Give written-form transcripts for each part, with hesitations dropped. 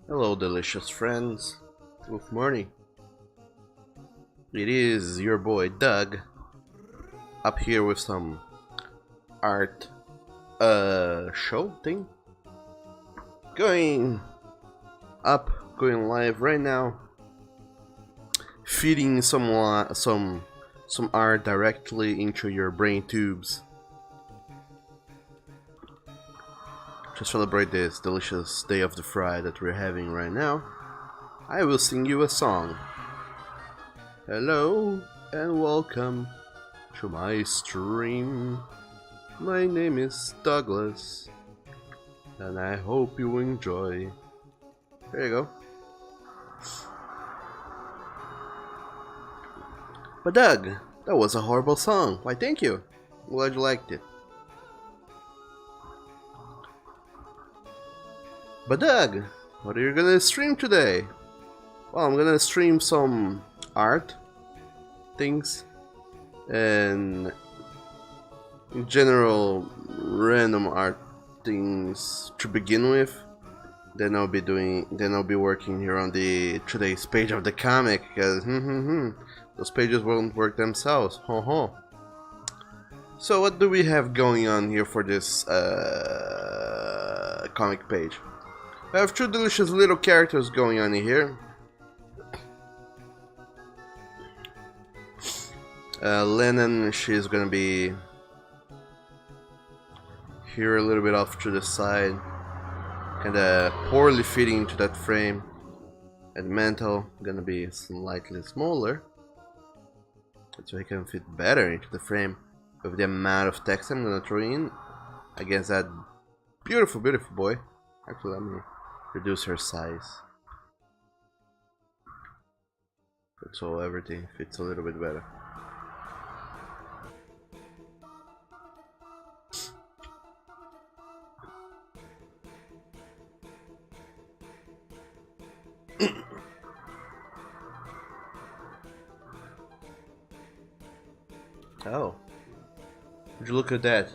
Hello, delicious friends. Good morning. It is your boy Doug up here with some art show thing going live right now, feeding some art directly into your brain tubes to celebrate this delicious day of the fry that we're having right now. I will sing you a song. Hello and welcome to my stream. My name is Douglas and I hope you enjoy. There you go. But Doug, that was a horrible song. Why, thank you. I'm glad you liked it. But Doug, what are you gonna stream today? Well, I'm gonna stream some art things and in general random art things to begin with. Then I'll be working here on the today's page of the comic because those pages won't work themselves. So what do we have going on here for this comic page? I have two delicious little characters going on here. Lennon, she's gonna be here a little bit off to the side, kinda poorly fitting into that frame. And Mantle gonna be slightly smaller, so he can fit better into the frame with the amount of text I'm gonna throw in against that beautiful boy. Actually, let me reduce her size so everything fits a little bit better. Oh. Would you look at that?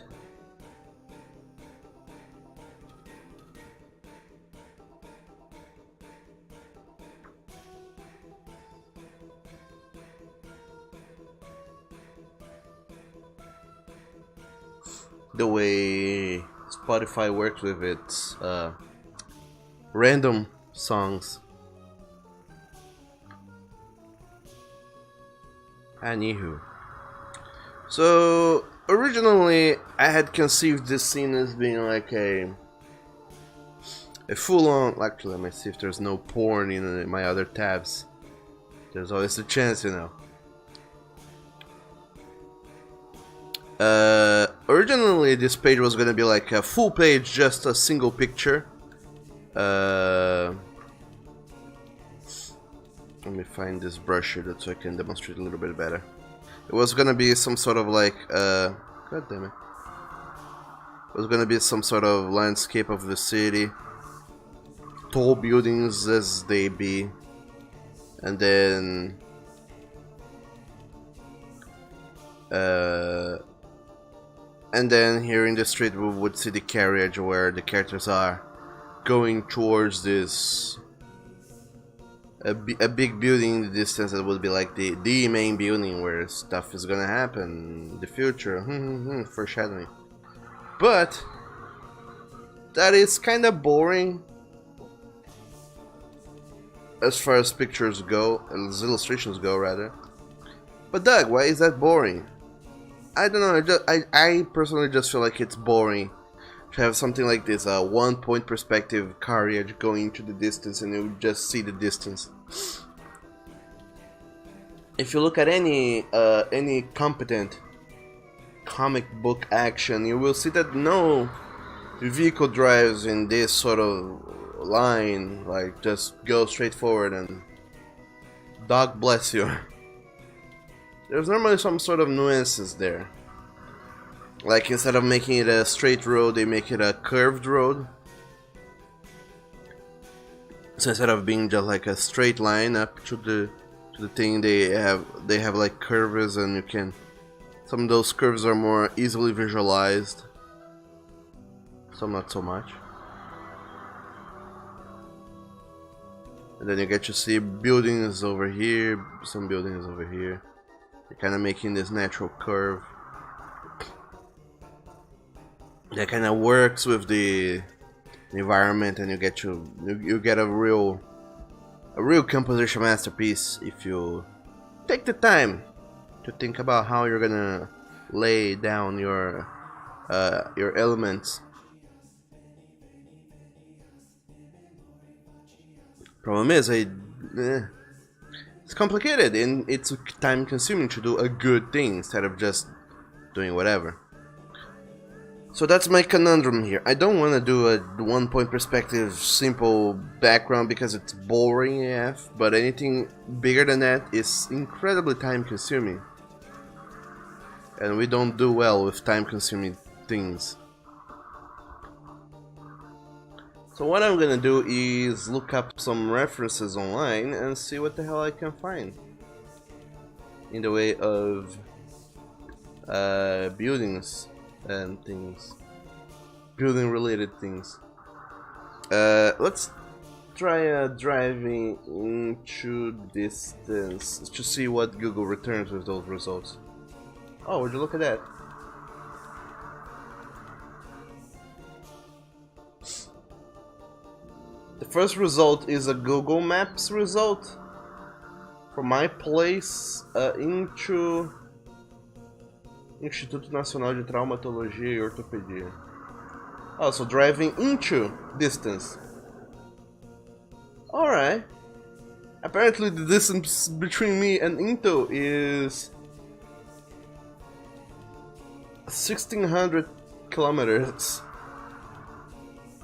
The way Spotify works with its random songs. Anywho. So originally I had conceived this scene as being like a full-on. Actually, let me see if there's no porn in my other tabs. There's always a chance, you know. Originally this page was gonna be like a full page, just a single picture. Let me find this brush here so I can demonstrate a little bit better. It was gonna be some sort of like god damn it. It was gonna be some sort of landscape of the city, tall buildings as they be, and then here in the street we would see the carriage where the characters are going towards this a big building in the distance that would be like the main building where stuff is gonna happen in the future. Foreshadowing. But that is kind of boring as far as pictures go, as illustrations go rather. But Doug, why is that boring? I don't know, I personally just feel like it's boring to have something like this, a one-point perspective carriage going into the distance and you just see the distance. If you look at any competent comic book action, you will see that no vehicle drives in this sort of line, like just go straight forward and dog bless you. There's normally some sort of nuances there. Like instead of making it a straight road, they make it a curved road. So instead of being just like a straight line up to the thing, they have like curves, and you can. Some of those curves are more easily visualized. Some not so much. And then you get to see buildings over here, some buildings over here. You're kind of making this natural curve that kind of works with the environment, and you get a real composition masterpiece if you take the time to think about how you're gonna lay down your elements. Problem is, it's complicated and it's time consuming to do a good thing instead of just doing whatever. So that's my conundrum here. I don't want to do a one-point perspective simple background because it's boring AF, but anything bigger than that is incredibly time consuming. And we don't do well with time consuming things. So what I'm gonna do is look up some references online and see what the hell I can find in the way of buildings and things, building related things. Let's try driving into distance to see what Google returns with those results. Oh, would you look at that? The first result is a Google Maps result for my place into Instituto Nacional de Traumatologia e Ortopedia. Oh, so driving into distance. Alright. Apparently the distance between me and Into is 1600 kilometers.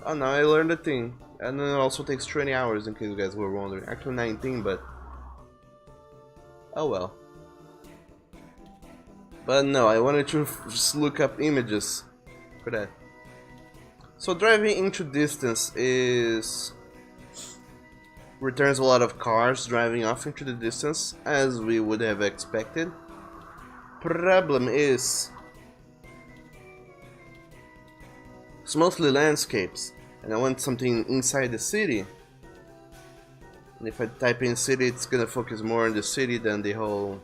Oh, now I learned a thing. And then it also takes 20 hours in case you guys were wondering. Actually 19, but oh well. But no, I wanted to just look up images for that. So driving into distance returns a lot of cars driving off into the distance, as we would have expected. Problem is, it's mostly landscapes, and I want something inside the city. And if I type in city, it's gonna focus more on the city than the whole.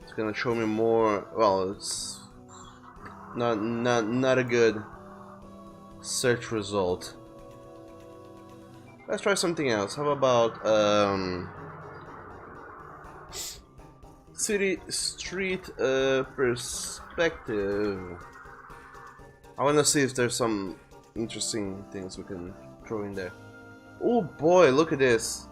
It's gonna show me more. Well, it's not a good search result. Let's try something else. How about city street perspective? I want to see if there's some interesting things we can throw in there. Oh boy, look at this.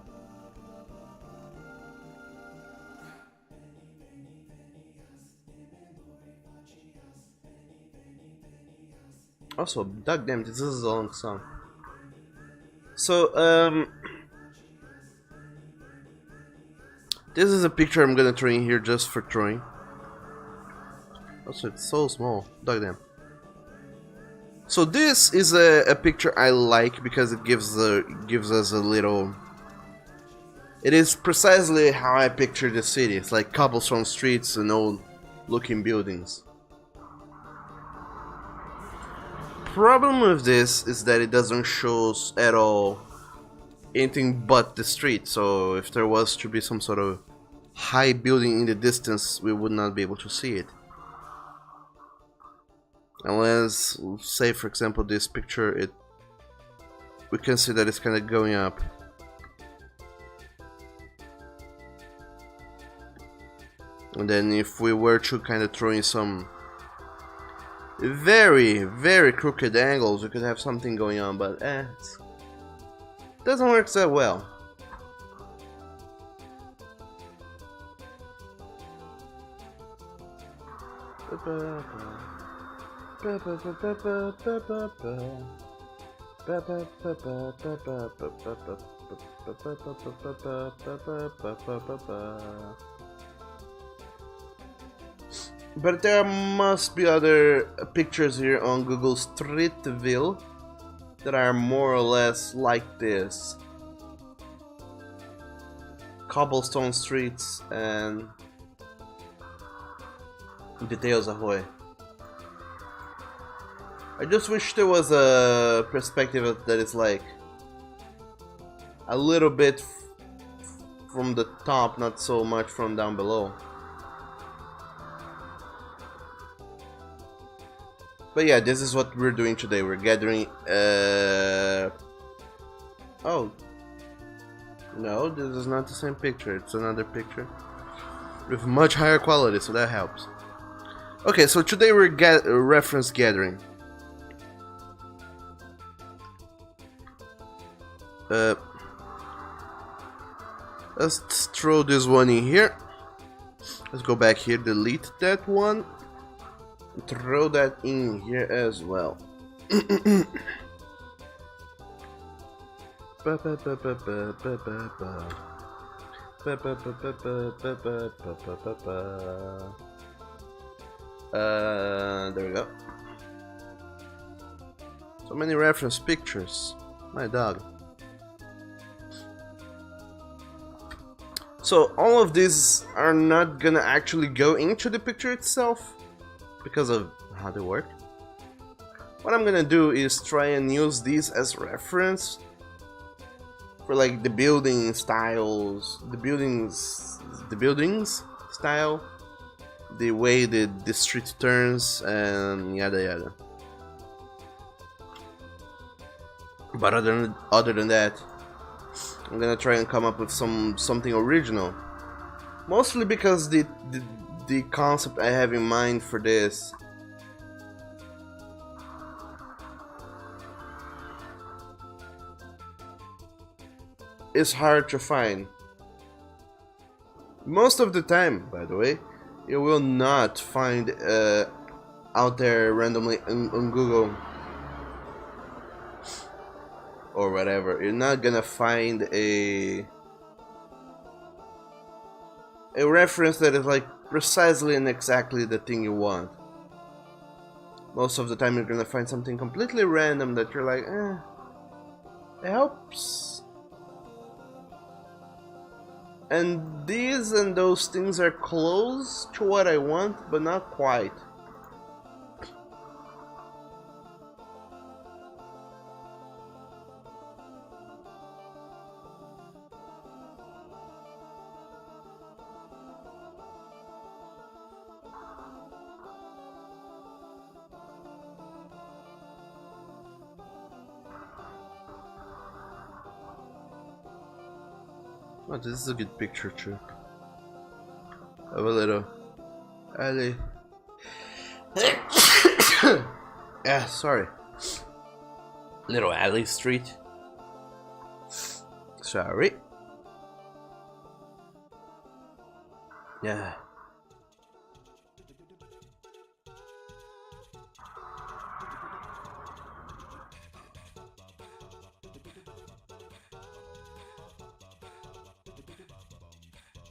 Also, goddamn, this is a long song. So, this is a picture I'm gonna throw in here just for throwing. Also, it's so small. Goddamn. So this is a picture I like because it gives us a little. It is precisely how I picture the city. It's like cobblestone streets and old-looking buildings. Problem with this is that it doesn't show us at all anything but the street. So if there was to be some sort of high building in the distance, we would not be able to see it. Unless, say for example, this picture, we can see that it's kind of going up. And then if we were to kind of throw in some very, very crooked angles, we could have something going on, but it doesn't work so well. But there must be other pictures here on Google Street View that are more or less like this. Cobblestone streets and details ahoy. I just wish there was a perspective that is like a little bit from the top, not so much from down below. But yeah, this is what we're doing today. We're gathering. Oh. No, this is not the same picture. It's another picture with much higher quality, so that helps. Okay, so today we're reference gathering. Let's throw this one in here. Let's go back here, delete that one. Throw that in here as well. There we go. So many reference pictures. My dog. So all of these are not gonna actually go into the picture itself because of how they work. What I'm gonna do is try and use these as reference for like the building styles, the buildings style, the way the street turns, and yada yada. But other than that, I'm gonna try and come up with something original. Mostly because the concept I have in mind for this is hard to find. Most of the time, by the way, you will not find out there randomly on Google or whatever. You're not gonna find a reference that is like precisely and exactly the thing you want. Most of the time you're gonna find something completely random that you're like, helps. And these and those things are close to what I want, but not quite. Oh, this is a good picture too. Of a little alley. Yeah, sorry. Little alley street. Sorry. Yeah.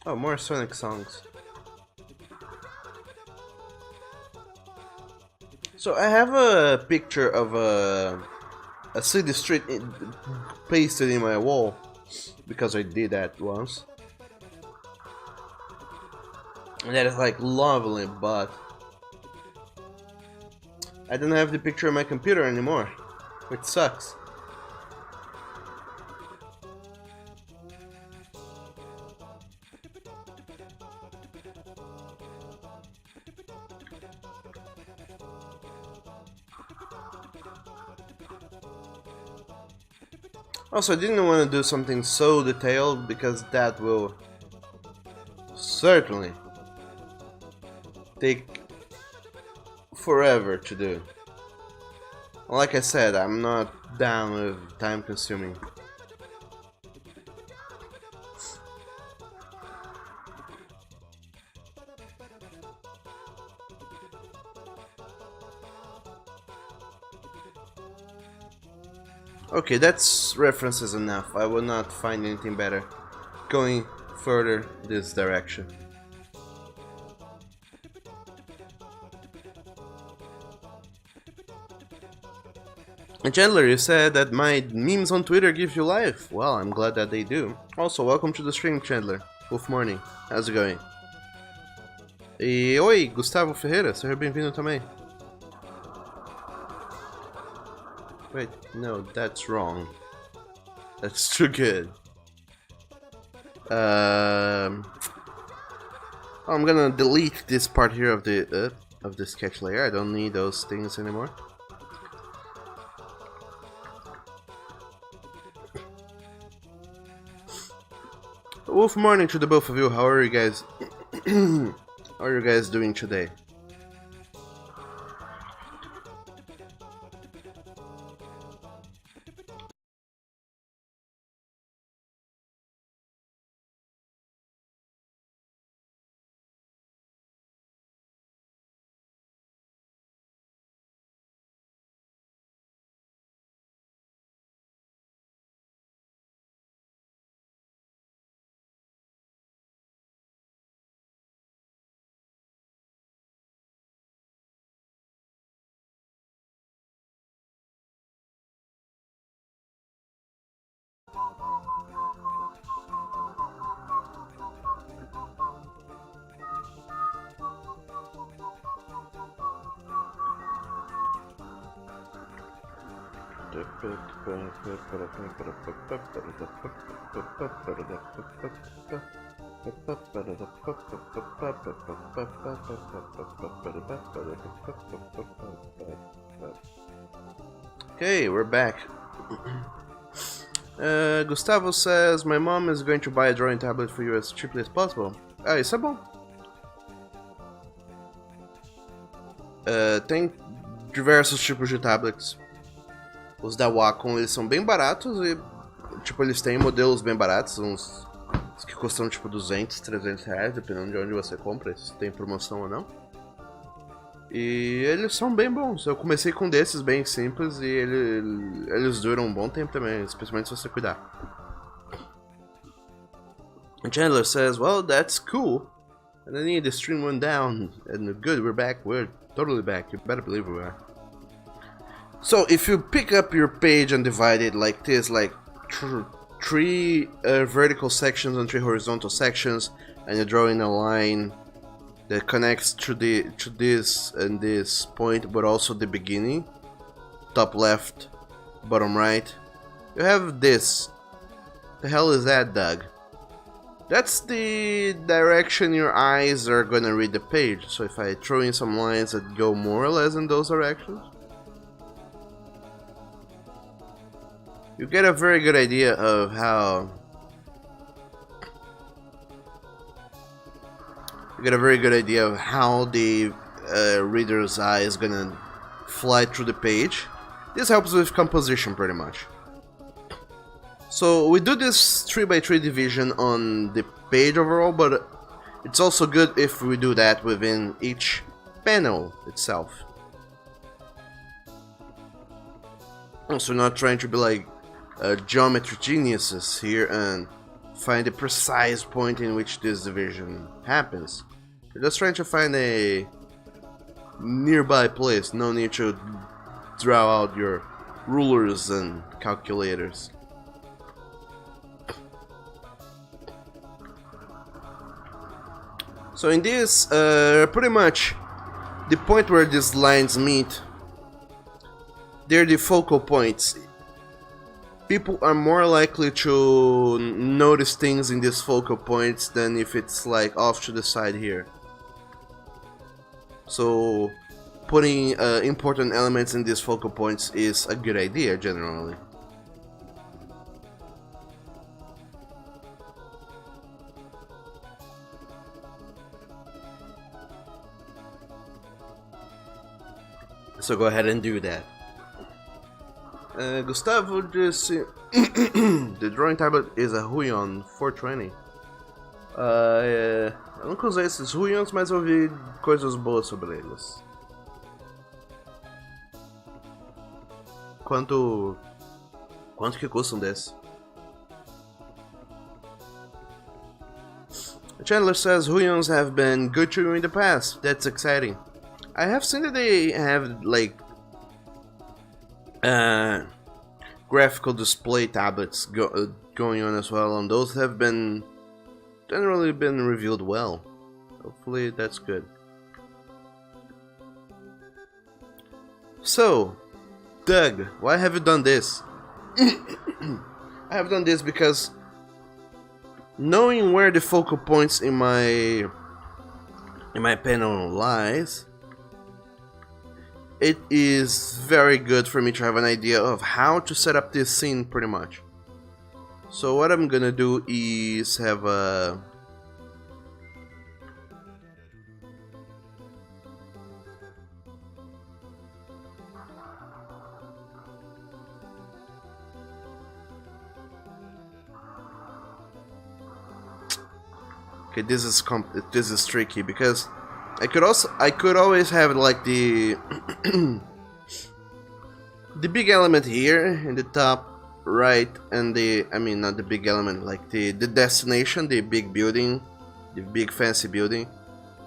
Oh, more Sonic songs. So I have a picture of a city street pasted in my wall because I did that once. And that is like lovely, but I don't have the picture on my computer anymore, which sucks. Also, I didn't want to do something so detailed because that will certainly take forever to do. Like I said, I'm not down with time consuming. Okay, that's references enough. I will not find anything better going further this direction. And Chandler, you said that my memes on Twitter give you life. Well, I'm glad that they do. Also, welcome to the stream, Chandler. Wolf Morning. How's it going? E oi, Gustavo Ferreira. Seja bem-vindo também. Wait, no, that's wrong. That's too good. I'm gonna delete this part here of the sketch layer. I don't need those things anymore. Wolf morning to the both of you. How are you guys? How are you guys doing today? Okay, we're back. Gustavo says, my mom is going to buy a drawing tablet for you as cheaply as possible. Ah, isso é bom. Tem diversos tipos de tablets. Os da Wacom, eles são bem baratos e, tipo, eles têm modelos bem baratos, uns que custam, tipo, 200, 300 reais, dependendo de onde você compra, se tem promoção ou não. E eles são bem bons. Eu comecei com desses bem simples e eles duram um bom tempo também, especialmente se você cuidar. And Chandler says, well, that's cool. And then the stream went down. And good, we're back. We're totally back. You better believe we are. So if you pick up your page and divide it like this, like three vertical sections and three horizontal sections, and you're drawing a line that connects to this and this point, but also the beginning, top left, bottom right. You have this. The hell is that, Doug? That's the direction your eyes are gonna read the page. So if I throw in some lines that go more or less in those directions, you get a very good idea of how the reader's eye is gonna fly through the page. This helps with composition pretty much. So we do this 3x3 division on the page overall, but it's also good if we do that within each panel itself. So we're not trying to be like geometry geniuses here and find the precise point in which this division happens. You're just trying to find a nearby place. No need to draw out your rulers and calculators. So in this, pretty much the point where these lines meet, they're the focal points. People are more likely to notice things in these focal points than if it's like off to the side here. So putting important elements in these focal points is a good idea generally. So go ahead and do that. Gustavo just the drawing tablet is a Huion 420. Eu nunca usei esses Huions, mas eu ouvi coisas boas sobre eles. Quanto que custa um desse? Chandler says Huions have been good to you in the past. That's exciting. I have seen that they have like graphical display tablets going on as well, and those have been generally been reviewed well. Hopefully that's good. So, Doug, why have you done this? I have done this because knowing where the focal points in my panel lies, it is very good for me to have an idea of how to set up this scene pretty much. So what I'm gonna do is have a okay, this is tricky because I could always have like the the big element here in the top right, and not the big element, like the destination, the big building, the big fancy building.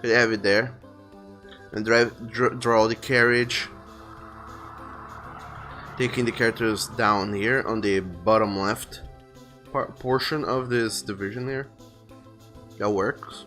Could have it there and draw the carriage, taking the characters down here on the bottom left portion of this division here. That works.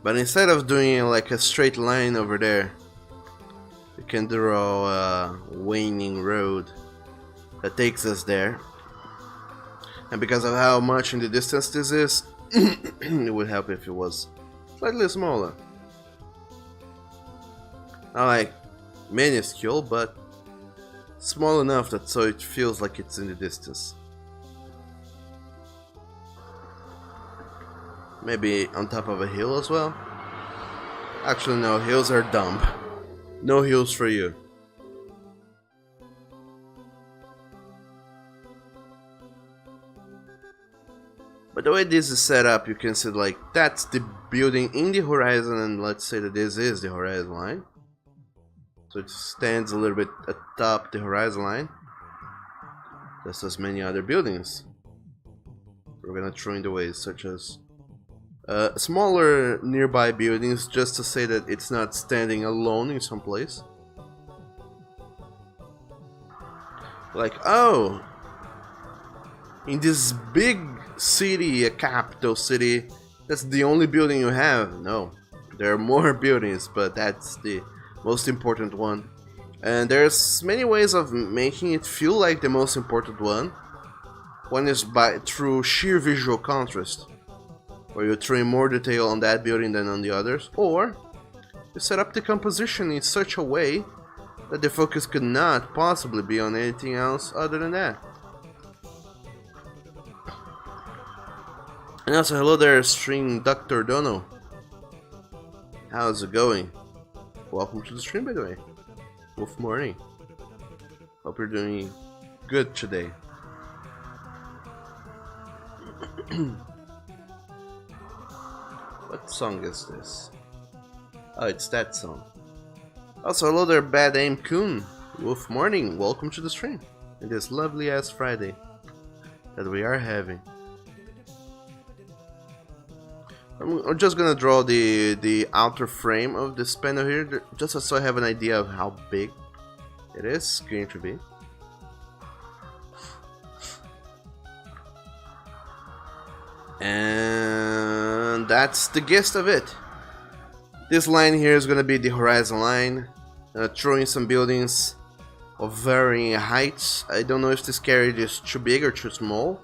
But instead of doing like a straight line over there, we can draw a waning road that takes us there. And because of how much in the distance this is, it would help if it was slightly smaller. Not like minuscule, but small enough that so it feels like it's in the distance. Maybe on top of a hill as well. Actually, no, hills are dumb. No hills for you. But the way this is set up, you can see like that's the building in the horizon, and let's say that this is the horizon line. So it stands a little bit atop the horizon line. just as many other buildings. We're gonna throw in the ways, such as smaller nearby buildings, just to say that it's not standing alone in some place. Like, oh, in this big city, a capital city, that's the only building you have. No, there are more buildings, but that's the most important one. And there's many ways of making it feel like the most important one. One is through sheer visual contrast, where you throw in more detail on that building than on the others, or you set up the composition in such a way that the focus could not possibly be on anything else other than that. And also, hello there, stream Dr. Dono. How's it going? Welcome to the stream, by the way. Wolf morning. Hope you're doing good today. What song is this? Oh, it's that song. Also, hello there, Bad Aim Kun. Wolf morning. Welcome to the stream. In this lovely ass Friday that we are having. I'm just gonna draw the outer frame of this panel here, just so I have an idea of how big it is going to be. And that's the gist of it. This line here is gonna be the horizon line, throwing some buildings of varying heights. I don't know if this carriage is too big or too small.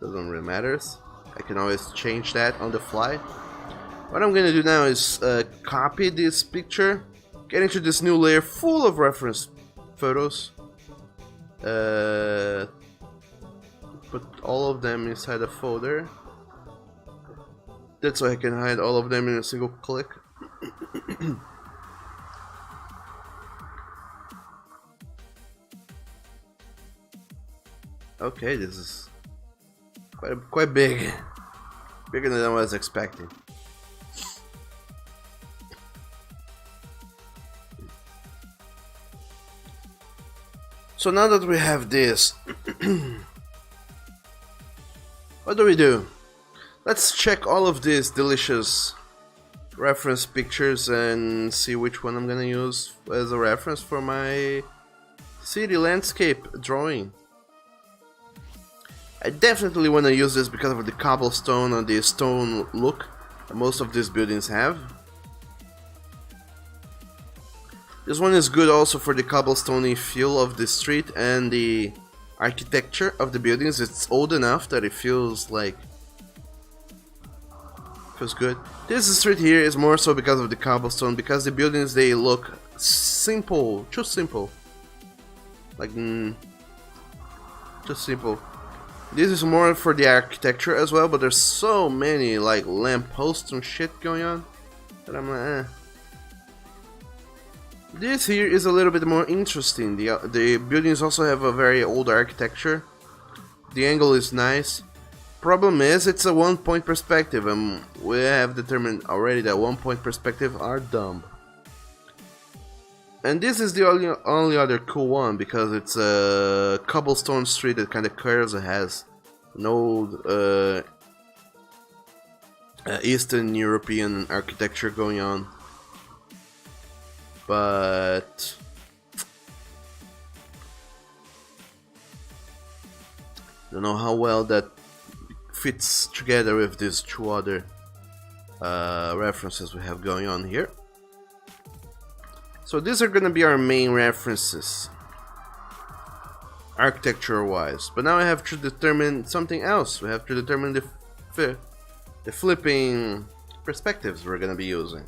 Doesn't really matter. I can always change that on the fly. What I'm gonna do now is copy this picture, get into this new layer full of reference photos, put all of them inside a folder. That's why I can hide all of them in a single click. Okay, this is quite big. Bigger than I was expecting. So now that we have this, what do? Let's check all of these delicious reference pictures and see which one I'm gonna use as a reference for my city landscape drawing. I definitely want to use this because of the cobblestone and the stone look that most of these buildings have. This one is good also for the cobblestone feel of the street and the architecture of the buildings. It's old enough that it feels like good. This street here is more so because of the cobblestone, because the buildings, they look simple, too simple. Like, just simple. This is more for the architecture as well, but there's so many like lampposts and shit going on that I'm like, eh. This here is a little bit more interesting. The buildings also have a very old architecture. The angle is nice. Problem is, it's a one-point perspective, and we have determined already that one-point perspectives are dumb. And this is the only other cool one, because it's a cobblestone street that kind of curves. It has no Eastern European architecture going on. But I don't know how well that fits together with these two other references we have going on here. So these are gonna be our main references, architecture wise. But now I have to determine something else. We have to determine the flipping perspectives we're gonna be using.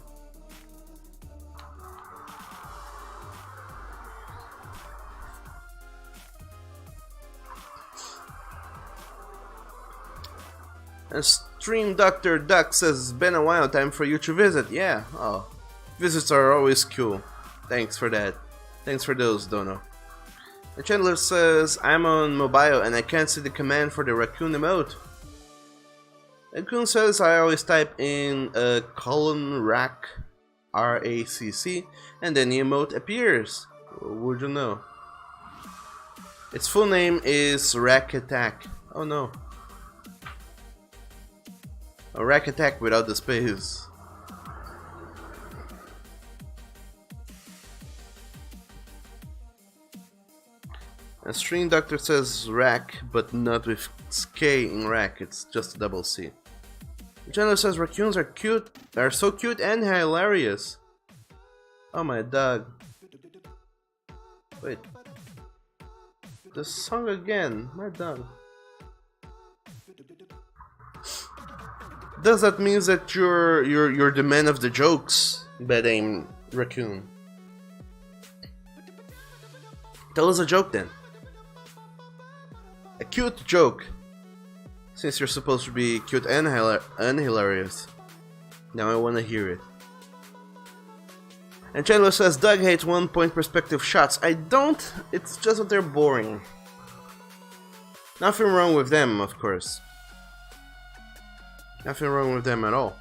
And Stream Dr. Duck says, it's been a while, time for you to visit. Yeah, oh, visits are always cool. Thanks for that. Thanks for those, Dono. And Chandler says, I'm on mobile and I can't see the command for the raccoon emote. Raccoon says, I always type in colon rack, RACC, and then the emote appears. Would you know? Its full name is Rack Attack. Oh no. A Rack Attack without the space. A Stream Doctor says rack, but not with K in rack, it's just a double C. General says raccoons are cute, they're so cute and hilarious. Oh my dog. Wait. The song again, my dog. Does that mean that you're the man of the jokes, Bad Aim Raccoon? Tell us a joke then. A cute joke, since you're supposed to be cute and hilarious. Now I wanna hear it. And Chandler says Doug hates 1 point perspective shots. I don't, it's just that they're boring. Nothing wrong with them, of course. Nothing wrong with them at all.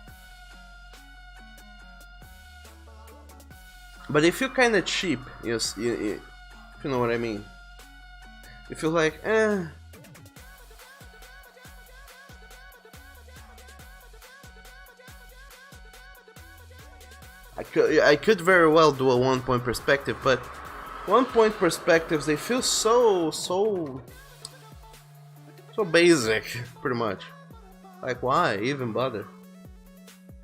But they feel kinda cheap, if you know what I mean. You feel like, I could very well do a 1 point perspective, but 1 point perspectives, they feel so basic, pretty much. Like, why even bother?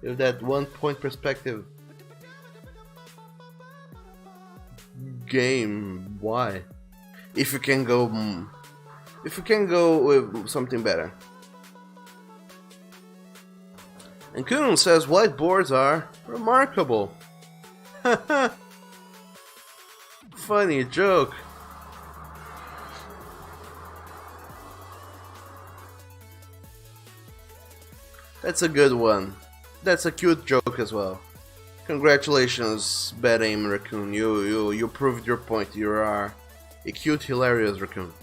If that 1 point perspective game, why? If you can go with something better. And Kuhn says whiteboards are remarkable. Funny joke. That's a good one. That's a cute joke as well. Congratulations, Bad Aim Raccoon. You proved your point. You are a cute, hilarious raccoon.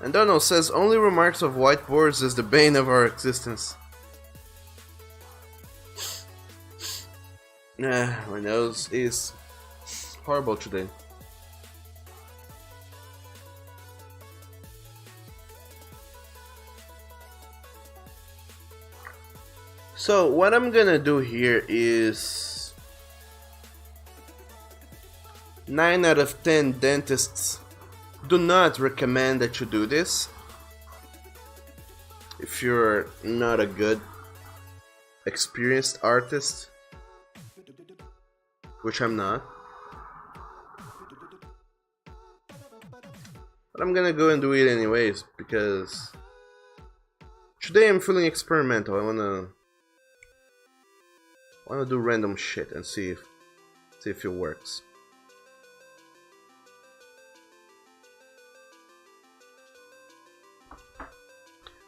And Donald says only remarks of whiteboards is the bane of our existence. My nose is horrible today. So what I'm gonna do here is 9 out of 10 dentists do not recommend that you do this if you're not a good experienced artist, which I'm not. But I'm gonna go and do it anyways because today I'm feeling experimental. I wanna do random shit and see if it works.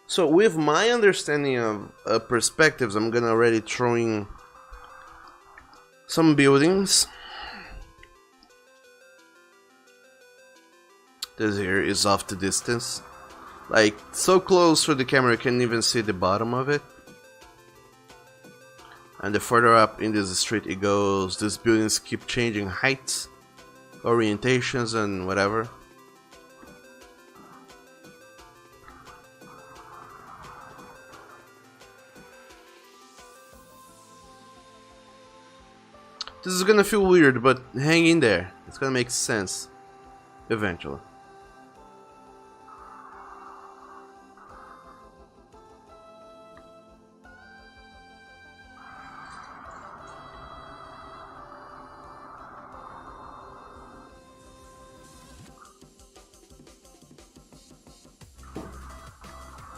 So with my understanding of perspectives, I'm gonna already throw in some buildings. This here is off the distance, like so close to the camera you can't even see the bottom of it. And the further up in this street it goes, these buildings keep changing heights, orientations and whatever. This is gonna feel weird, but hang in there. It's gonna make sense eventually.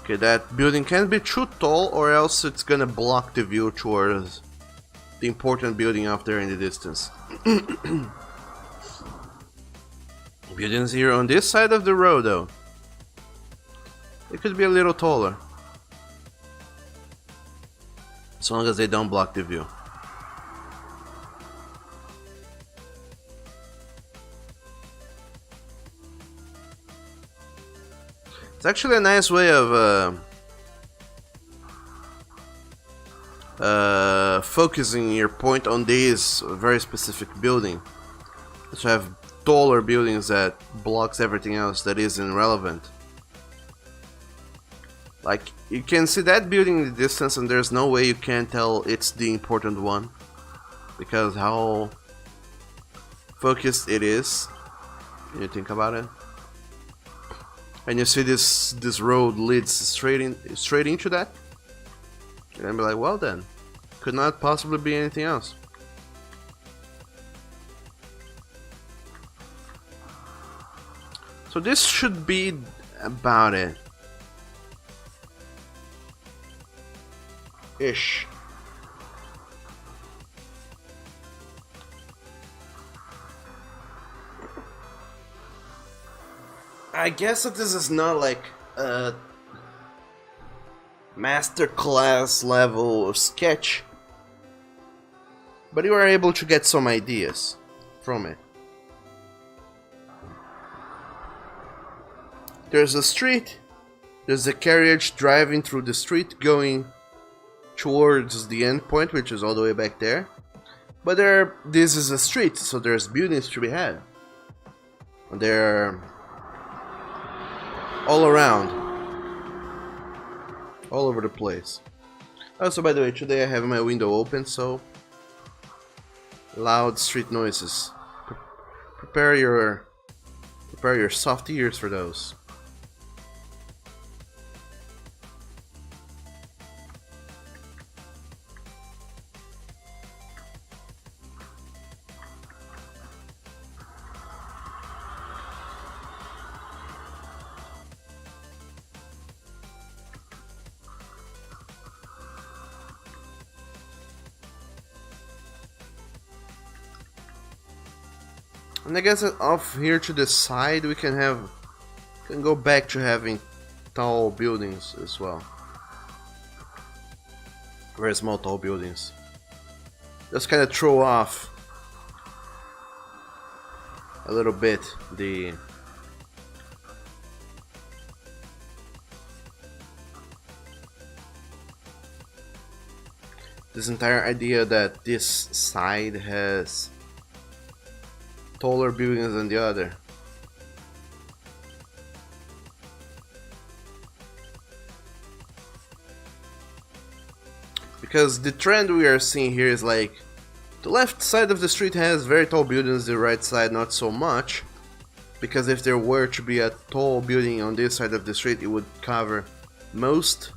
Okay, that building can't be too tall or else it's gonna block the view towards the important building up there in the distance. Buildings here on this side of the road though, it could be a little taller, as long as they don't block the view. It's actually a nice way of focusing your point on this very specific building. So have taller buildings that blocks everything else that is irrelevant. Like, you can see that building in the distance and there's no way you can tell it's the important one, because how focused it is when you think about it. And you see this road leads straight into that, and I'd be like, well then, could not possibly be anything else. So this should be about it. Ish. I guess that this is not like a masterclass level of sketch, but you are able to get some ideas from it. There's a street, there's a carriage driving through the street going towards the end point, which is all the way back there. But this is a street, so there's buildings to be had. They're all around, all over the place. Also, by the way, today I have my window open, so loud street noises. Prepare your soft ears for those. And I guess that off here to the side we can go back to having tall buildings as well. Very small tall buildings. Just kind of throw off a little bit this entire idea that this side has taller buildings than the other. Because the trend we are seeing here is like the left side of the street has very tall buildings, the right side not so much. Because if there were to be a tall building on this side of the street, it would cover most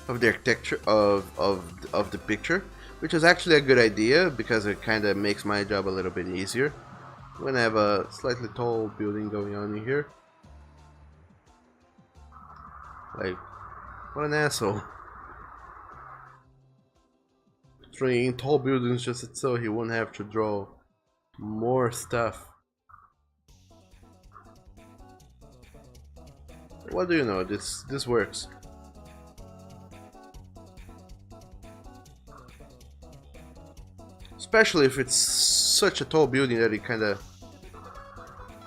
of the architecture of the picture. Which is actually a good idea, because it kind of makes my job a little bit easier. I'm gonna have a slightly tall building going on in here. Like, what an asshole. Throwing tall buildings just so he won't have to draw more stuff. What do you know? This works. Especially if it's such a tall building that it kind of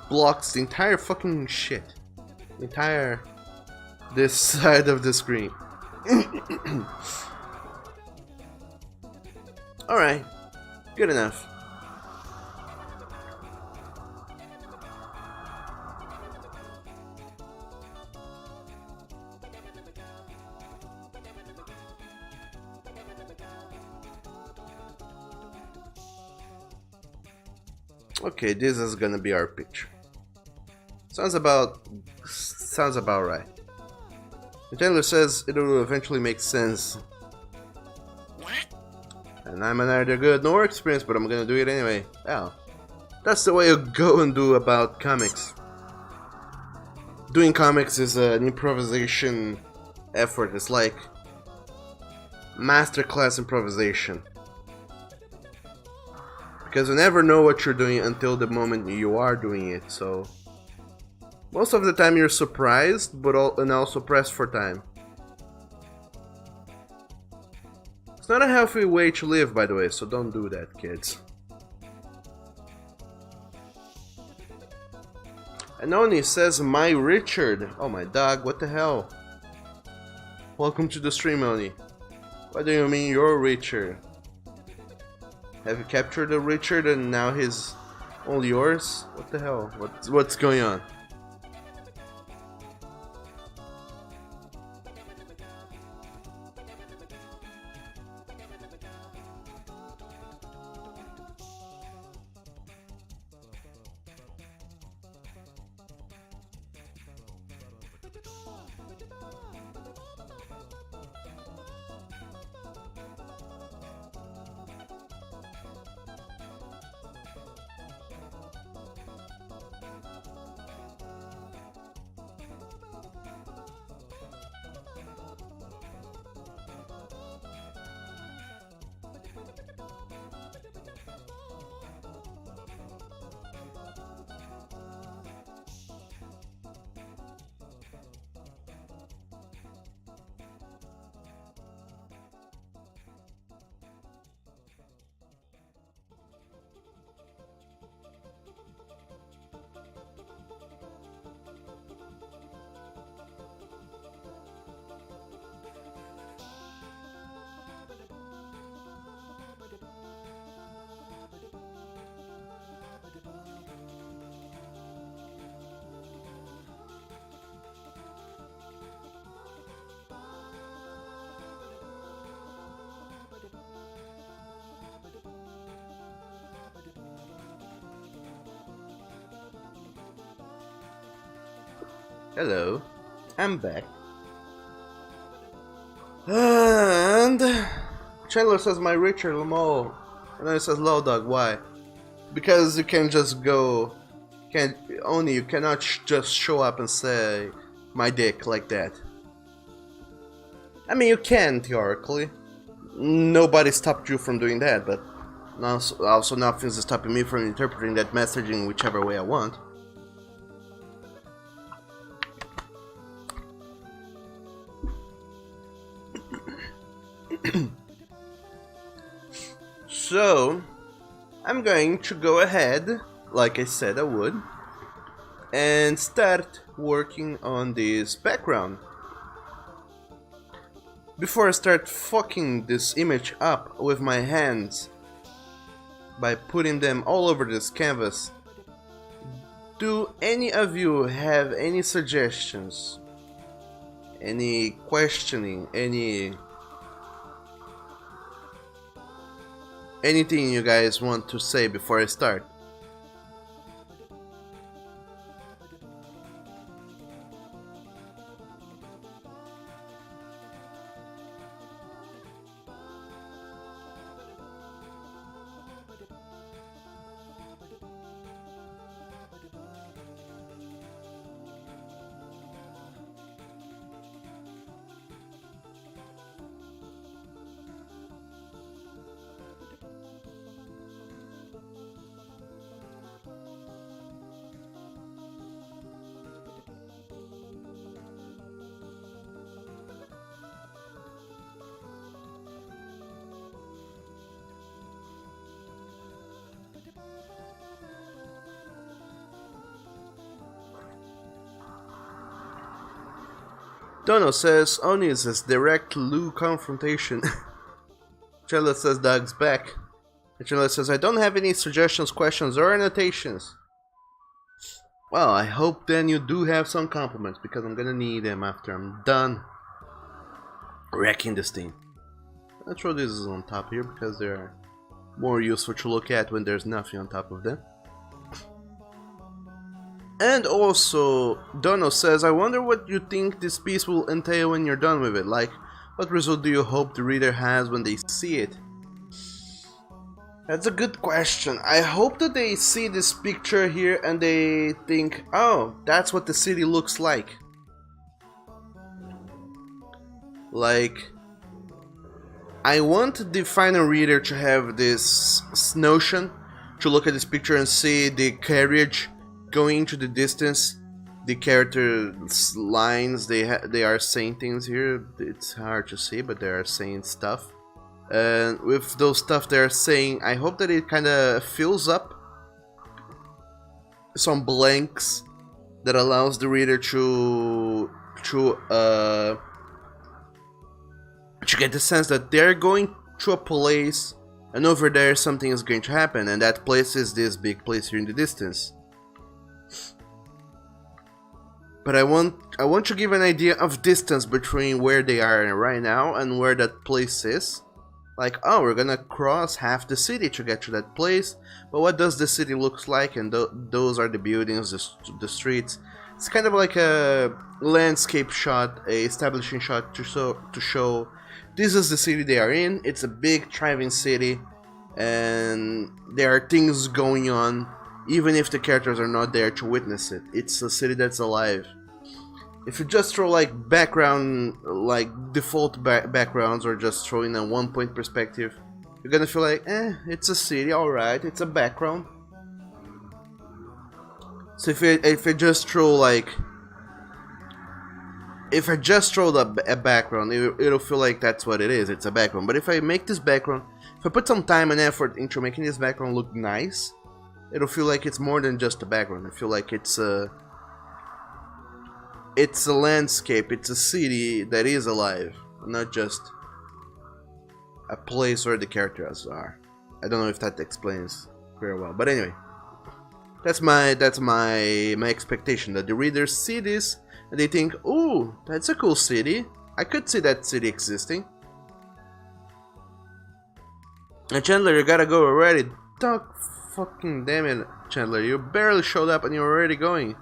blocks the entire fucking shit. This side of the screen. Alright, good enough. Okay, this is gonna be our picture. Sounds about right. The Chandler says it will eventually make sense. And I'm neither good nor experienced, but I'm gonna do it anyway. Yeah, that's the way you go and do about comics. Doing comics is an improvisation effort. It's like masterclass improvisation. Because you never know what you're doing until the moment you are doing it, so most of the time you're surprised, and also pressed for time. It's not a healthy way to live, by the way, so don't do that, kids. Anoni says, "My Richard." Oh, my dog, what the hell? Welcome to the stream, Oni. What do you mean, you're Richard? Have you captured the Richard and now he's all yours? What the hell? What's going on? Hello, I'm back. And Chandler says my Richard Lamo. And then it says low dog, why? Because you can just go, you cannot just show up and say my dick like that. I mean, you can theoretically. Nobody stopped you from doing that, but also nothing's stopping me from interpreting that messaging whichever way I want. So, I'm going to go ahead, like I said I would, and start working on this background. Before I start fucking this image up with my hands by putting them all over this canvas, do any of you have any suggestions, any questioning, anything you guys want to say before I start? Dono says Oni is a direct Lou confrontation. Chandler says Doug's back. And Chandler says I don't have any suggestions, questions, or annotations. Well, I hope then you do have some compliments, because I'm gonna need them after I'm done wrecking this thing. I'll throw these on top here because they're more useful to look at when there's nothing on top of them. And also, Dono says, I wonder what you think this piece will entail when you're done with it. Like, what result do you hope the reader has when they see it? That's a good question. I hope that they see this picture here and they think, oh, that's what the city looks like. Like, I want the final reader to have this notion, to look at this picture and see the carriage going into the distance, the characters' lines, they are saying things here. It's hard to see, but they are saying stuff. And with those stuff they're saying, I hope that it kind of fills up some blanks that allows the reader to get the sense that they're going to a place and over there something is going to happen, and that place is this big place here in the distance. But I want to give an idea of distance between where they are right now and where that place is. Like, oh, we're gonna cross half the city to get to that place, but what does the city looks like? And those are the buildings, the streets. It's kind of like a landscape shot, a establishing shot to show this is the city they are in. It's a big thriving city, and there are things going on, even if the characters are not there to witness it. It's a city that's alive. If you just throw like background, like default backgrounds, or just throw in a 1-point perspective, you're gonna feel like, it's a city, alright, it's a background. So if I just throw like, if I just throw a background, it'll feel like that's what it is, it's a background. But if I make this background, if I put some time and effort into making this background look nice, it'll feel like it's more than just a background. I feel like it's a landscape, it's a city that is alive, not just a place where the characters are. I don't know if that explains very well, but anyway, that's my expectation, that the readers see this and they think, ooh, that's a cool city, I could see that city existing. And Chandler, you gotta go already. Dog fucking damn it, Chandler, you barely showed up and you're already going.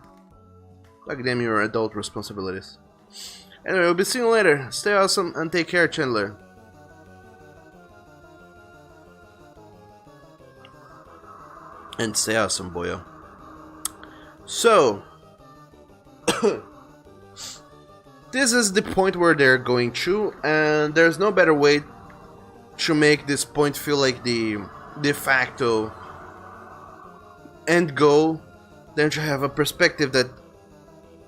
Like damn your adult responsibilities. Anyway, we'll be seeing you later. Stay awesome and take care, Chandler. And stay awesome, boyo. So, this is the point where they're going to, and there's no better way to make this point feel like the de facto end goal than to have a perspective that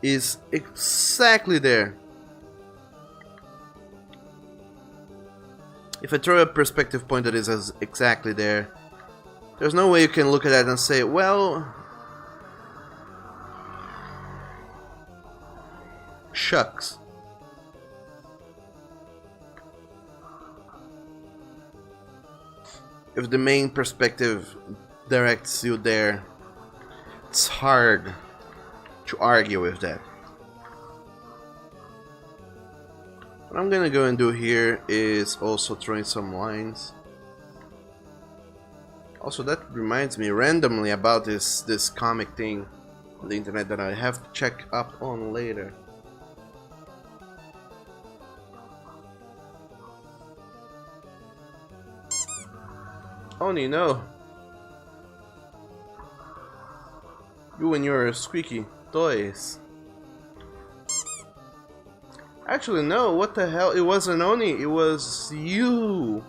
is exactly there. If I throw a perspective point that is exactly there, there's no way you can look at that and say, well, shucks. If the main perspective directs you there, it's hard to argue with that. What I'm gonna go and do here is also throwing some lines. Also, that reminds me randomly about this comic thing on the internet that I have to check up on later. Oni, no. You and your squeaky toys. Actually, no, what the hell? It wasn't Oni, it was you.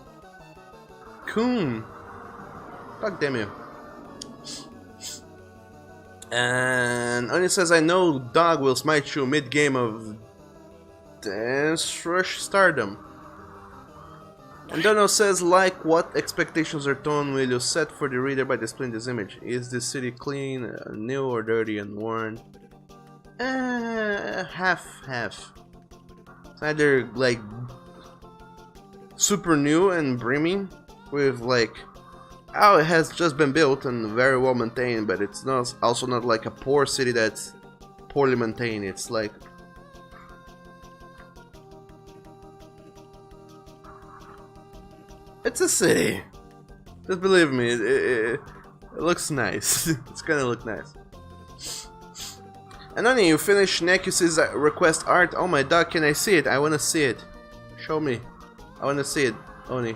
Coon. Fuck damn you. And Oni says, I know Dog will smite you mid-game of Dance Rush Stardom. And Dono says, like, what expectations or tone will you set for the reader by displaying this image? Is the city clean, new, or dirty and worn? Half. It's either like super new and brimming, with like, oh, it has just been built and very well maintained, but it's not also not like a poor city that's poorly maintained. It's like, it's a city. Just believe me, it looks nice. It's gonna look nice. And Oni, you finished Nekus's request art. Oh my dog, can I see it? I wanna see it. Show me. I wanna see it, Oni.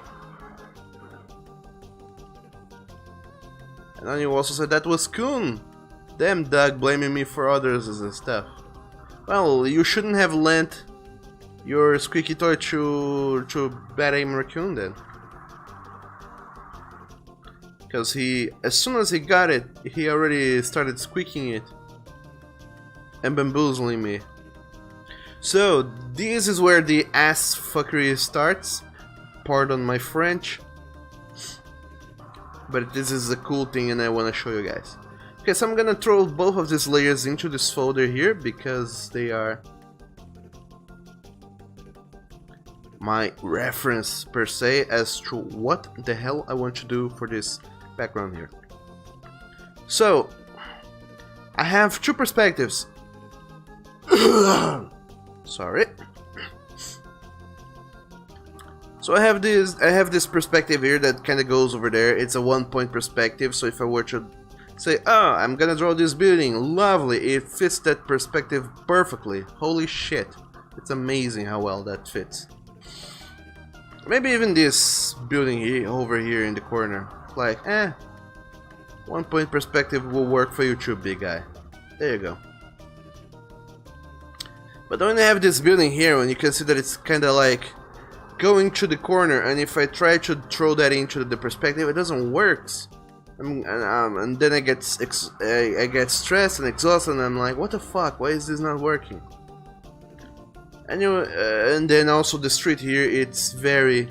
And Oni also said that was Coon. Damn dog, blaming me for others and stuff. Well, you shouldn't have lent your squeaky toy to Bad Aim Raccoon then. Because he, as soon as he got it, he already started squeaking it and bamboozling me. So, this is where the ass fuckery starts. Pardon my French. But this is a cool thing and I want to show you guys. Okay, so I'm gonna throw both of these layers into this folder here because they are my reference per se as to what the hell I want to do for this background here. So I have two perspectives. Sorry. So I have this perspective here that kind of goes over there. It's a 1-point perspective, so if I were to say, oh, I'm gonna draw this building, lovely, it fits that perspective perfectly. Holy shit, it's amazing how well that fits. Maybe even this building here, over here in the corner, like, 1-point perspective will work for you too, big guy. There you go. But when I have this building here, when you can see that it's kind of like going to the corner, and if I try to throw that into the perspective, it doesn't work. And then I get stressed and exhausted, and I'm like, what the fuck? Why is this not working? Anyway, and then also the street here, it's very.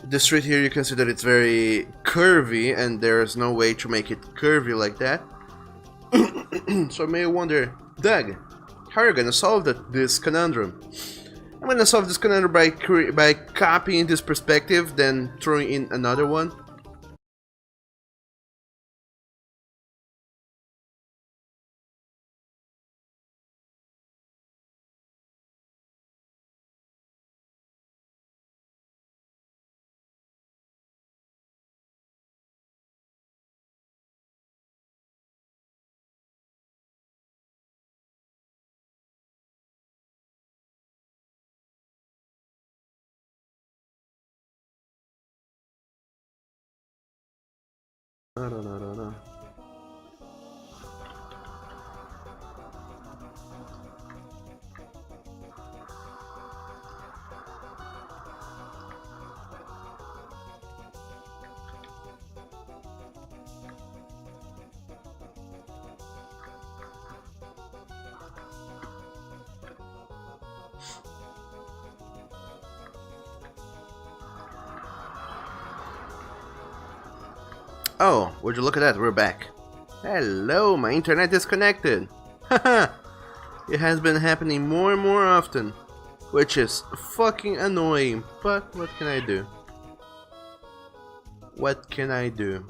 The street here, you can see that it's very curvy, and there's no way to make it curvy like that. So I may wonder, Doug, how are you gonna solve this conundrum? I'm gonna solve this conundrum by copying this perspective, then throwing in another one. No. Oh, would you look at that? We're back. Hello, my internet is connected. Haha, it has been happening more and more often, which is fucking annoying, but what can I do? What can I do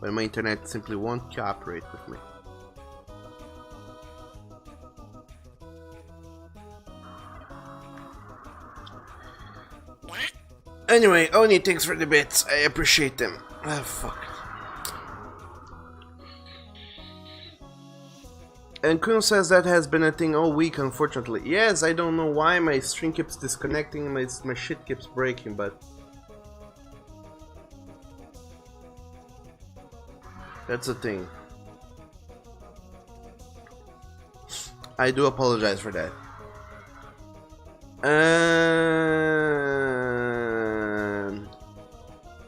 when my internet simply won't cooperate with me? Anyway, Oni, thanks for the bits. I appreciate them. Ah, fuck. And Kun says that has been a thing all week, unfortunately. Yes, I don't know why my stream keeps disconnecting, my shit keeps breaking, but that's a thing. I do apologize for that. And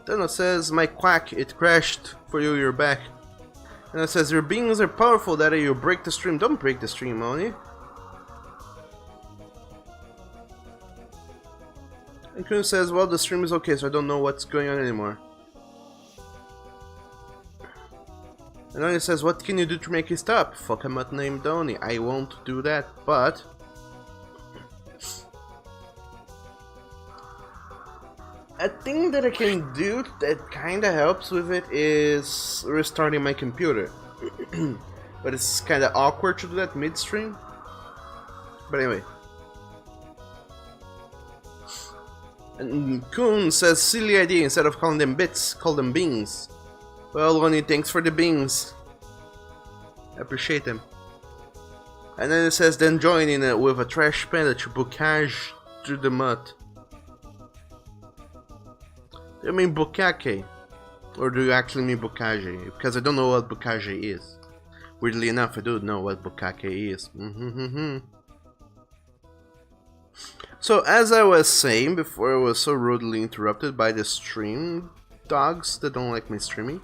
Dano says, my quack, it crashed for you, you're back. And it says, your beings are powerful, that you break the stream. Don't break the stream, Oni. And Kun says, well, the stream is okay, so I don't know what's going on anymore. And Oni says, what can you do to make it stop? Fuck, I'm not named Oni. I won't do that, but a thing that I can do that kinda helps with it is restarting my computer. But it's kinda awkward to do that midstream. But anyway. And Kun says, silly idea, instead of calling them bits, call them bings. Well, Lonnie, thanks for the bings. I appreciate them. And then it says, then join in with a trash panda to bocage through the mud. Do you mean bukake? Or do you actually mean bokage? Because I don't know what bokage is. Weirdly enough, I do know what bokake is. So, as I was saying before I was so rudely interrupted by the stream dogs that don't like me streaming,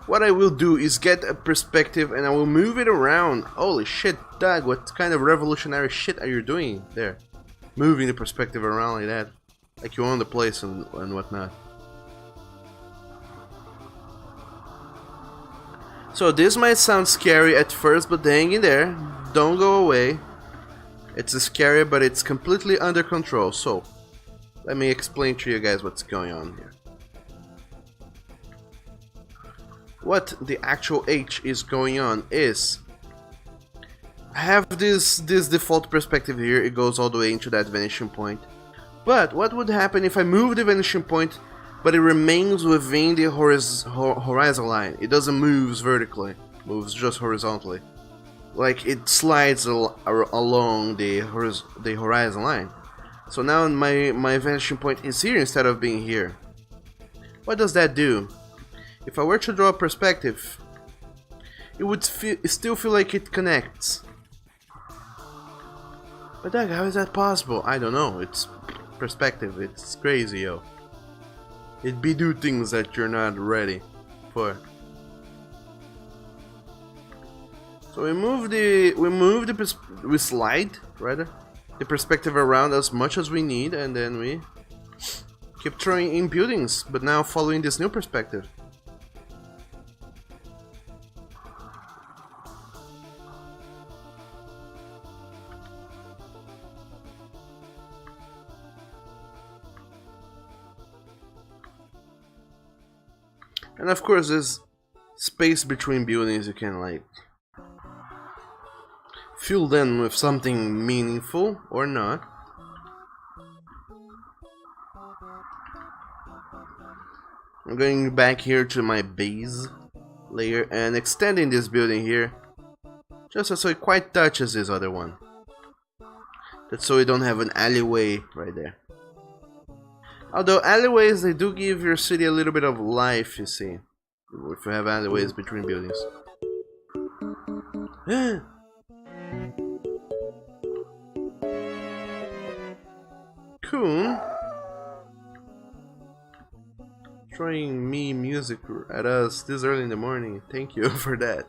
what I will do is get a perspective and I will move it around. Holy shit, Doug, what kind of revolutionary shit are you doing there? Moving the perspective around like that. Like you own the place and whatnot. So this might sound scary at first, but hang in there. Don't go away. It's scary, but it's completely under control. So, let me explain to you guys what's going on here. What the actual H is going on is, I have this default perspective here. It goes all the way into that vanishing point. But what would happen if I move the vanishing point, but it remains within the horizon line? It doesn't move vertically, it moves just horizontally. Like it slides along the horizon line. So now my vanishing point is here instead of being here. What does that do? If I were to draw a perspective, it would still feel like it connects. But Doug, how is that possible? I don't know. It's perspective. It's crazy, yo. It be do things that you're not ready for. So we slide rather the perspective around as much as we need, and then we keep throwing in buildings, but now following this new perspective. And of course there's space between buildings. You can like fill them with something meaningful or not. I'm going back here to my base layer and extending this building here just so it quite touches this other one. That's so we don't have an alleyway right there. Although alleyways, they do give your city a little bit of life, you see, if you have alleyways between buildings. Coon throwing me music at us this early in the morning. Thank you for that.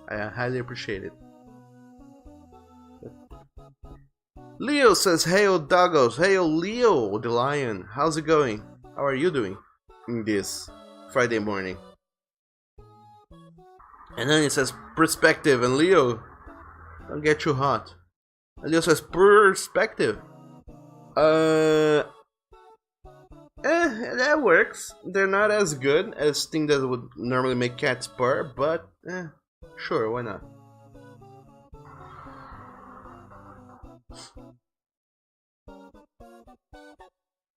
I highly appreciate it. Leo says, "Hail doggos, hail Leo the lion. How's it going? How are you doing in this Friday morning?" And then it says perspective, and Leo, don't get too hot. And Leo says perspective. That works. They're not as good as things that would normally make cats purr, but sure, why not?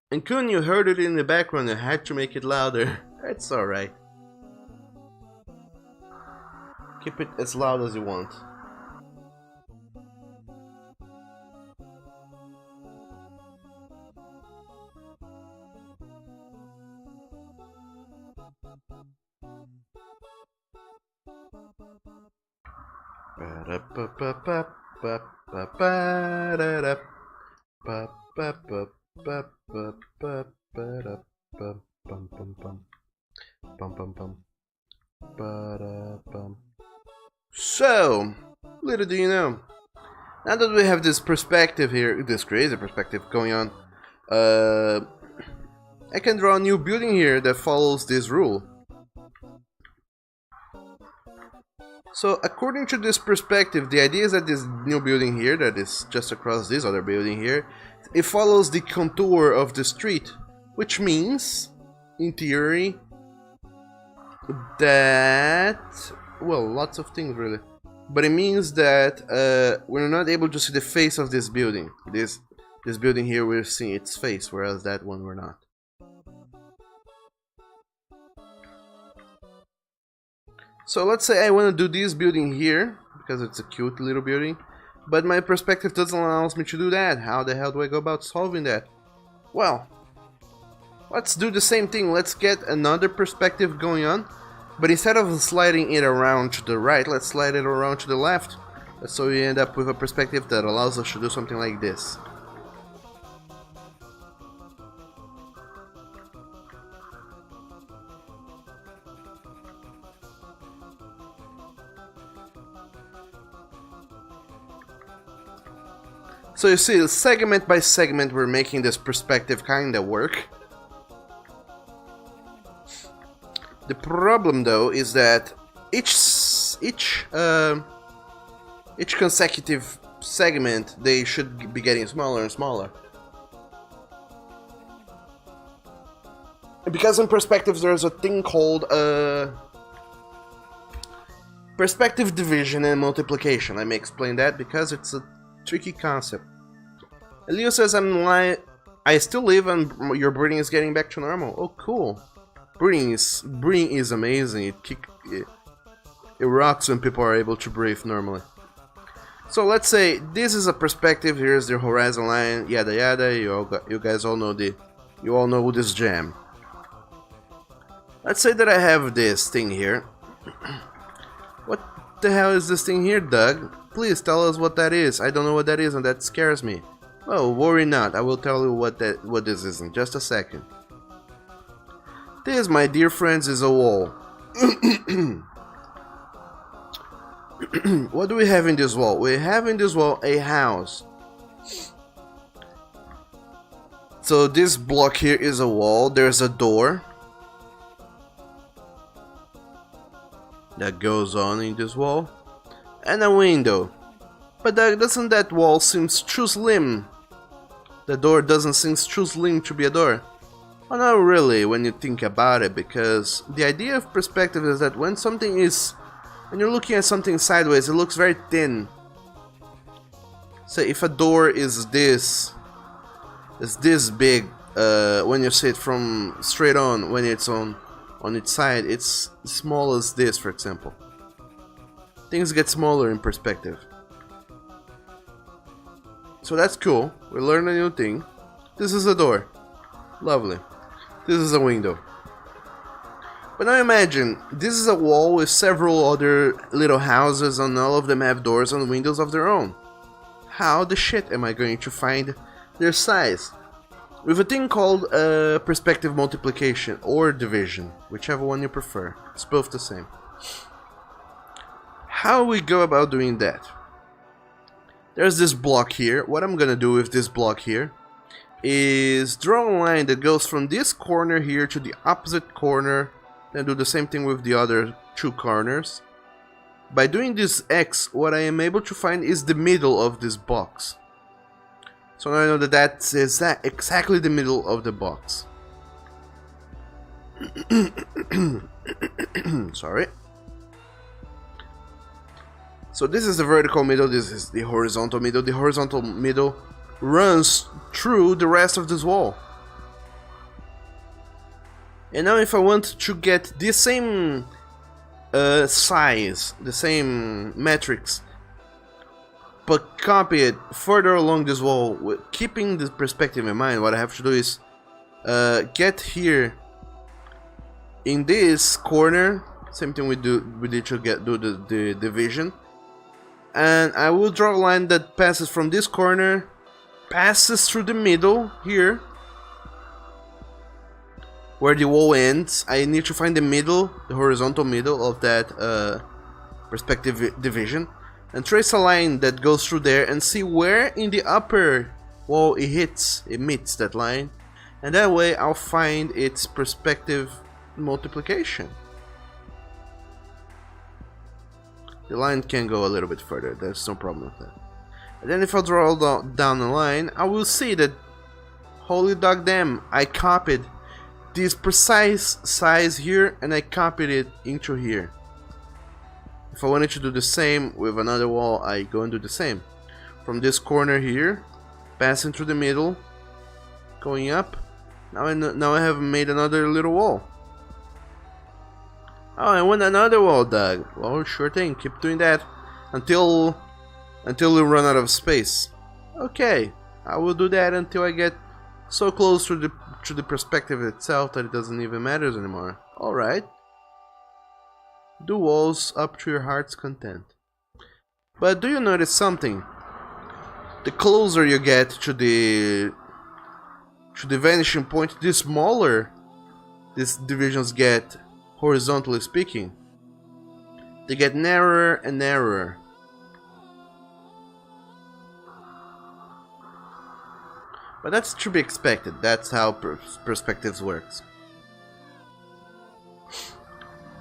And Kun, you heard it in the background, I had to make it louder. It's alright. Keep it as loud as you want. So, little do you know, now that we have this perspective here, this crazy perspective going on, I can draw a new building here that follows this rule. So according to this perspective, the idea is that this new building here, that is just across this other building here, it follows the contour of the street, which means, in theory, that, well, lots of things really, but it means that we're not able to see the face of this building. This building here, we're seeing its face, whereas that one we're not. So let's say I want to do this building here, because it's a cute little building, but my perspective doesn't allow me to do that. How the hell do I go about solving that? Well, let's do the same thing. Let's get another perspective going on, but instead of sliding it around to the right, let's slide it around to the left. So we end up with a perspective that allows us to do something like this. So you see, segment by segment, we're making this perspective kinda work. The problem though is that each this. Each consecutive segment, they should be getting smaller and smaller. And because in perspectives there's a thing called perspective division and multiplication. Let me explain that because it's a tricky concept. Leo says I still live and your breathing is getting back to normal. Oh, cool. Breathing is amazing. It rocks when people are able to breathe normally. So let's say this is a perspective. Here's the horizon line. Yada yada. You guys all know this jam. Let's say that I have this thing here. What the hell is this thing here, Doug? Please tell us what that is. I don't know what that is, and that scares me. Oh, worry not. I will tell you what this is in just a second. This, my dear friends, is a wall. What do we have in this wall? We have in this wall a house. So this block here is a wall. There's a door that goes on in this wall, and a window. But doesn't that wall seem too slim? The door doesn't seem too slim to be a door. Well, not really when you think about it, because the idea of perspective is that when you're looking at something sideways, it looks very thin. So if a door is this big, when you see it from straight on, when it's on its side, it's small as this, for example. Things get smaller in perspective. So that's cool. We learned a new thing. This is a door. Lovely. This is a window. But now imagine, this is a wall with several other little houses, and all of them have doors and windows of their own. How the shit am I going to find their size? With a thing called perspective multiplication or division, whichever one you prefer. It's both the same. How we go about doing that? There's this block here. What I'm gonna do with this block here is draw a line that goes from this corner here to the opposite corner, then do the same thing with the other two corners. By doing this X, what I am able to find is the middle of this box. So now I know that that's exactly the middle of the box. Sorry. So this is the vertical middle, this is the horizontal middle. The horizontal middle runs through the rest of this wall. And now if I want to get the same size, the same metrics, but copy it further along this wall, keeping the perspective in mind, what I have to do is get here in this corner, same thing we did to do the division, and I will draw a line that passes from this corner, passes through the middle here, where the wall ends. I need to find the middle, the horizontal middle of that perspective division, and trace a line that goes through there and see where in the upper wall it meets that line, and that way I'll find its perspective multiplication. The line can go a little bit further, there's no problem with that. And then if I draw down the line, I will see that, holy dog damn, I copied this precise size here and I copied it into here. If I wanted to do the same with another wall, I go and do the same. From this corner here, passing through the middle, going up. Now I have made another little wall. Oh, I want another wall, Doug. Well, sure thing. Keep doing that until we run out of space. Okay, I will do that until I get so close to the perspective itself that it doesn't even matter anymore. All right. Do walls up to your heart's content. But do you notice something? The closer you get to the vanishing point, the smaller these divisions get, horizontally speaking. They get narrower and narrower. But that's to be expected. That's how perspectives works.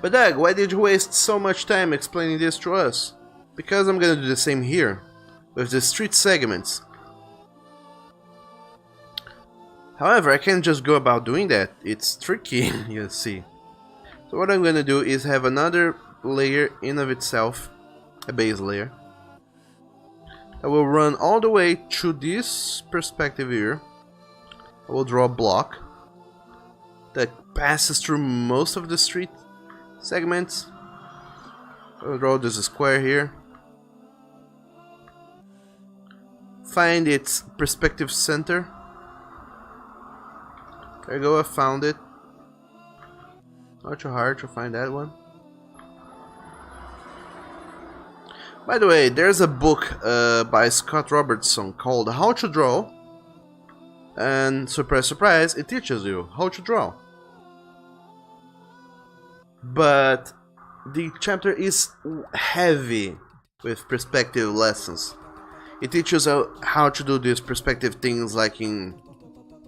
But Doug, why did you waste so much time explaining this to us? Because I'm gonna do the same here, with the street segments. However, I can't just go about doing that. It's tricky, you see. So what I'm gonna do is have another layer in of itself, a base layer. I will run all the way to this perspective here. I will draw a block that passes through most of the street segments. I will draw this square here. Find its perspective center. There you go, I found it. Not too hard to find that one. By the way, there's a book by Scott Robertson called How to Draw. And surprise, surprise, it teaches you how to draw. But the chapter is heavy with perspective lessons. It teaches how to do these perspective things like in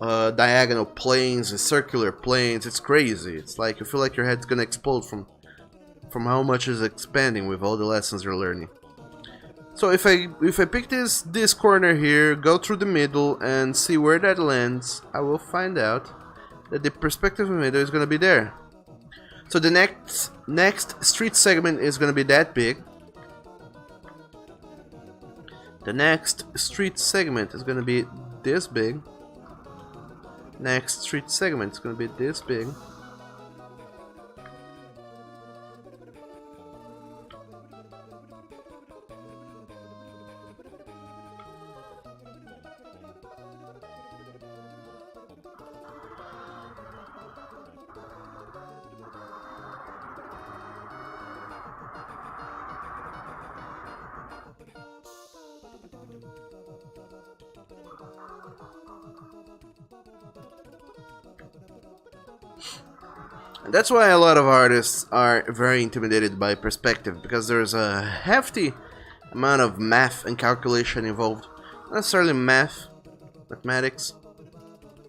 diagonal planes and circular planes. It's crazy. It's like you feel like your head's gonna explode from how much is expanding with all the lessons you're learning. So if I pick this corner here, go through the middle and see where that lands, I will find out that the perspective in the middle is gonna be there. So the next street segment is gonna be that big. The next street segment is gonna be this big. Next street segment is gonna be this big. That's why a lot of artists are very intimidated by perspective, because there's a hefty amount of math and calculation involved. Not necessarily mathematics,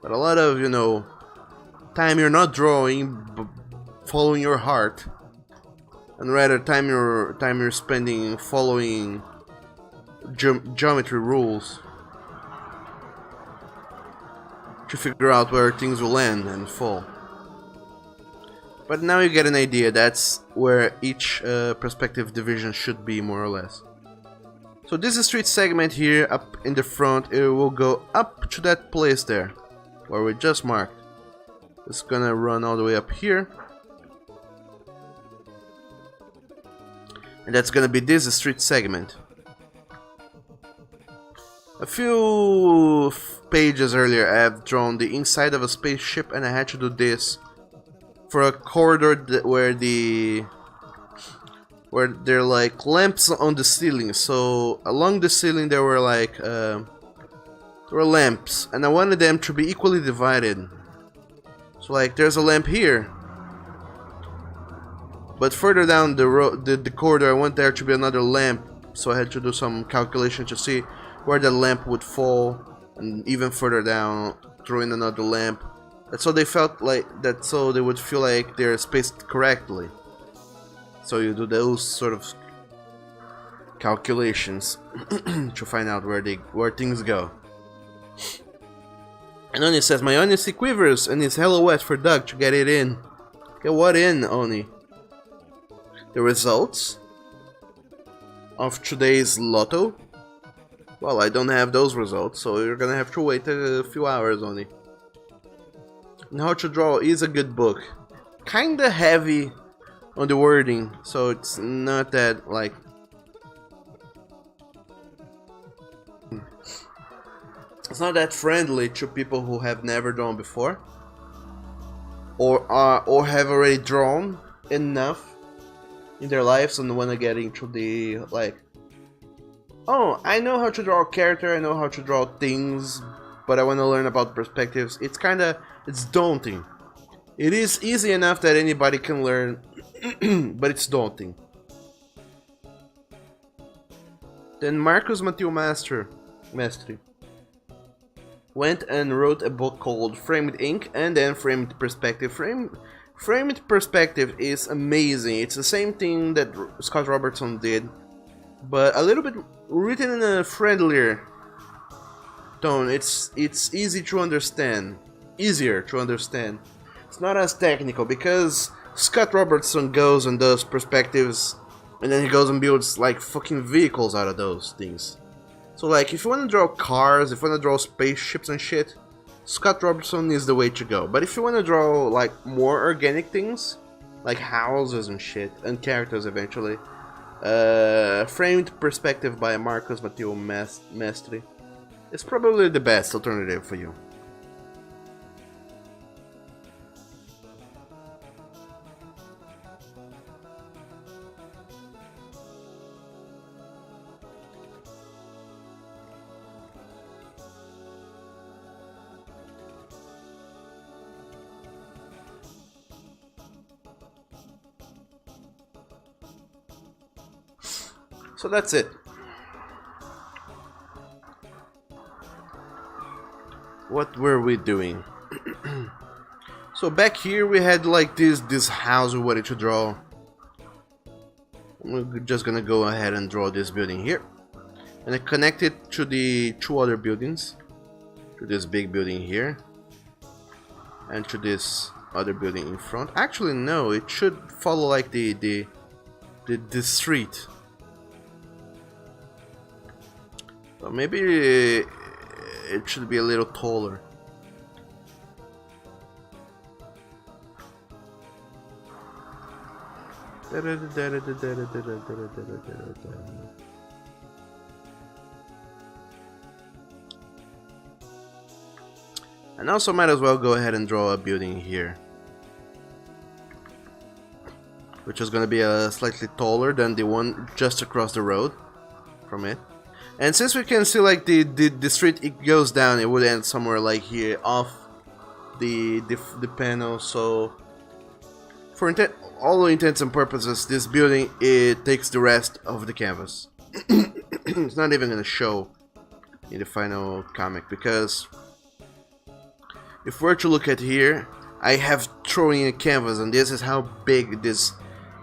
but a lot of, time you're not drawing, but following your heart, and rather time you're spending following geometry rules to figure out where things will land and fall. But now you get an idea. That's where each perspective division should be, more or less. So this street segment here up in the front, it will go up to that place there where we just marked. It's gonna run all the way up here, and that's gonna be this street segment. A few pages earlier I have drawn the inside of a spaceship, and I had to do this for a corridor where there are like lamps on the ceiling. So along the ceiling there were like there were lamps, and I wanted them to be equally divided. So like there's a lamp here, but further down the corridor I want there to be another lamp. So I had to do some calculation to see where the lamp would fall, and even further down throw in another lamp. And so they felt like that, so they would feel like they're spaced correctly. So you do those sort of calculations to find out where things go. And Oni says, my honesty quivers and is hella wet for Doug to get it in. Get what in, Oni? The results of today's lotto? Well, I don't have those results, so you're gonna have to wait a few hours, Oni. And How to Draw is a good book. Kinda heavy on the wording, so it's not that, like... It's not that friendly to people who have never drawn before. Or have already drawn enough in their lives and want to get into the, like... Oh, I know how to draw a character, I know how to draw things, but I want to learn about perspectives. It's daunting. It is easy enough that anybody can learn, but it's daunting. Then Marcus Matthew Mestri went and wrote a book called Framed Ink and then Framed Perspective. Framed perspective is amazing. It's the same thing that Scott Robertson did, but a little bit written in a friendlier tone. It's easy to understand, easier to understand. It's not as technical because Scott Robertson goes and does perspectives, and then he goes and builds like fucking vehicles out of those things. So like, if you want to draw cars, if you want to draw spaceships and shit, Scott Robertson is the way to go. But if you want to draw like more organic things, like houses and shit, and characters eventually, Framed Perspective by Marcos Matteo Mestre is probably the best alternative for you. So that's it. What were we doing? So back here we had like this house we wanted to draw. We're just gonna go ahead and draw this building here, and I connect it to the two other buildings, to this big building here, and to this other building in front. Actually, no, it should follow like the street. So maybe it should be a little taller. And also might as well go ahead and draw a building here, which is going to be slightly taller than the one just across the road from it. And since we can see like the street, it goes down, it would end somewhere like here off the panel. So for all intents and purposes, this building, it takes the rest of the canvas. It's not even gonna show in the final comic, because if we're to look at here, I have throwing a canvas, and this is how big this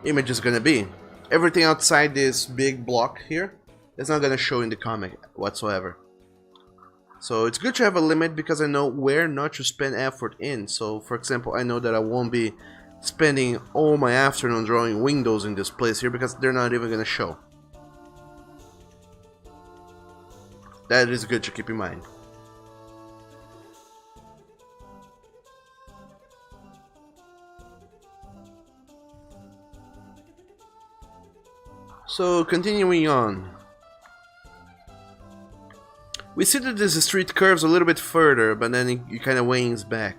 image is gonna be. Everything outside this big block here, it's not gonna show in the comic whatsoever. So it's good to have a limit, because I know where not to spend effort in. So for example, I know that I won't be spending all my afternoon drawing windows in this place here, because they're not even gonna show. That is good to keep in mind. So continuing on, we see that this street curves a little bit further, but then it kind of wanes back.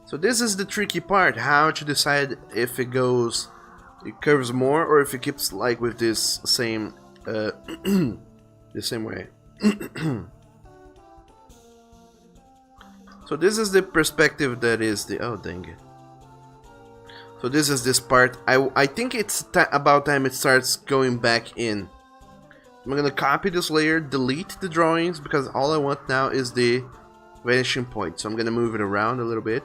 So this is the tricky part, how to decide if it curves more, or if it keeps like with this same the same way. So this is the perspective that is the, oh dang it. So this is this part. I think it's about time it starts going back in. I'm gonna copy this layer, delete the drawings, because all I want now is the vanishing point. So I'm gonna move it around a little bit.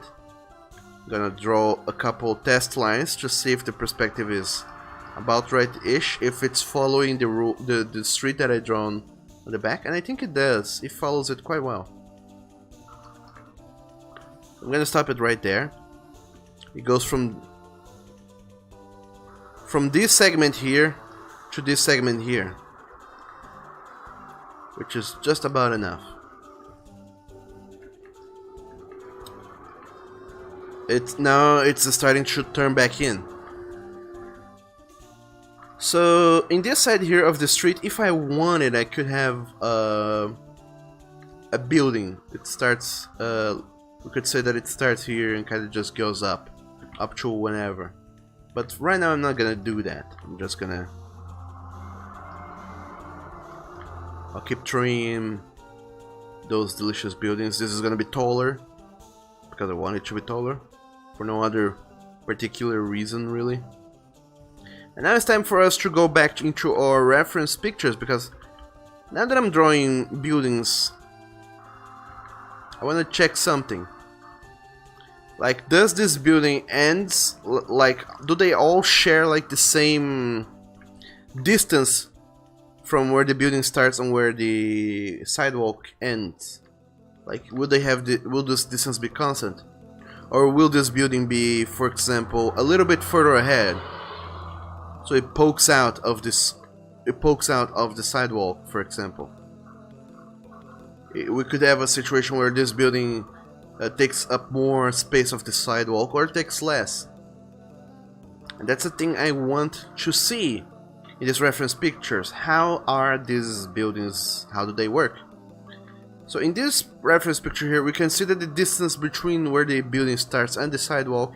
I'm gonna draw a couple test lines to see if the perspective is about right-ish, if it's following the street that I drawn on the back, and I think it does. It follows it quite well. I'm gonna stop it right there. It goes from this segment here to this segment here, which is just about enough. It's starting to turn back in. So in this side here of the street, if I wanted, I could have a building. It starts, we could say that it starts here and kind of just goes up to whenever. But right now I'm not gonna do that. I'm just gonna, I'll keep throwing those delicious buildings. This is gonna be taller because I want it to be taller, for no other particular reason really. And now it's time for us to go back into our reference pictures, because now that I'm drawing buildings, I want to check something. Like, does this building ends, like, do they all share like the same distance from where the building starts and where the sidewalk ends? Like, will this distance be constant? Or will this building be, for example, a little bit further ahead? So it pokes out of the sidewalk, for example. We could have a situation where this building takes up more space of the sidewalk, or takes less. And that's the thing I want to see in these reference pictures. How are these buildings, how do they work? So in this reference picture here, we can see that the distance between where the building starts and the sidewalk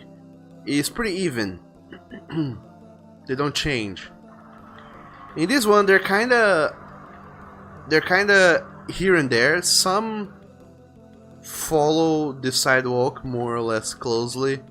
is pretty even. They don't change. In this one, they're kinda here and there. Some follow the sidewalk more or less closely.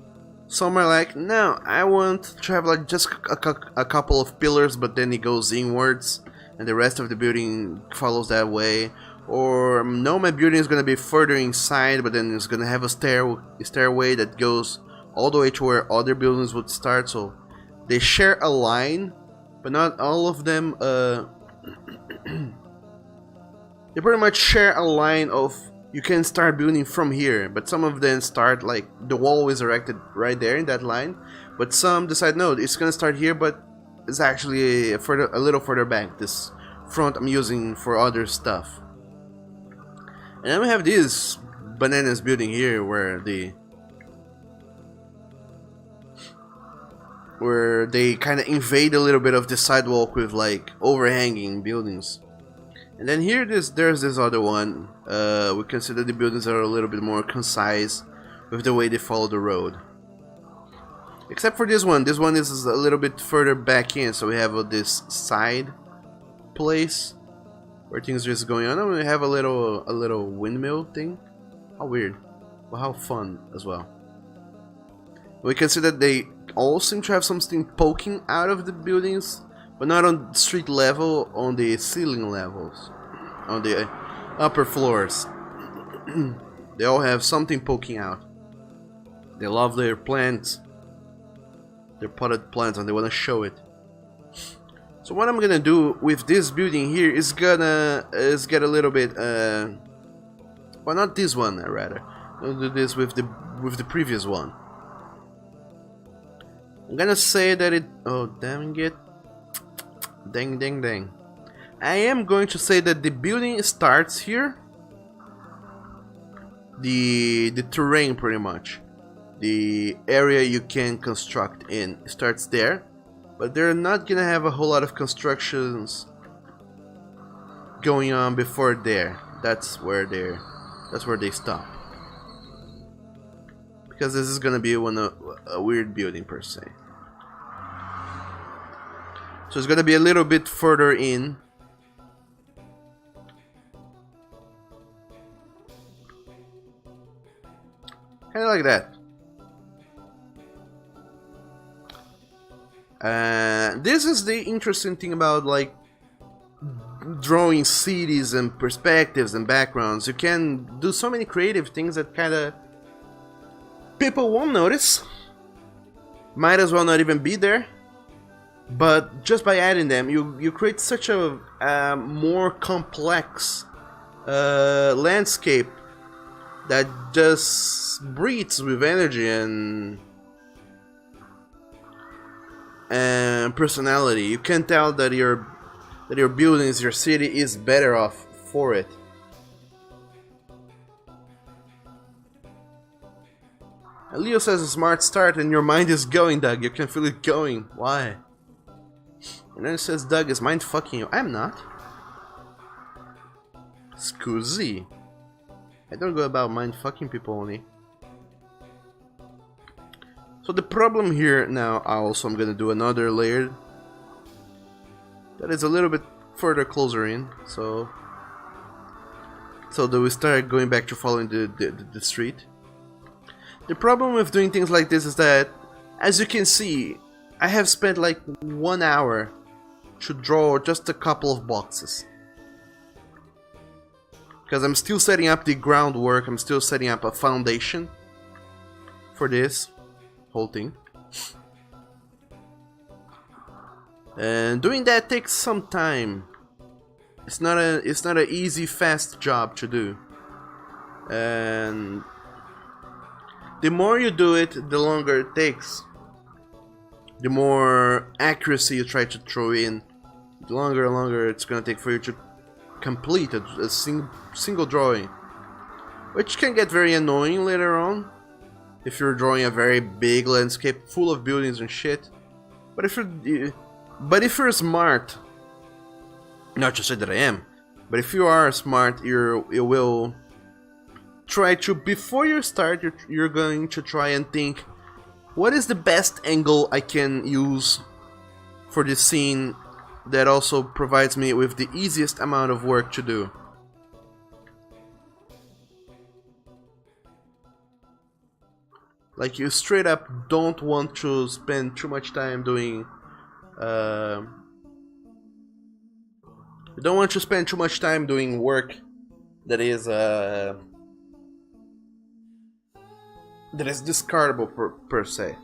Some are like, no, I want to have like just a couple of pillars, but then it goes inwards, and the rest of the building follows that way. Or no, my building is gonna be further inside, but then it's gonna have a stairway that goes all the way to where other buildings would start. So they share a line, but not all of them. They pretty much share a line of, you can start building from here, but some of them start like the wall is erected right there in that line, but some decide no, it's gonna start here, but it's actually a little further back. This front I'm using for other stuff. And then we have this bananas building here where they kind of invade a little bit of the sidewalk with like overhanging buildings. And then here there's this other one. We consider the buildings are a little bit more concise with the way they follow the road. Except for this one. This one is a little bit further back in, so we have this side place where things are just going on, and we have a little windmill thing. How weird, but how fun as well. We can see that they all seem to have something poking out of the buildings, but not on street level, on the ceiling levels, on the upper floors. They all have something poking out. They love their plants, their potted plants, and they want to show it. So what I'm gonna do with this building here is get a little bit, well, not this one rather. I'll do this with the previous one. I'm gonna say that it. Oh dang it! Dang! I am going to say that the building starts here. The terrain, pretty much, the area you can construct in starts there. But they're not gonna have a whole lot of constructions going on before there. That's where they stop. Because this is gonna be a weird building per se. So it's gonna be a little bit further in. Kinda like that. This is the interesting thing about like drawing cities and perspectives and backgrounds. You can do so many creative things that kinda people won't notice. Might as well not even be there. But just by adding them, you create such a more complex landscape that just breathes with energy and personality. You can tell that your buildings, your city is better off for it. And Leo says a smart start and your mind is going, Doug. You can feel it going. Why? And then it says Doug is mind fucking you. I'm not. Scusi. I don't go about mind fucking people only. So the problem here now, I'm gonna do another layer that is a little bit further closer in, so that we start going back to following the street. The problem with doing things like this is that, as you can see, I have spent like 1 hour to draw just a couple of boxes. Because I'm still setting up the groundwork, I'm still setting up a foundation for this whole thing. And doing that takes some time. It's not an easy, fast job to do. And the more you do it, the longer it takes. The more accuracy you try to throw in, the longer and longer it's gonna take for you to complete a single drawing. Which can get very annoying later on, if you're drawing a very big landscape full of buildings and shit. But if you're smart, not to say that I am, but if you are smart, you will try to, before you start, you're going to try and think, what is the best angle I can use for this scene that also provides me with the easiest amount of work to do. Like, you straight up don't want to spend too much time doing you don't want to spend too much time doing work that is discardable per se.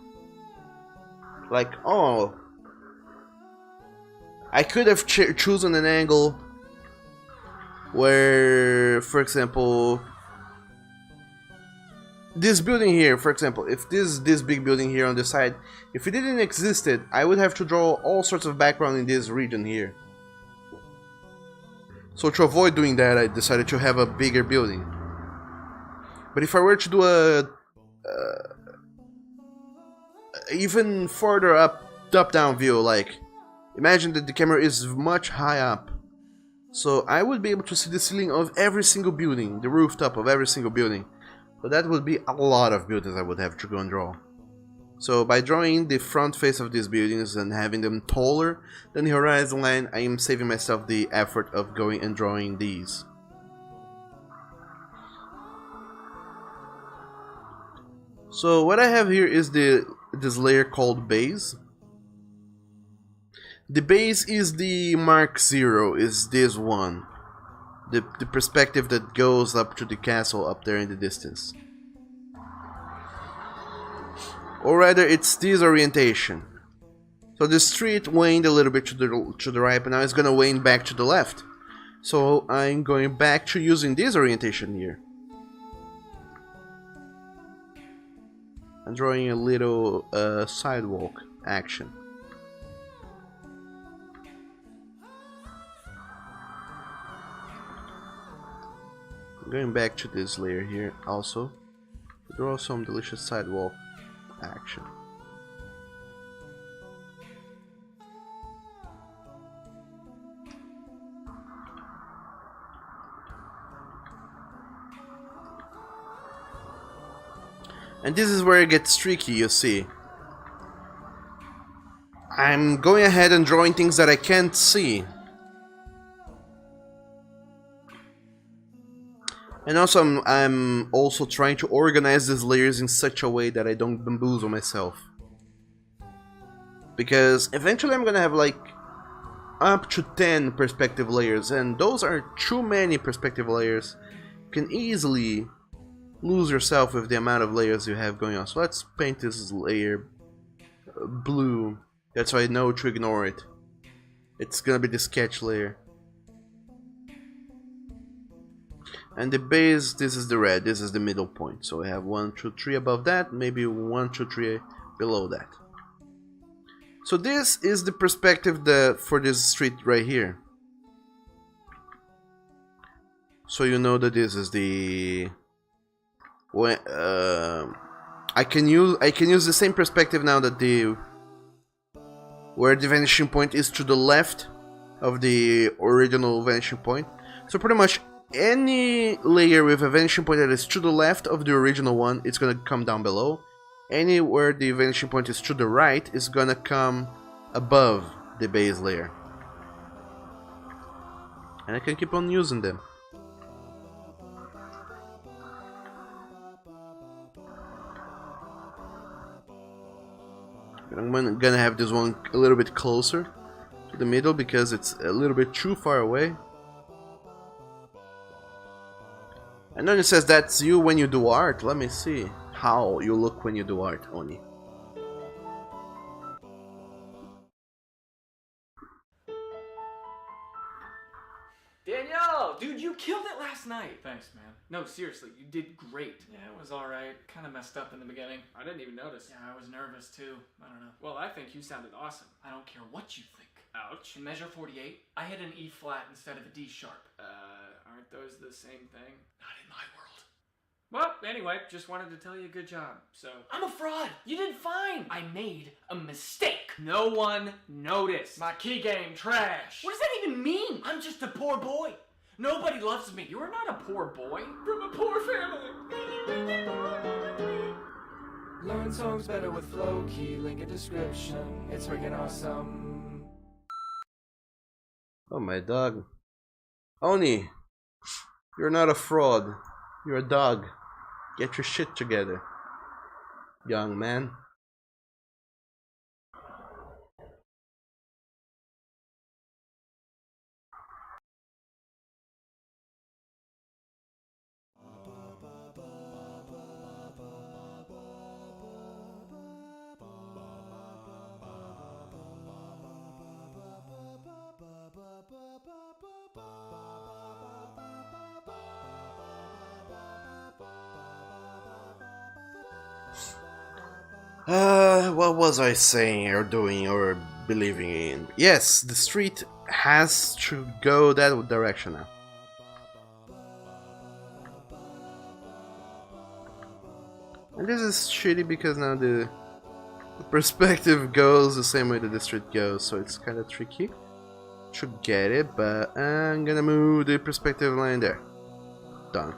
Like, oh, I could have chosen an angle where, for example, this building here, for example, if this big building here on the side, if it didn't existed, I would have to draw all sorts of background in this region here. So to avoid doing that, I decided to have a bigger building. But if I were to do a even further top-down view, like, imagine that the camera is much high up, so I would be able to see the ceiling of every single building, the rooftop of every single building. But that would be a lot of buildings I would have to go and draw. So by drawing the front face of these buildings and having them taller than the horizon line, I am saving myself the effort of going and drawing these. So what I have here is this layer called base. The base is the Mark 0, is this one. The perspective that goes up to the castle up there in the distance. Or rather, it's this orientation. So the street waned a little bit to the right, but now it's gonna wane back to the left. So I'm going back to using this orientation here. I'm drawing a little sidewalk action. Going back to this layer here also to draw some delicious sidewalk action. And this is where it gets tricky, you see. I'm going ahead and drawing things that I can't see. And also, I'm also trying to organize these layers in such a way that I don't bamboozle myself. Because eventually I'm gonna have like up to 10 perspective layers, and those are too many perspective layers. You can easily lose yourself with the amount of layers you have going on. So let's paint this layer blue. That's why I know to ignore it. It's gonna be the sketch layer. And the base, this is the red, this is the middle point. So we have 1, 2, 3 above that, maybe 1, 2, 3 below that. So this is the perspective for this street right here. So you know that this is the I can use the same perspective now that where the vanishing point is to the left of the original vanishing point. So pretty much any layer with a vanishing point that is to the left of the original one, it's gonna come down below. Anywhere the vanishing point is to the right, is gonna come above the base layer. And I can keep on using them. I'm gonna have this one a little bit closer to the middle because it's a little bit too far away. And then it says that's you when you do art. Let me see. how you look when you do art, Oni. Danielle, dude, you killed it last night. Thanks, man. No, seriously, you did great. Yeah, it was alright. Kind of messed up in the beginning. I didn't even notice. Yeah, I was nervous too. I don't know. Well, I think you sounded awesome. I don't care what you think. Ouch. In measure 48, I hit an E flat instead of a D sharp. Aren't those the same thing? Not in my world. Well, anyway, just wanted to tell you good job, so. I'm a fraud! You did fine! I made a mistake! No one noticed. My key game trash. What does that even mean? I'm just a poor boy. Nobody loves me. You are not a poor boy. From a poor family. Learn songs better with Flow Key, link in description. It's freaking awesome. Oh my dog. Oni, you're not a fraud. You're a dog. Get your shit together, young man. What was I saying or doing or believing in? Yes, the street has to go that direction now. And this is shitty because now the perspective goes the same way that the street goes, so it's kind of tricky to get it, but I'm gonna move the perspective line there. Done.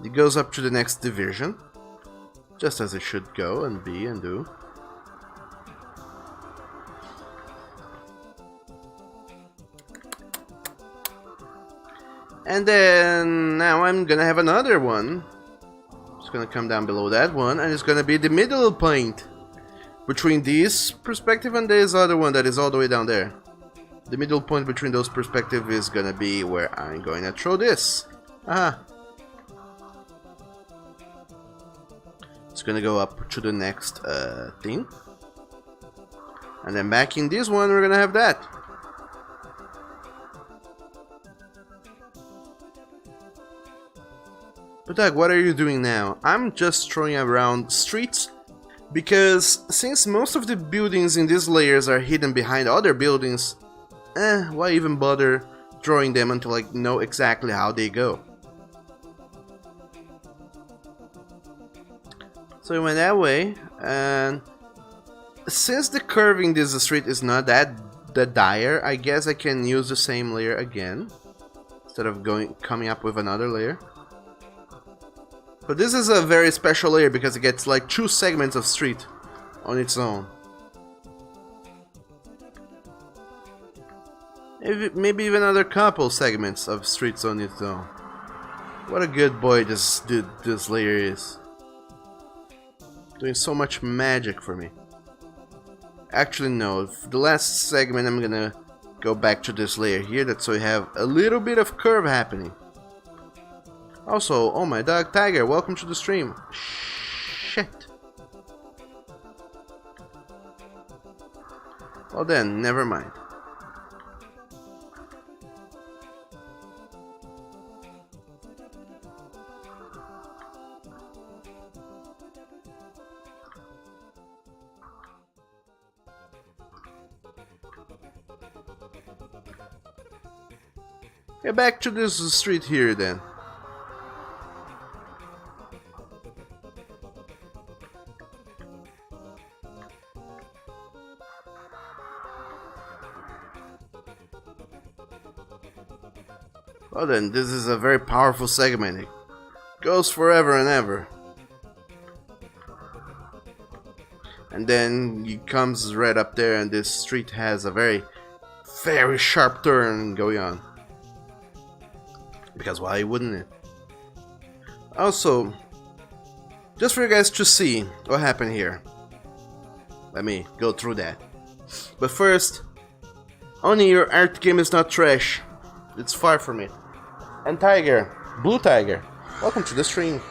It goes up to the next division, just as it should go and be and do. And then now I'm gonna have another one. It's gonna come down below that one, and it's gonna be the middle point between this perspective and this other one that is all the way down there. The middle point between those perspectives is gonna be where I'm going to throw this. Aha. It's gonna go up to the next thing, and then back in this one we're gonna have that. But Doug, what are you doing now? I'm just throwing around streets because since most of the buildings in these layers are hidden behind other buildings, why even bother drawing them until I know exactly how they go? So we went that way, and since the curving this street is not that dire, I guess I can use the same layer again instead of coming up with another layer. But this is a very special layer because it gets like 2 segments of street on its own. Maybe even another couple segments of streets on its own. What a good boy this layer is. Doing so much magic for me. Actually no, for the last segment I'm gonna go back to this layer here, that's so we have a little bit of curve happening. Also, oh my dog Tiger, welcome to the stream. Shit. Well then, never mind. Get back to this street here then. Well then, this is a very powerful segment. It goes forever and ever. And then it comes right up there and this street has a very sharp turn going on. Because why wouldn't it? Also, just for you guys to see what happened here. Let me go through that. But first, only your art game is not trash. It's far from it. And Tiger, Blue Tiger, welcome to the stream.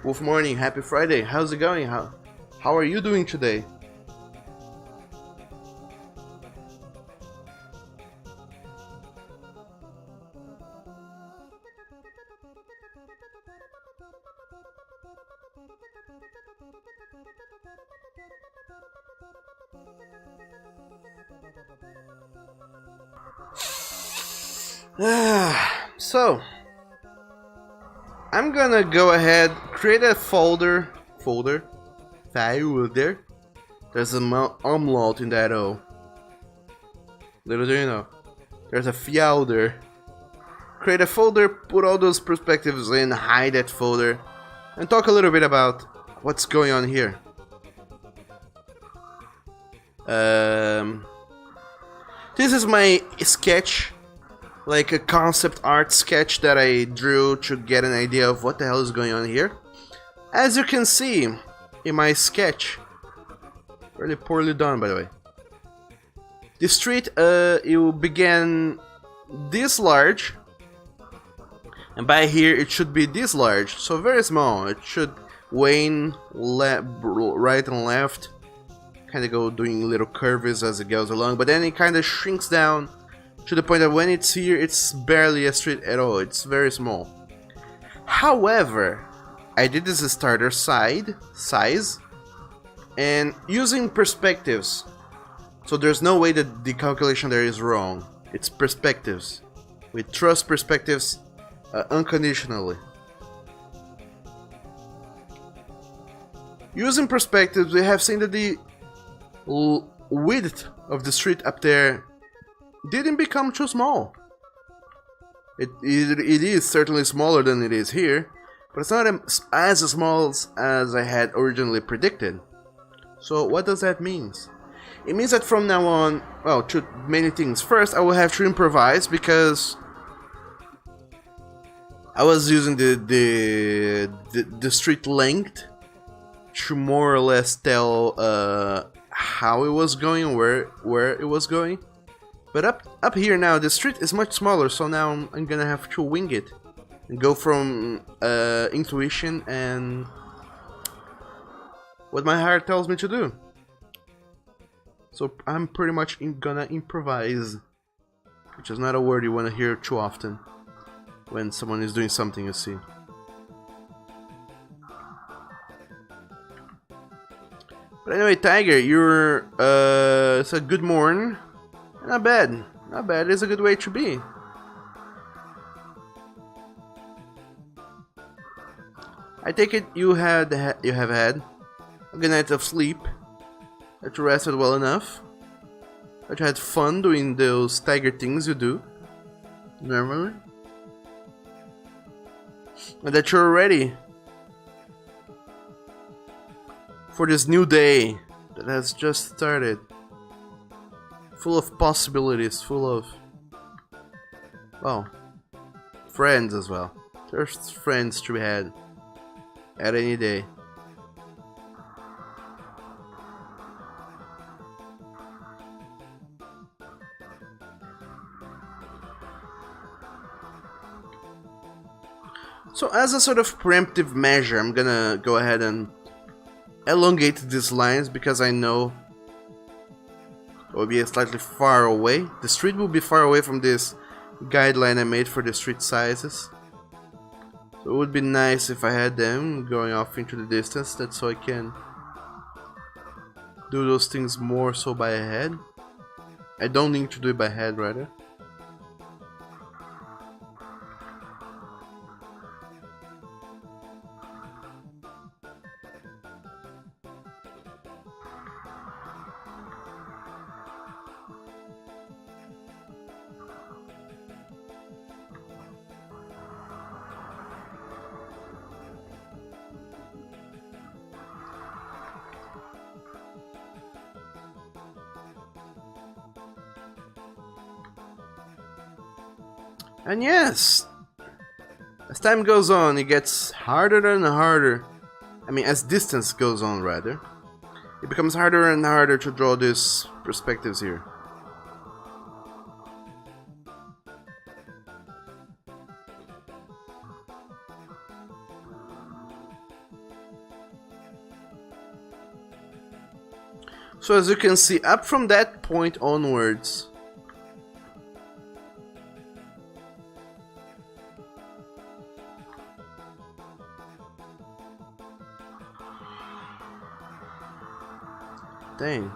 Wolf Morning, happy Friday. How's it going? How are you doing today? So I'm gonna go ahead, create a folder. File there. There's an umlaut in that O. Little do you know. There's a folder. Create a folder, put all those perspectives in, hide that folder, and talk a little bit about what's going on here. This is my sketch, like a concept art sketch that I drew to get an idea of what the hell is going on here. As you can see in my sketch, really poorly done by the way. The street it began this large, and by here it should be this large, so very small. It should wane right and left, kind of go doing little curves as it goes along, but then it kind of shrinks down to the point that when it's here, it's barely a street at all. It's very small. However, I did this as starter size, and using perspectives. So there's no way that the calculation there is wrong. It's perspectives. We trust perspectives unconditionally. Using perspectives, we have seen that the width of the street up there didn't become too small. It is certainly smaller than it is here, but it's not as small as I had originally predicted. So what does that mean? It means that from now on, well, two many things. First, I will have to improvise because I was using the street length to more or less tell how it was going, where it was going. But up here now, the street is much smaller, so now I'm gonna have to wing it and go from intuition and what my heart tells me to do. So I'm pretty much gonna improvise, which is not a word you want to hear too often when someone is doing something, you see. But anyway, Tiger, you're it's a good morning. Not bad. Not bad. It's a good way to be. I take it you have had a good night of sleep. That you rested well enough. That you had fun doing those tiger things you do normally. And that you're ready for this new day that has just started. Full of possibilities, full of, well, friends as well. There's friends to be had at any day. So as a sort of preemptive measure, I'm gonna go ahead and elongate these lines because I know it will be slightly far away. The street will be far away from this guideline I made for the street sizes. So it would be nice if I had them going off into the distance, that's so I can do those things more so by head. I don't need to do it by head, rather. And yes, as time goes on, it gets harder and harder. I mean, as distance goes on, rather. It becomes harder and harder to draw these perspectives here. So as you can see, up from that point onwards, dang.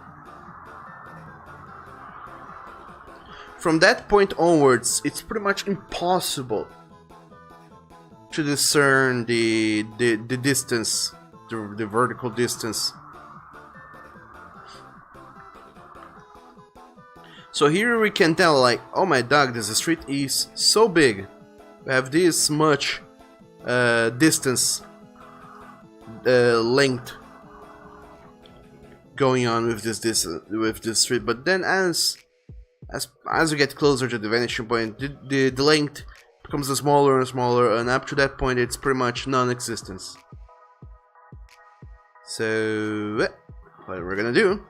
From that point onwards, it's pretty much impossible to discern the distance, the vertical distance. So here we can tell, like, oh my dog, this street is so big. We have this much distance, length going on with this street. But then as we get closer to the vanishing point, the length becomes smaller and smaller, and up to that point it's pretty much non-existence. So what we're gonna do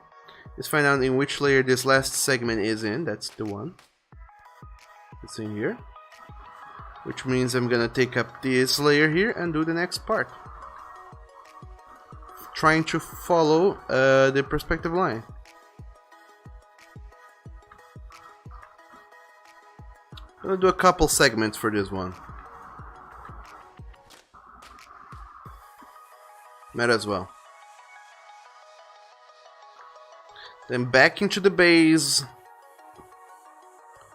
is find out in which layer this last segment is in. That's the one. It's in here. Which means I'm gonna take up this layer here and do the next part. Trying to follow the perspective line. I'm gonna do a couple segments for this one. Might as well. Then back into the base,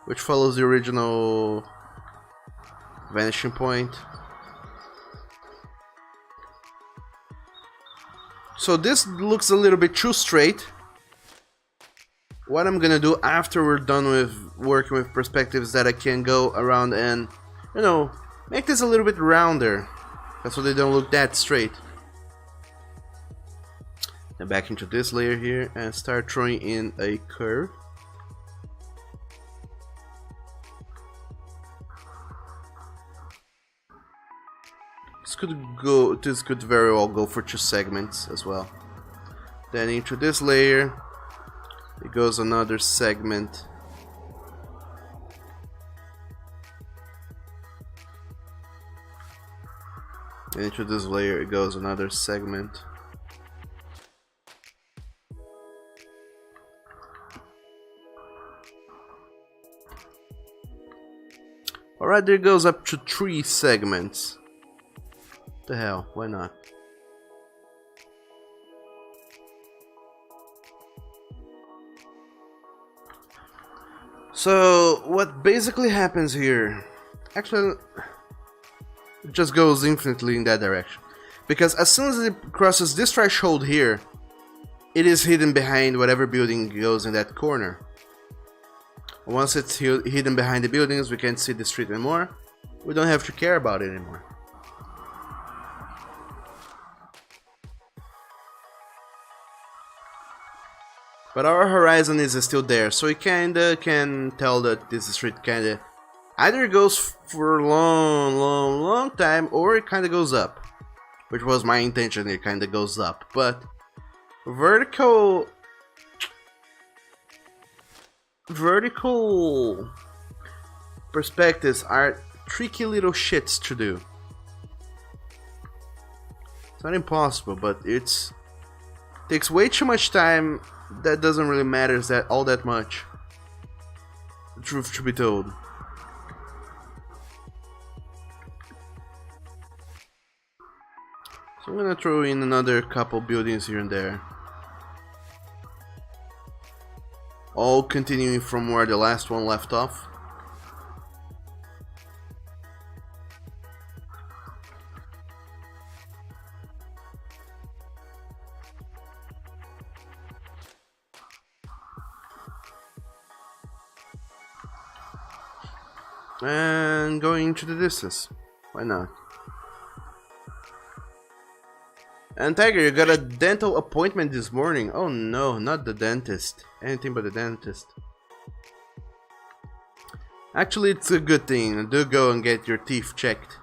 which follows the original vanishing point. So this looks a little bit too straight. What I'm gonna do after we're done with working with perspectives is that I can go around and, you know, make this a little bit rounder, so they don't look that straight. Then back into this layer here and start throwing in a curve. This could very well go for 2 segments as well. Then into this layer, it goes another segment. And into this layer, it goes another segment. Alright, there goes up to 3 segments. The hell, why not? So what basically happens here, actually it just goes infinitely in that direction, because as soon as it crosses this threshold here, it is hidden behind whatever building goes in that corner. Once it's hidden behind the buildings, we can't see the street anymore. We don't have to care about it anymore. But our horizon is still there, so we kinda can tell that this street kinda either goes for a long time, or it kinda goes up. Which was my intention, it kinda goes up. But vertical perspectives are tricky little shits to do. It's not impossible, but it takes way too much time. That doesn't really matter all that much. The truth to be told. So I'm gonna throw in another couple buildings here and there. All continuing from where the last one left off. And going into the distance. Why not? And Tiger, you got a dental appointment this morning. Oh no, not the dentist. Anything but the dentist. Actually, it's a good thing. Do go and get your teeth checked.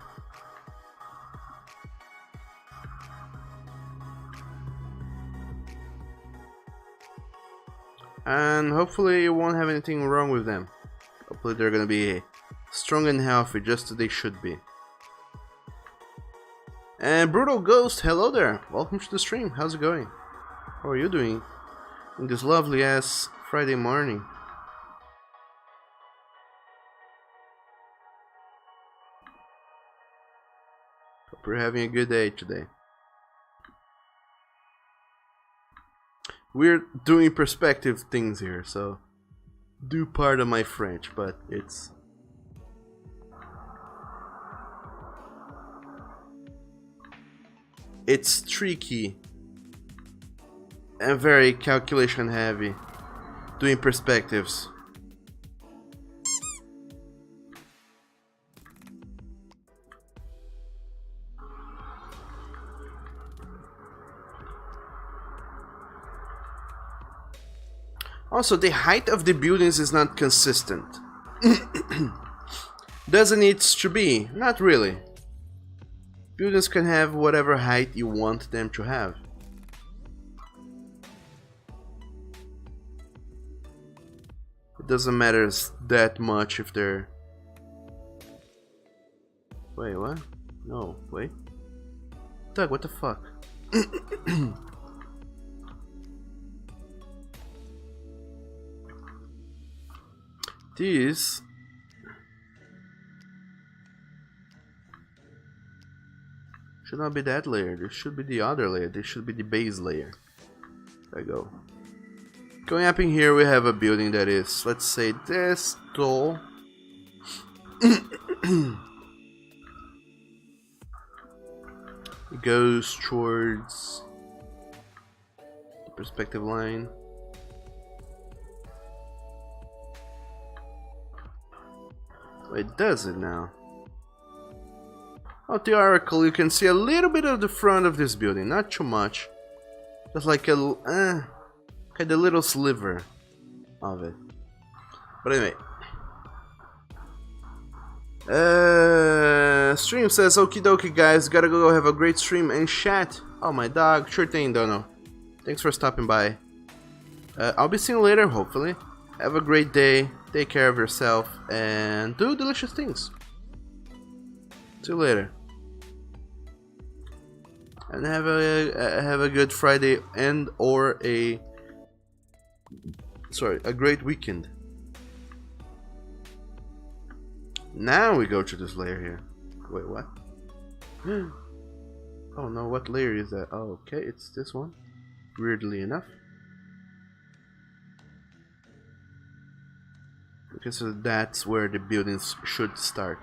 And hopefully you won't have anything wrong with them. Hopefully they're gonna be strong and healthy, just as they should be. And Brutal Ghost, hello there. Welcome to the stream. How's it going? How are you doing? in this lovely ass Friday morning. Hope you're having a good day today. We're doing perspective things here, so do pardon my French, but it's tricky and very calculation heavy doing perspectives. Also, the height of the buildings is not consistent. Doesn't it to be? Not really. Buildings can have whatever height you want them to have. It doesn't matter that much if they're... Wait, what? No, wait. Doug, what the fuck? These... should not be that layer. This should be the other layer. This should be the base layer. There you go. Going up in here, we have a building that is, let's say, this tall. It goes towards the perspective line. It does it now. Oh, theoretical, you can see a little bit of the front of this building, not too much. Just like a little sliver of it. But anyway. Stream says, okie dokie guys, gotta go have a great stream and chat. Oh, my dog, sure thing, Dono. Thanks for stopping by. I'll be seeing you later, hopefully. Have a great day, take care of yourself, and do delicious things. See you later. And have a good Friday and or a great weekend. Now we go to this layer here. Wait, what? Oh no, what layer is that? Oh, okay, it's this one. Weirdly enough. Because that's where the buildings should start.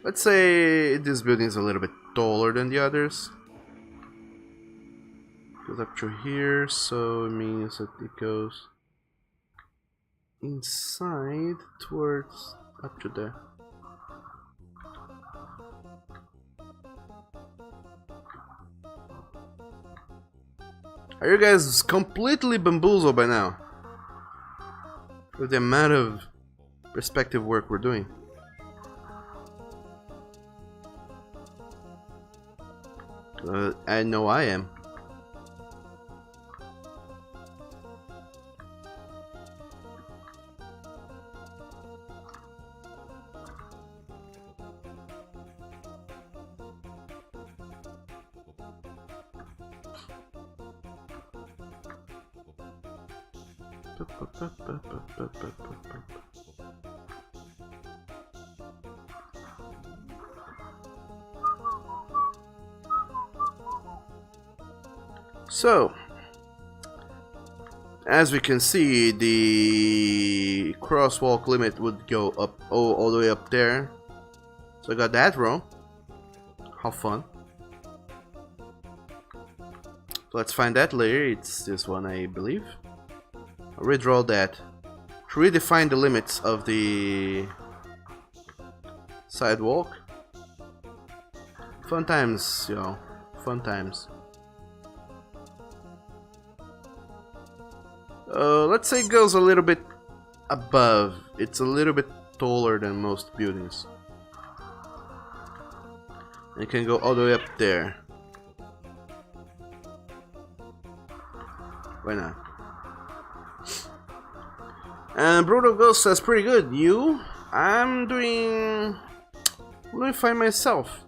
Let's say this building is a little bit taller than the others. Goes up to here, so it means that it goes inside towards up to there. Are you guys completely bamboozled by now? With the amount of perspective work we're doing. I know I am. So, as we can see, the crosswalk limit would go up all the way up there. So I got that wrong. How fun. So let's find that layer. It's this one, I believe. I'll redraw that to redefine the limits of the sidewalk. Fun times, yo. Fun times. Let's say it goes a little bit above. It's a little bit taller than most buildings. It can go all the way up there. Why not? And Brutal Ghost says, pretty good. You? I'm doing fine myself.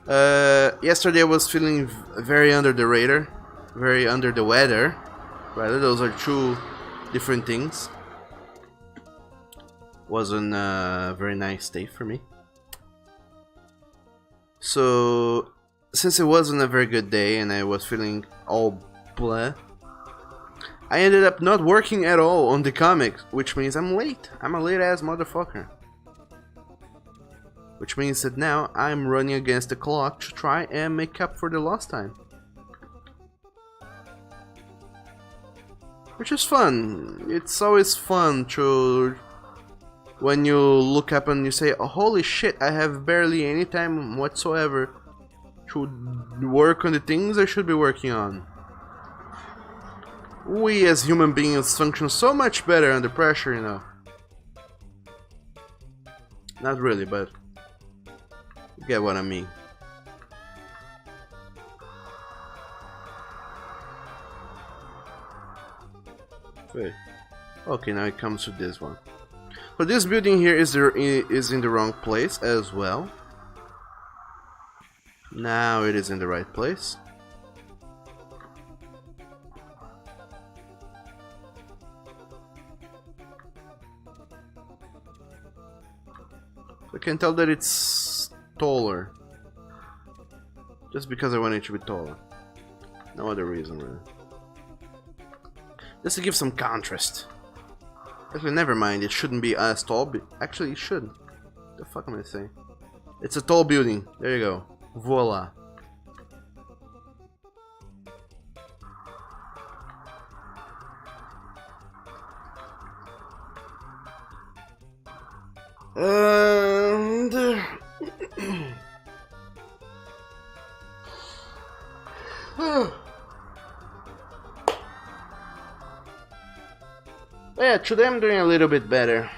Yesterday I was feeling very under the radar, very under the weather. Rather, those are two different things. Wasn't a very nice day for me. So, since it wasn't a very good day and I was feeling all blah, I ended up not working at all on the comics, which means I'm late. I'm a late ass motherfucker. Which means that now I'm running against the clock to try and make up for the lost time. Which is fun. It's always fun to... when you look up and you say, oh, holy shit, I have barely any time whatsoever to work on the things I should be working on. We as human beings function so much better under pressure, you know. Not really, but you get what I mean. Wait. Okay, now it comes to this one. So this building here is in the wrong place as well. Now it is in the right place. I can tell that it's taller. Just because I want it to be taller. No other reason really. Just to give some contrast. Actually, never mind, it shouldn't be as tall. Actually, it should. What the fuck am I saying? It's a tall building. There you go. Voila. And... yeah, today I'm doing a little bit better.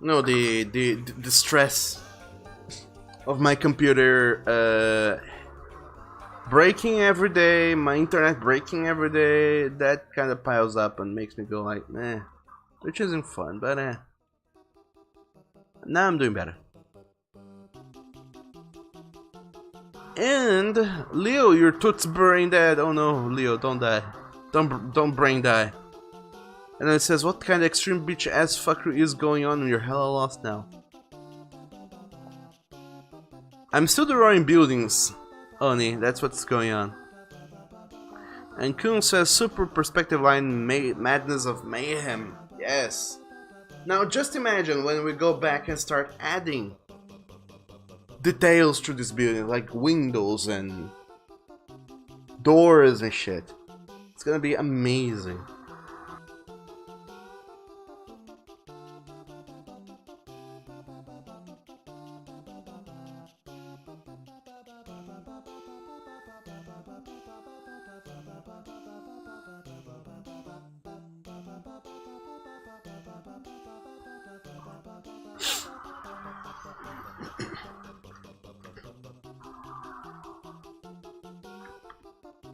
No, the stress of my computer breaking every day, my internet breaking every day, that kind of piles up and makes me go like, meh, which isn't fun, but now I'm doing better. And Leo, your tooth's brain dead. Oh no, Leo, don't die. Don't brain die. And then it says, what kind of extreme bitch ass fuckery is going on? You're hella lost now. I'm still drawing buildings, Oni, that's what's going on. And Kun says, super perspective line madness of mayhem. Yes. Now just imagine when we go back and start adding details to this building, like windows and doors and shit. It's gonna be amazing.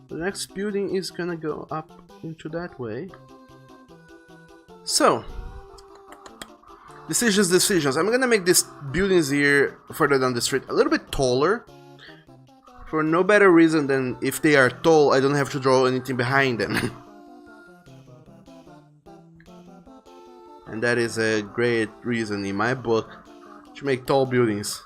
The next building is gonna go up into that way. So, decisions. I'm gonna make these buildings here further down the street a little bit taller. For no better reason than if they are tall, I don't have to draw anything behind them. And that is a great reason in my book to make tall buildings.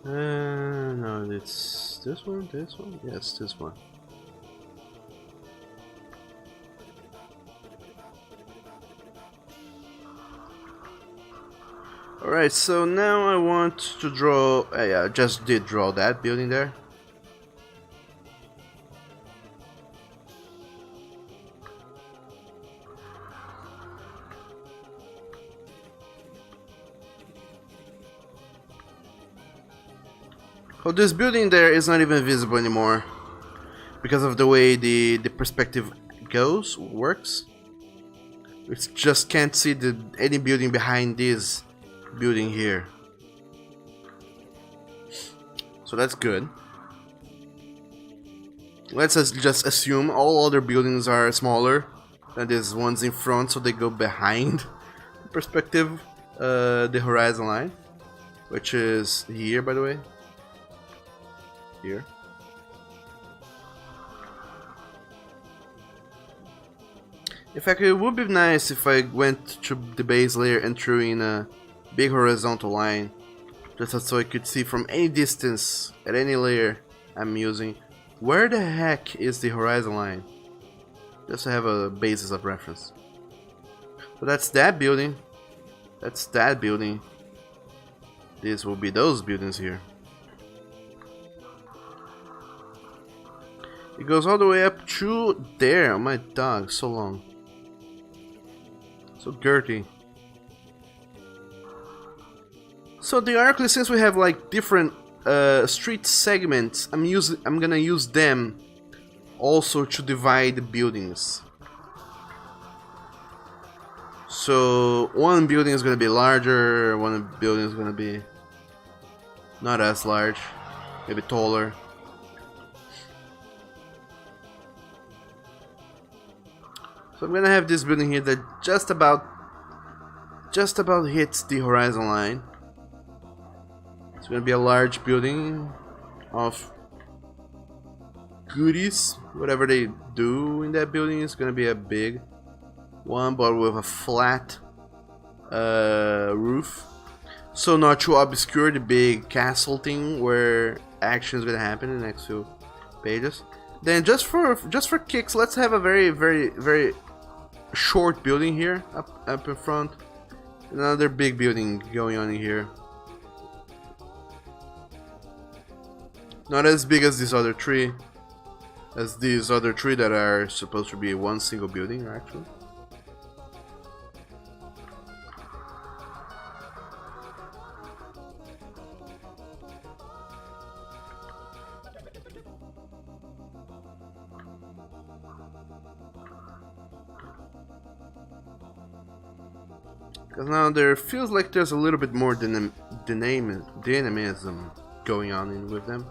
No, it's this one, yes, this one. Alright, so now I want to draw, yeah, I just did draw that building there. Oh, this building there is not even visible anymore because of the way the perspective works. We just can't see any building behind this building here. So that's good. Let's just assume all other buildings are smaller than these ones in front, so they go behind the perspective, the horizon line, which is here, by the way. Here. In fact, it would be nice if I went to the base layer and threw in a big horizontal line, just so I could see from any distance at any layer I'm using where the heck is the horizon line, just to have a basis of reference. So that's that building, that's that building, this will be those buildings here. It goes all the way up to there. Oh my dog, so long. So dirty. So theoretically, since we have like different street segments, I'm gonna use them also to divide the buildings. So one building is gonna be larger, one building is gonna be not as large, maybe taller. So I'm gonna have this building here that just about hits the horizon line. It's gonna be a large building of goodies. Whatever they do in that building is gonna be a big one, but with a flat roof, so not to obscure the big castle thing where action is gonna happen in the next few pages. Then just for kicks, let's have a very short building here up in front. Another big building going on in here. Not as big as these other three. As these other three that are supposed to be one single building, actually. Because now there feels like there's a little bit more dynamism going on with them.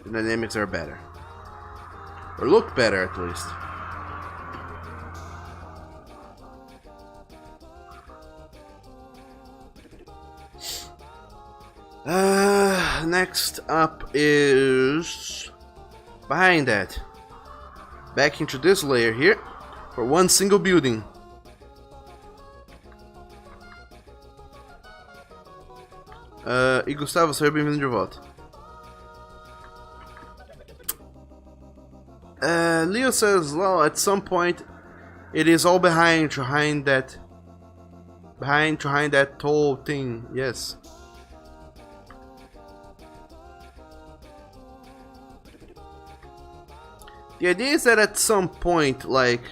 The dynamics are better. Or look better, at least. Next up is behind that. Back into this layer here for one single building. E Gustavo, seja bem-vindo de volta. Leo says, well, at some point it is all behind that tall thing. Yes. The idea is that at some point, like,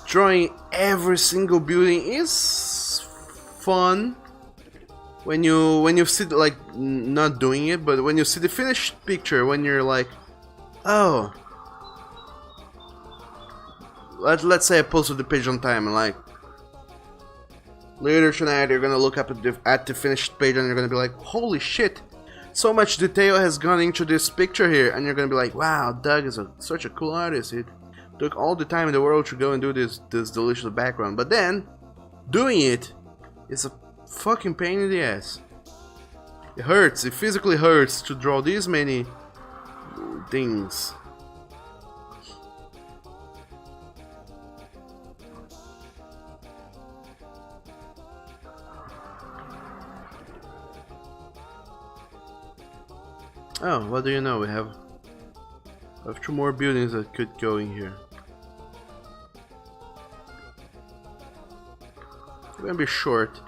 drawing every single building is fun. When you see, like, not doing it, but when you see the finished picture, when you're like, oh, let's say I posted the page on time, and like later tonight you're gonna look up at the finished page and you're gonna be like, holy shit, so much detail has gone into this picture here, and you're gonna be like, wow, Doug is such a cool artist. It took all the time in the world to go and do this delicious background, but then doing it is a fucking pain in the ass. It hurts. It physically hurts to draw these many things. Oh, what do you know? We have two more buildings that could go in here. We're gonna be short.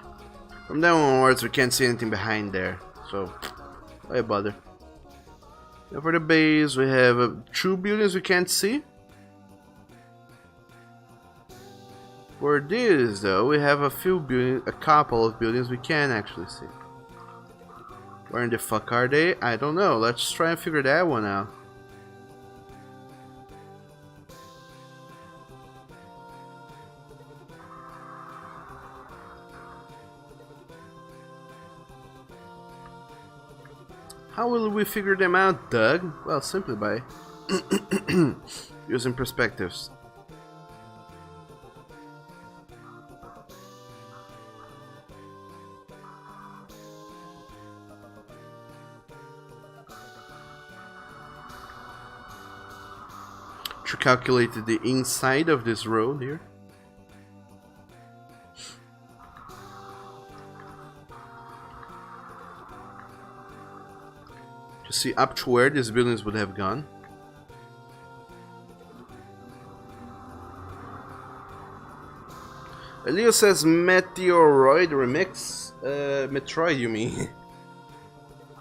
From then onwards, we can't see anything behind there, so why bother? Now for the base, we have two buildings we can't see. For this, though, we have a couple of buildings we can actually see. Where in the fuck are they? I don't know. Let's try and figure that one out. How will we figure them out, Doug? Well, simply by using perspectives. To calculate the inside of this road here. To see up to where these buildings would have gone. Leo says Meteoroid remix. Metroid, you mean?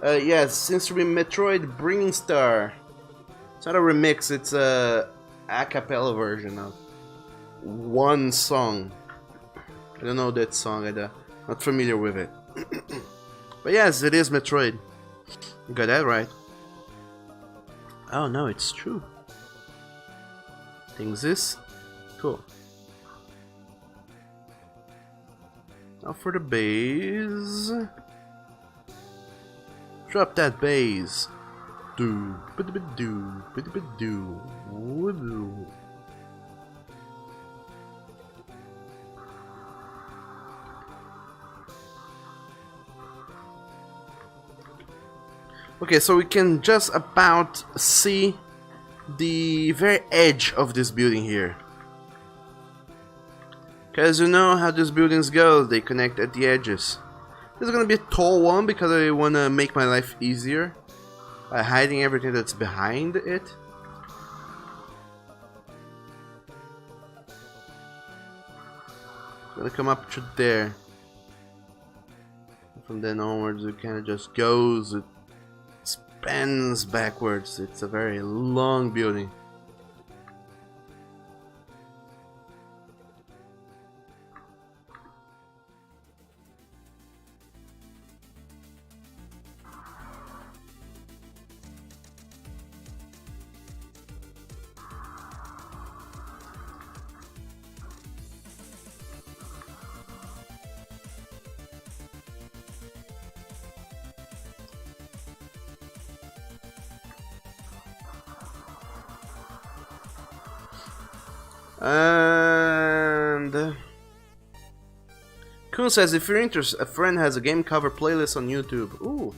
Yes, seems to be Metroid Bringstar. It's not a remix, it's a cappella version of one song. I don't know that song, I'm not familiar with it. But yes, it is Metroid. You got that right. Oh no, it's true. Things is cool. Now for the bass. Drop that bass. Do do do. Okay, so we can just about see the very edge of this building here. Because you know how these buildings go, they connect at the edges. This is gonna be a tall one because I wanna make my life easier by hiding everything that's behind it. It's gonna come up to there. From then onwards, it kind of just goes. It spans backwards. It's a very long building. And Kun says, if you're interested, a friend has a game cover playlist on YouTube. Ooh.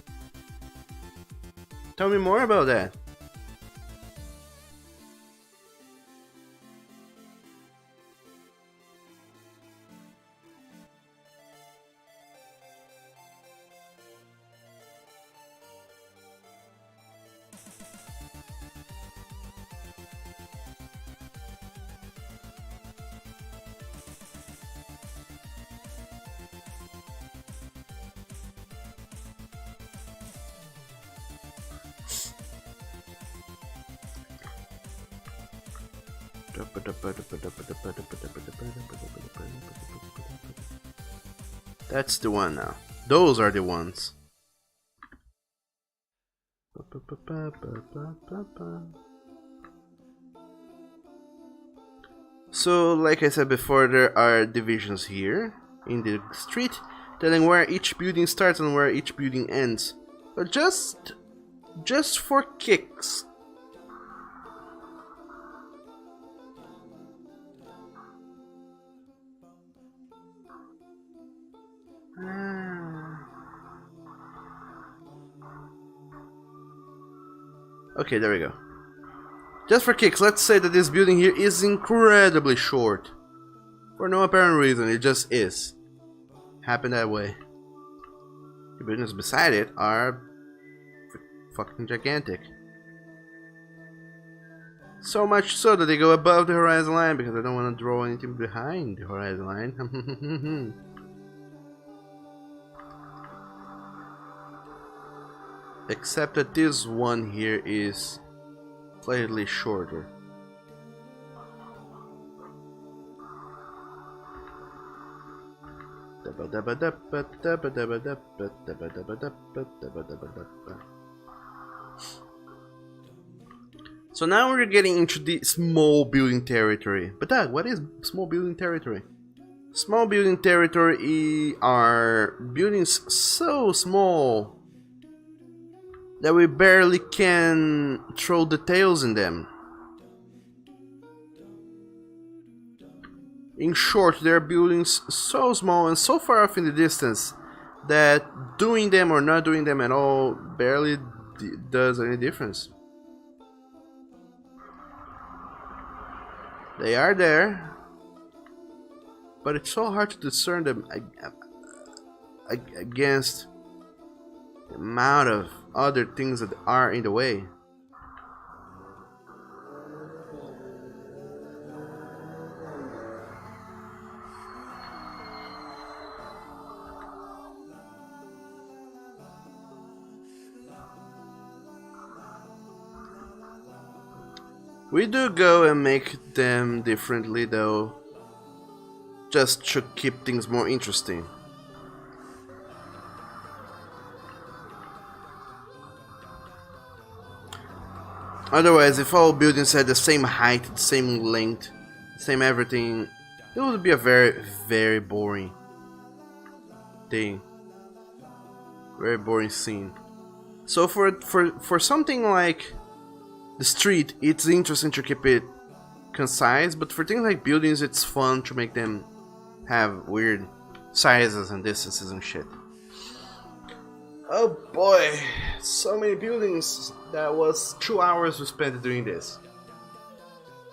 Tell me more about that. That's the one now. Those are the ones. So, like I said before, there are divisions here in the street telling where each building starts and where each building ends. But just for kicks. Okay, there we go. Just for kicks, let's say that this building here is incredibly short. For no apparent reason, it just is. Happened that way. The buildings beside it are fucking gigantic. So much so that they go above the horizon line because I don't want to draw anything behind the horizon line. Except that this one here is slightly shorter. So now we're getting into the small building territory. But Doug, what is small building territory? Small building territory are buildings so small that we barely can throw details in them. In short, there are buildings so small and so far off in the distance that doing them or not doing them at all barely does any difference. They are there, but it's so hard to discern them against the amount of other things that are in the way. We do go and make them differently though, just to keep things more interesting. Otherwise, if all buildings had the same height, the same length, same everything, it would be a very, very boring thing. Very boring scene. So for something like the street, it's interesting to keep it concise, but for things like buildings, it's fun to make them have weird sizes and distances and shit. Oh boy, so many buildings. That was 2 hours we spent doing this.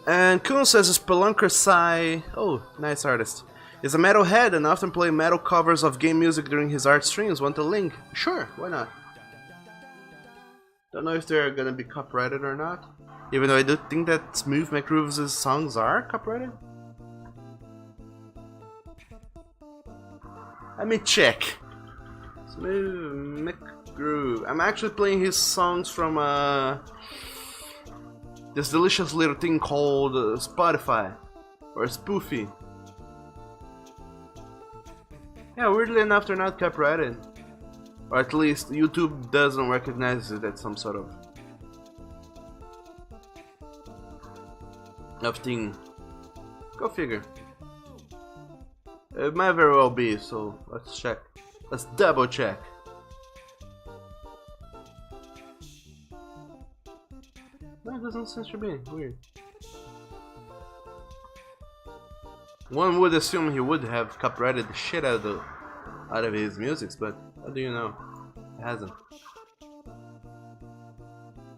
And Kun says Spelunker Sai, oh, nice artist, is a metalhead and often play metal covers of game music during his art streams. Want a link? Sure, why not? Don't know if they're gonna be copyrighted or not. Even though I do think that Smooth McGrooves' songs are copyrighted. Let me check. Smooth McGroove. I'm actually playing his songs from this delicious little thing called Spotify. Or Spoofy. Yeah, weirdly enough they're not copyrighted. Or at least YouTube doesn't recognize it as some sort of thing. Go figure. It might very well be, so let's check. Let's double check. No, it doesn't seem to be. Weird. One would assume he would have copyrighted the shit out of his music, but how do you know? It hasn't.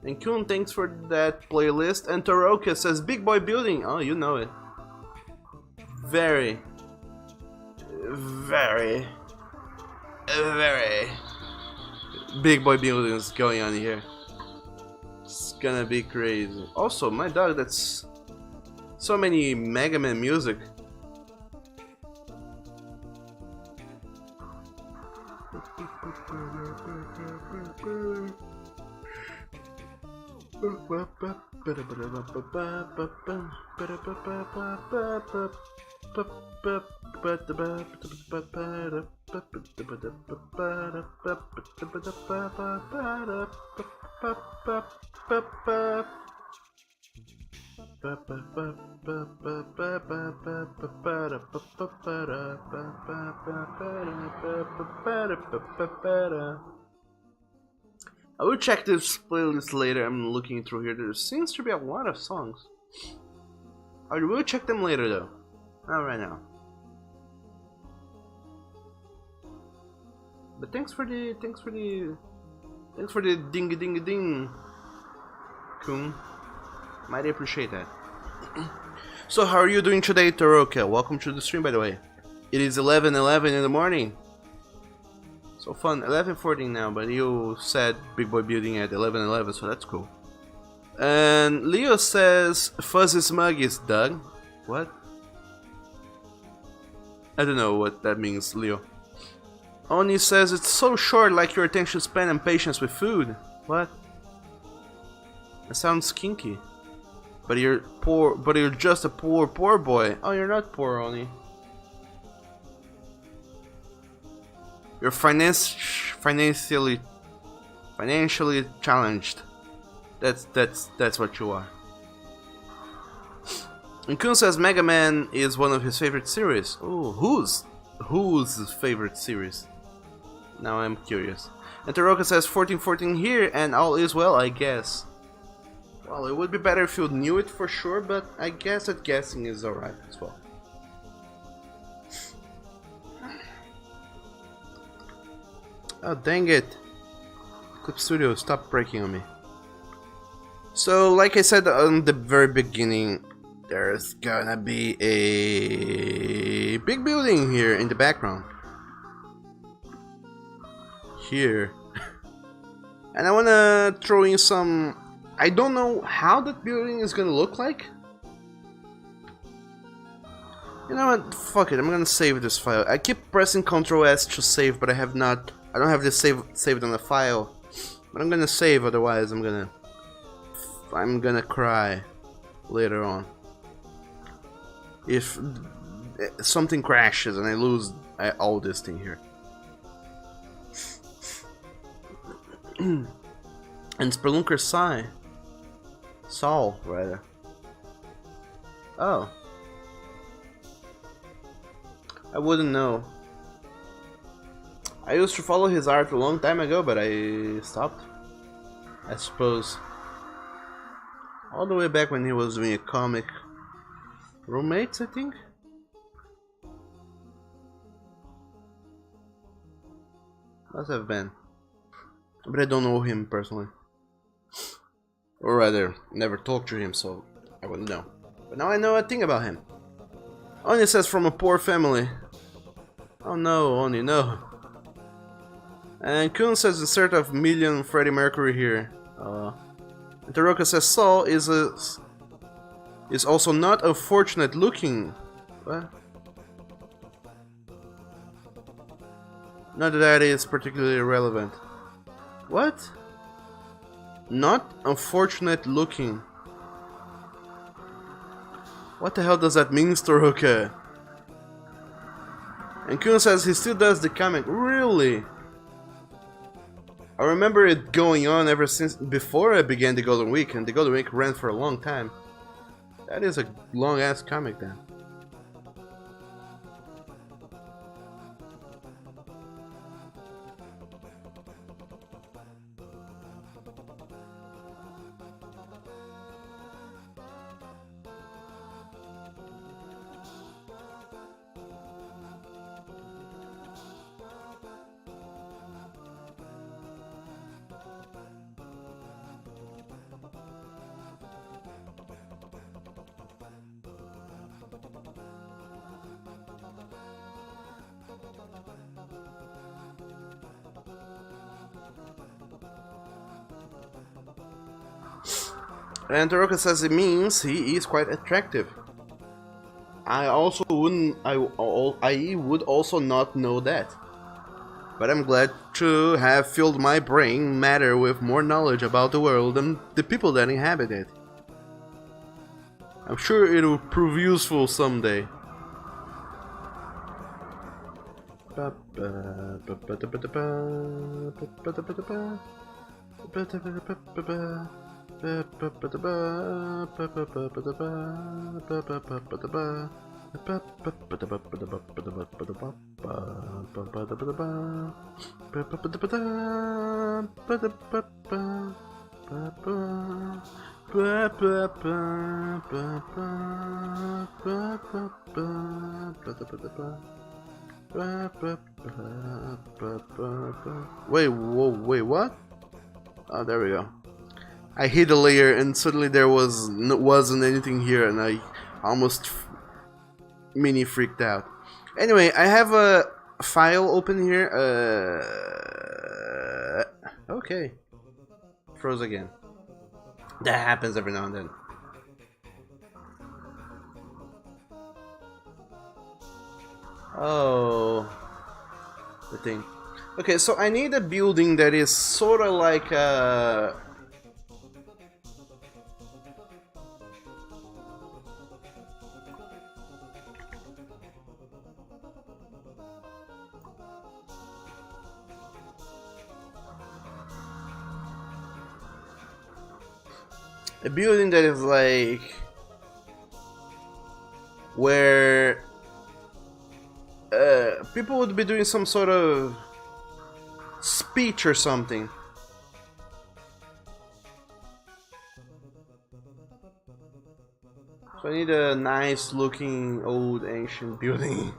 And Kun, thanks for that playlist. And Toroka says Big Boy Building. Oh, you know it. Very Big Boy Buildings going on here. It's gonna be crazy. Also, my dog, that's so many Mega Man music. I will check this playlist later. I'm looking through here. There seems to be a lot of songs. I will check them later though. Not right now. But thanks for the ding ding, Kun. Mighty appreciate that. So how are you doing today, Toroka? Welcome to the stream, by the way. It is 11:11 in the morning. So fun. 11:14 now, but you said Big Boy Building at 11:11, so that's cool. And Leo says Fuzzy Smuggies, Doug. What? I don't know what that means, Leo. Oni says it's so short, like your attention span and patience with food. What? That sounds kinky. But you're poor. But you're just a poor boy. Oh, you're not poor, Oni. You're financially challenged. That's what you are. And Kun says Mega Man is one of his favorite series. Oh, whose favorite series? Now I'm curious. And Taroka says 1414 here, and all is well, I guess. Well, it would be better if you knew it for sure, but I guess that guessing is alright as well. Oh, dang it. Clip Studio, stop breaking on me. So, like I said on the very beginning, there's gonna be a big building here in the background. Here. And I wanna throw in some... I don't know how that building is gonna look like. You know what? Fuck it, I'm gonna save this file. I keep pressing Ctrl S to save, but I don't have this saved on the file. But I'm gonna save, otherwise I'm gonna cry later on. If something crashes and I lose all this thing here. And Spelunker Saul, rather. Oh. I wouldn't know. I used to follow his art a long time ago, but I stopped. I suppose. All the way back when he was doing a comic. Roommates, I think? Must have been. But I don't know him personally. Or rather, never talked to him, so I wouldn't know. But now I know a thing about him. Oni says from a poor family. Oh no, Oni, no. And Kun says insert of million Freddie Mercury here. And Taroka says Saul is also not unfortunate looking. What? Not that is particularly relevant. What? Not unfortunate looking. What the hell does that mean, Taroka? And Kun says he still does the comic. Really? I remember it going on ever since before I began the Golden Week, and the Golden Week ran for a long time. That is a long ass comic then. And Taroka says it means he is quite attractive. I would also not know that. But I'm glad to have filled my brain matter with more knowledge about the world and the people that inhabit it. I'm sure it will prove useful someday. Wait, whoa, wait, what? Oh, there we go. I hit a layer and suddenly there wasn't anything here, and I almost mini freaked out. Anyway, I have a file open here. Okay. Froze again. That happens every now and then. Oh, the thing. Okay, so I need a building that is sort of like a... a building that is like where people would be doing some sort of speech or something. So I need a nice looking old ancient building.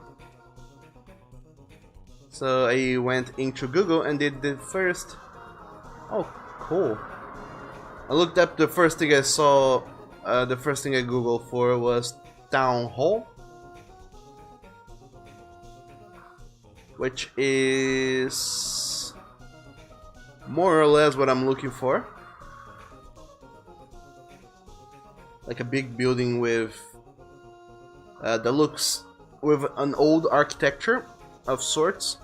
So I went into Google and did the first. Oh, cool. I looked up, the first thing I saw, the first thing I googled for was Town Hall, which is more or less what I'm looking for. Like a big building with that looks with an old architecture of sorts,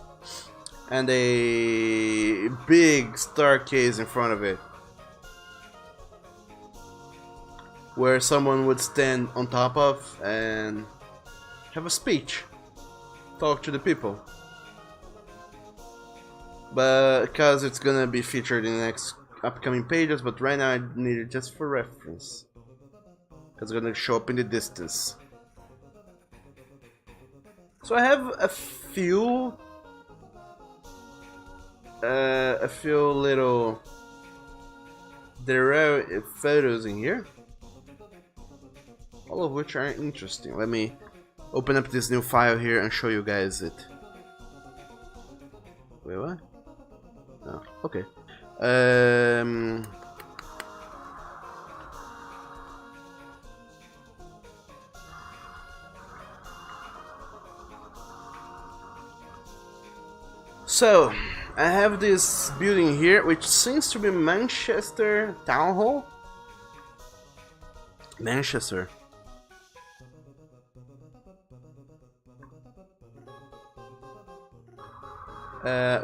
and a big staircase in front of it, where someone would stand on top of and have a speech, talk to the people. But because it's gonna be featured in the next upcoming pages, but right now I need it just for reference, because it's gonna show up in the distance. So I have a few little photos in here, all of which are interesting. Let me open up this new file here and show you guys it. Wait, what? Oh, okay. So, I have this building here, which seems to be Manchester Town Hall. Manchester.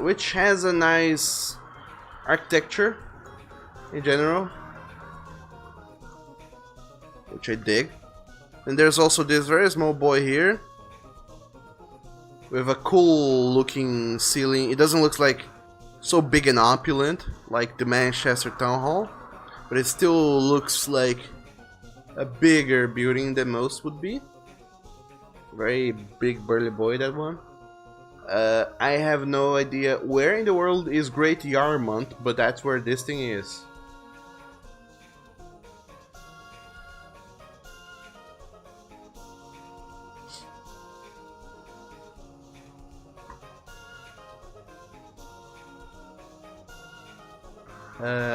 Which has a nice architecture in general, which I dig. And there's also this very small boy here with a cool looking ceiling. It doesn't look like so big and opulent like the Manchester Town Hall, but it still looks like a bigger building than most would be. Very big burly boy, that one. I have no idea where in the world is Great Yarmouth, but that's where this thing is.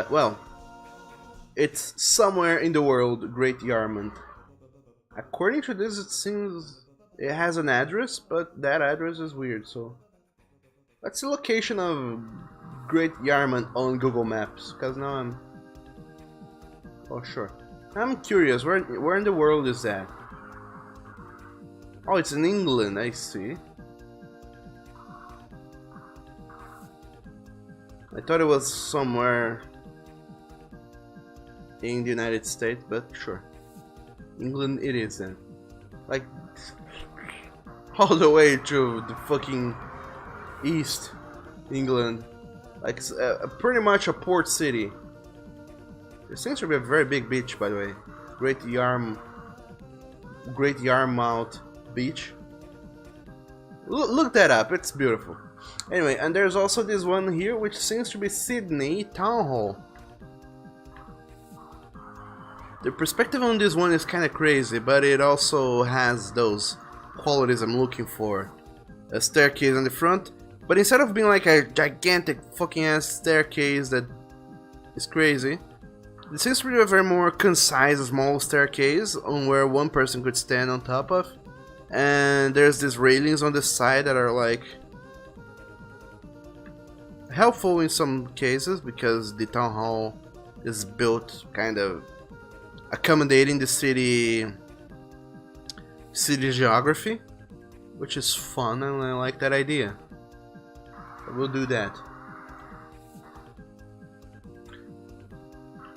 Well, it's somewhere in the world, Great Yarmouth. According to this, it seems it has an address, but that address is weird, so... That's the location of Great Yarmouth on Google Maps, because now I'm... Oh, sure. I'm curious, where in the world is that? Oh, it's in England, I see. I thought it was somewhere in the United States, but sure. England it is then. Like, all the way to the fucking East England. Like, it's pretty much a port city. It seems to be a very big beach, by the way. Great Yarmouth Beach. Look that up, it's beautiful. Anyway, and there's also this one here, which seems to be Sydney Town Hall. The perspective on this one is kind of crazy, but it also has those qualities I'm looking for. A staircase on the front, but instead of being like a gigantic fucking ass staircase that is crazy, it seems to be a very more concise, small staircase on where one person could stand on top of. And there's these railings on the side that are like helpful in some cases, because the town hall is built kind of accommodating the city geography, which is fun, and I like that idea. So we'll do that.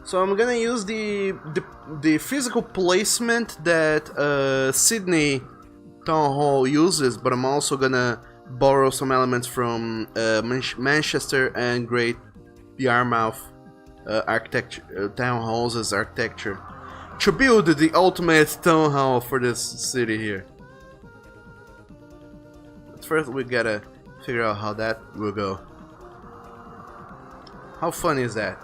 So I'm gonna use the physical placement that Sydney Town Hall uses, but I'm also gonna borrow some elements from Manchester and Great Yarmouth architecture, town halls' architecture, to build the ultimate town hall for this city here. But first we gotta figure out how that will go. How fun is that?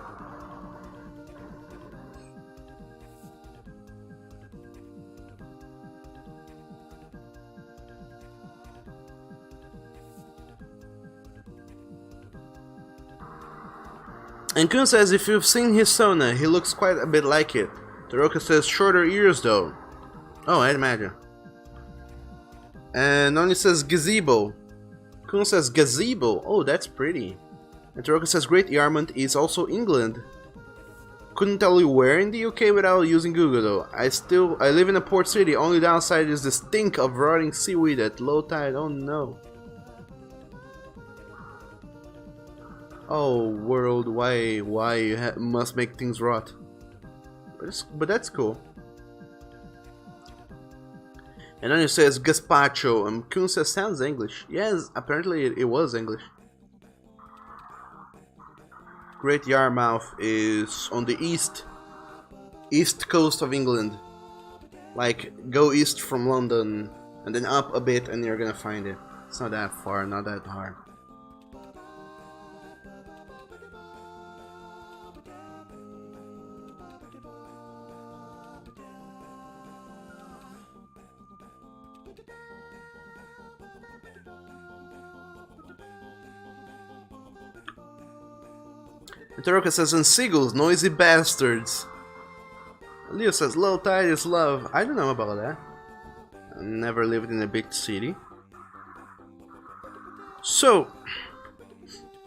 And Kun says if you've seen his Sona, he looks quite a bit like it. Toroka says shorter ears though. Oh, I'd imagine. And Noni says gazebo. Kun says gazebo. Oh, that's pretty. And Toroka says Great Yarmouth is also England. Couldn't tell you where in the UK without using Google though. I live in a port city. Only downside is the stink of rotting seaweed at low tide. Oh no. Oh world, why you must make things rot? But that's cool. And then it says gazpacho, and Kun says sounds English. Yes, apparently it was English. Great Yarmouth is on the east coast of England. Like, go east from London and then up a bit and you're gonna find it. It's not that far, not that hard. Toroka says, and seagulls, noisy bastards. Leo says, low tide is love. I don't know about that. I never lived in a big city. So,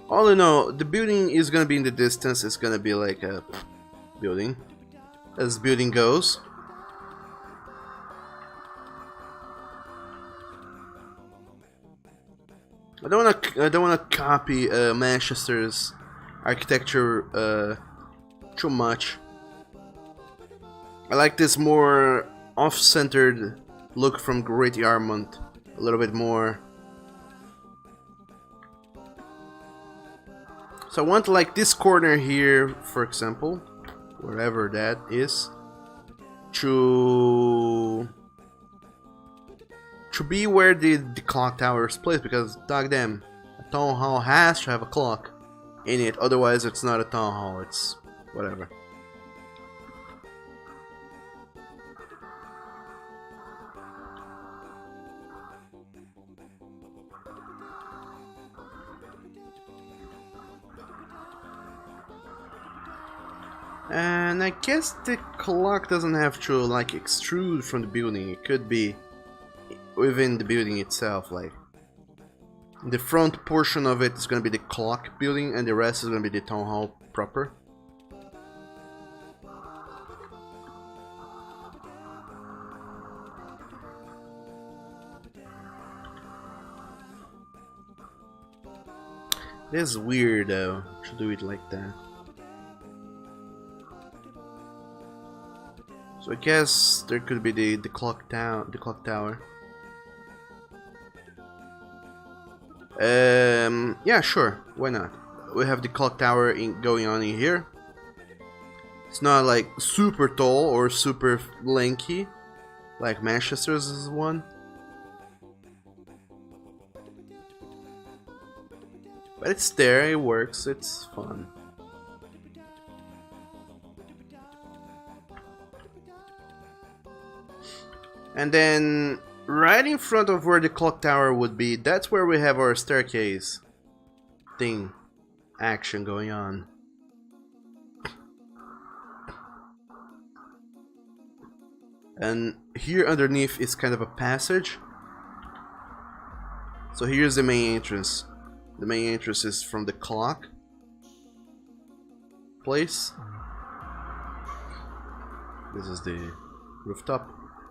all in all, the building is gonna be in the distance. It's gonna be like a building, as building goes. I don't wanna copy Manchester's architecture too much. I like this more off-centered look from Great Yarmouth a little bit more. So I want like this corner here, for example, wherever that is, to be where the clock tower is placed, because goddamn, a town hall has to have a clock in it, otherwise it's not a town hall, it's whatever. And I guess the clock doesn't have to like extrude from the building, it could be within the building itself, like the front portion of it is going to be the clock building and the rest is going to be the town hall proper. This is weird though, to do it like that. So I guess there could be the clock tower. Yeah, sure, why not? We have the clock tower going on in here. It's not like super tall or super lanky like Manchester's is one, but it's there, it works, it's fun. And then right in front of where the clock tower would be, that's where we have our staircase thing action going on. And here underneath is kind of a passage. So here's the main entrance. The main entrance is from the clock place. This is the rooftop.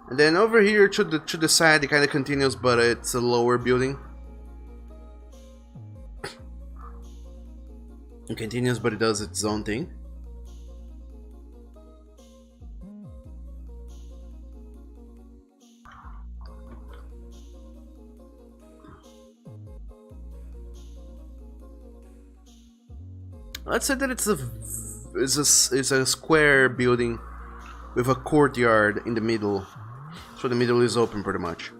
And then over here to the side it kind of continues, but it's a lower building. It continues, but it does its own thing. Let's say that it's a square building with a courtyard in the middle. So the middle is open pretty much.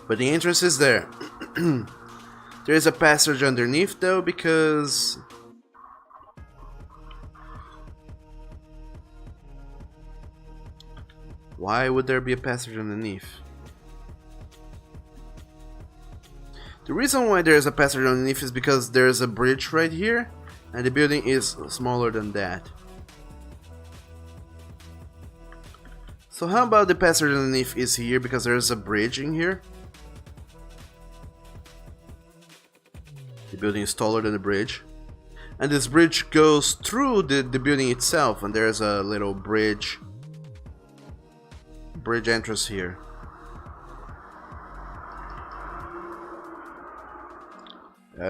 But the entrance is there. There is a passage underneath though, because why would there be a passage underneath? The reason why there is a passage underneath is because there is a bridge right here, and the building is smaller than that. So how about the passage underneath is here because there is a bridge in here? The building is taller than the bridge. And this bridge goes through the building itself, and there's a little bridge entrance here.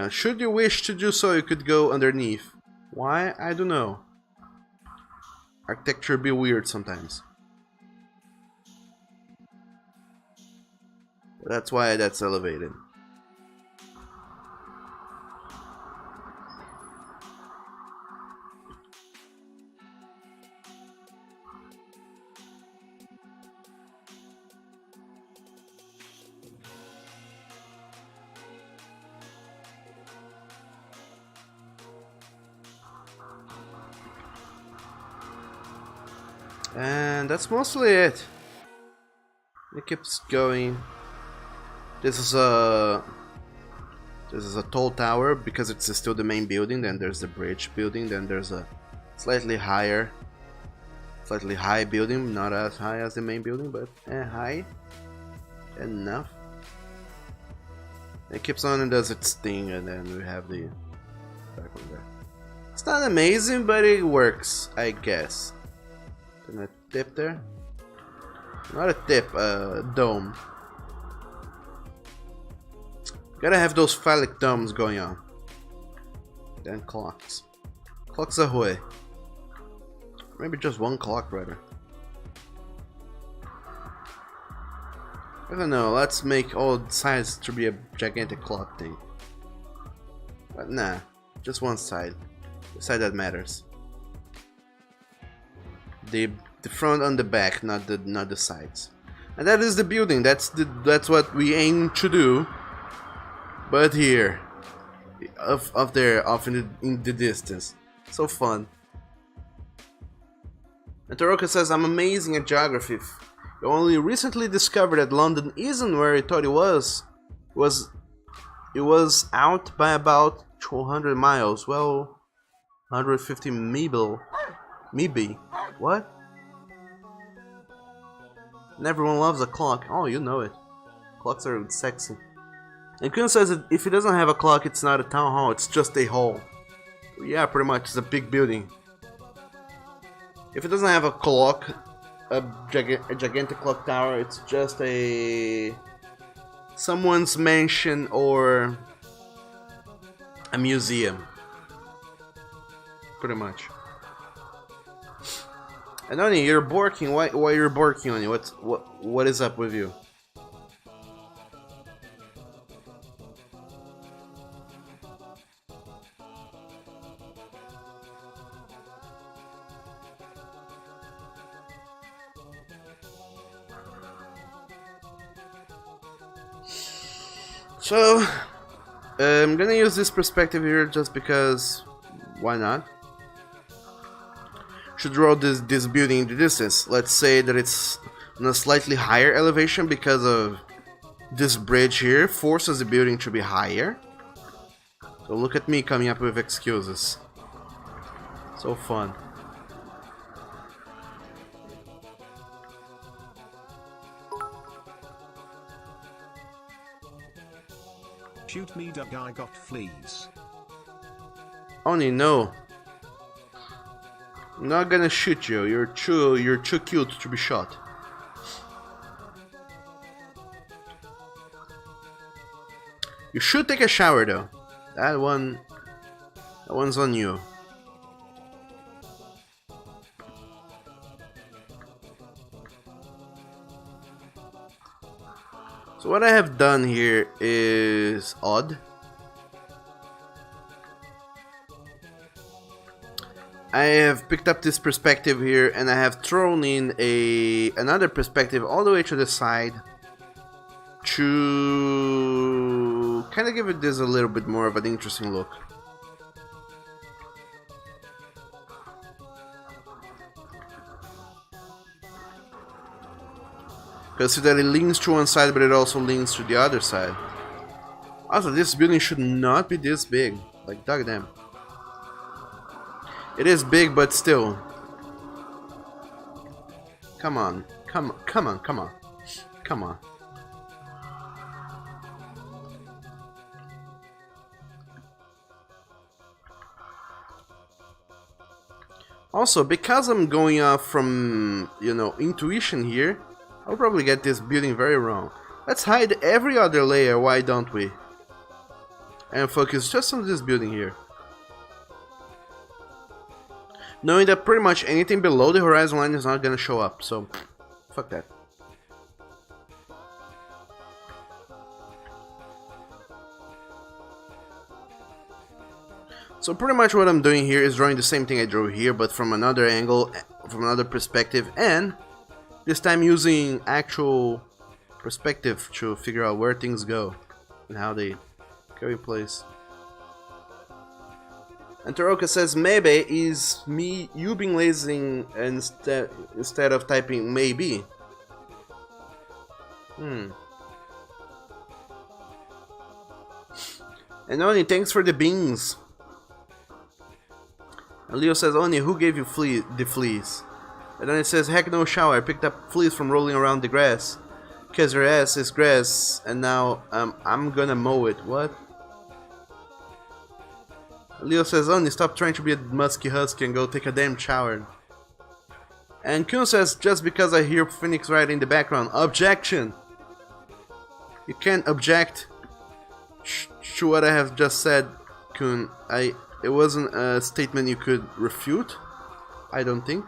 Should you wish to do so, you could go underneath. Why? I don't know. Architecture be weird sometimes. That's why that's elevated. And that's mostly it. It keeps going. This is a tall tower because it's still the main building. Then there's the bridge building. Then there's a slightly high building, not as high as the main building, but high enough. It keeps on and does its thing, and then we have the back one there. It's not amazing, but it works, I guess. Can I tip there? Not a tip, a dome. Gotta have those phallic domes going on. Then clocks. Clocks ahoy. Maybe just one clock, rather. I don't know, let's make all sides to be a gigantic clock thing. But nah, just one side. The side that matters. The front and the back, not the sides. And that is the building. That's what we aim to do. But here, off there, off in the distance, so fun. And Toroka says, "I'm amazing at geography. You only recently discovered that London isn't where you thought it was. It was out by about 200 miles. Well, 150 maybe. What? And everyone loves a clock. Oh, you know it. Clocks are sexy." And Kun says that if it doesn't have a clock, it's not a town hall, it's just a hall. Yeah, pretty much, it's a big building. If it doesn't have a clock, a gigantic clock tower, it's just someone's mansion or a museum. Pretty much. And Oni, you're barking. Why you're barking, Oni? What is up with you? So, I'm gonna use this perspective here just because, why not? Should draw this building in the distance. Let's say that it's on a slightly higher elevation because of this bridge here forces the building to be higher. So look at me coming up with excuses. So fun. Shoot me, the guy got fleas. Oni, no. I'm not gonna shoot you. You're too cute to be shot. You should take a shower though. That one's on you. So what I have done here is odd. I have picked up this perspective here and I have thrown in another perspective all the way to the side to to kind of give it this a little bit more of an interesting look. Because see that it leans to one side, but it also leans to the other side. Also, this building should not be this big. Like, goddamn. It is big, but still. Come on. Come on. Come on. Also, because I'm going off from, you know, intuition here, I'll probably get this building very wrong. Let's hide every other layer, why don't we? And focus just on this building here. Knowing that pretty much anything below the horizon line is not gonna show up, so fuck that. So pretty much what I'm doing here is drawing the same thing I drew here, but from another angle, from another perspective, and this time using actual perspective to figure out where things go and how they go in place. And Taroka says maybe is you being lazy instead of typing maybe. And Oni, thanks for the beans. And Leo says, Oni, who gave you the fleas? And then it says, heck no shower, I picked up fleas from rolling around the grass. Cause your ass is grass, and now I'm gonna mow it. What? Leo says, Oni, stop trying to be a musky husky and go take a damn shower. And Kun says, just because I hear Phoenix Wright in the background, objection! You can't object to what I have just said, Kun. It wasn't a statement you could refute, I don't think.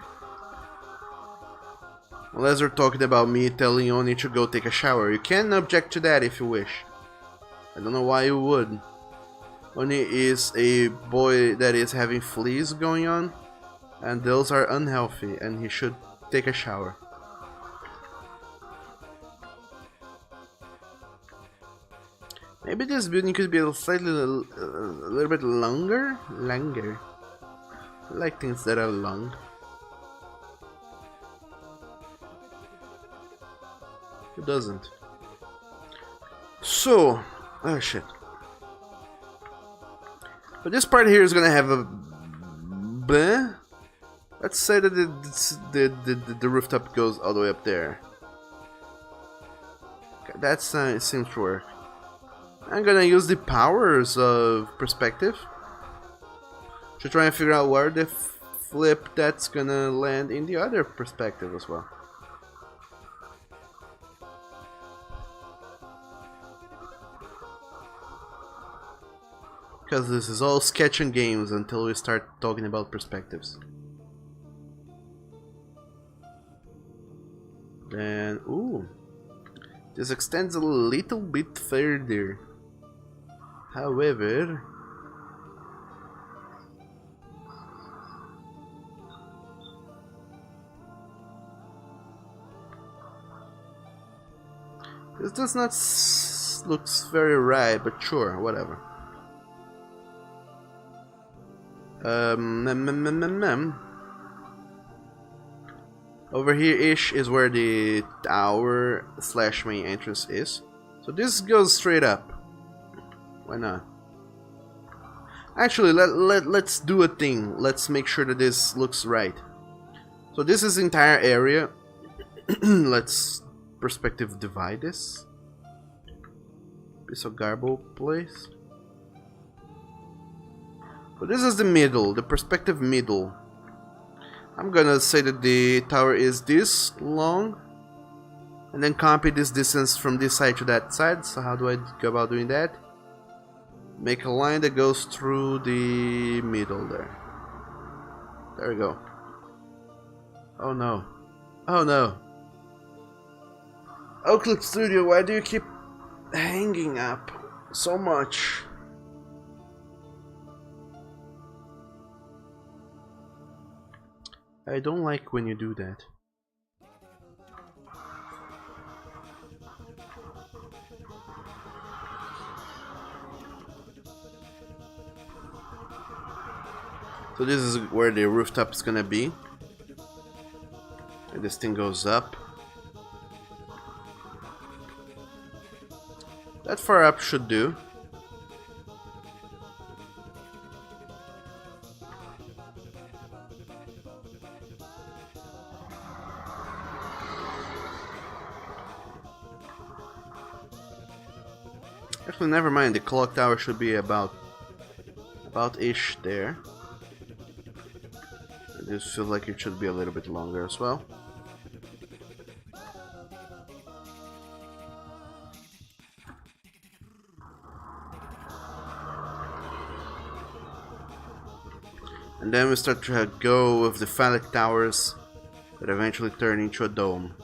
Unless you're talking about me telling Oni to go take a shower. You can object to that if you wish. I don't know why you would. Oni is a boy that is having fleas going on, and those are unhealthy, and he should take a shower. Maybe this building could be a little bit longer? I like things that are long. Who doesn't? So, oh shit. But this part here is gonna have a bleh. Let's say that the rooftop goes all the way up there. Okay, that's it seems to work. I'm gonna use the powers of perspective to try and figure out where the flip that's gonna land in the other perspective as well. Because this is all sketch and games until we start talking about perspectives. Then, ooh, this extends a little bit further. However, this does not looks very right, but sure, whatever. Over here-ish is where the tower / main entrance is. So this goes straight up. Why not? Actually, let's do a thing. Let's make sure that this looks right. So this is the entire area. Let's perspective divide this. Piece of garble place. So this is the middle, the perspective middle. I'm gonna say that the tower is this long, and then copy this distance from this side to that side. So how do I go about doing that? Make a line that goes through the middle there. There we go. Oh no. Oh no. Oakland Studio, why do you keep hanging up so much? I don't like when you do that. So this is where the rooftop is gonna be. And this thing goes up. That far up should do. Actually, never mind. The clock tower should be about-ish there. This feels like it should be a little bit longer as well. And then we start to go with the phallic towers that eventually turn into a dome.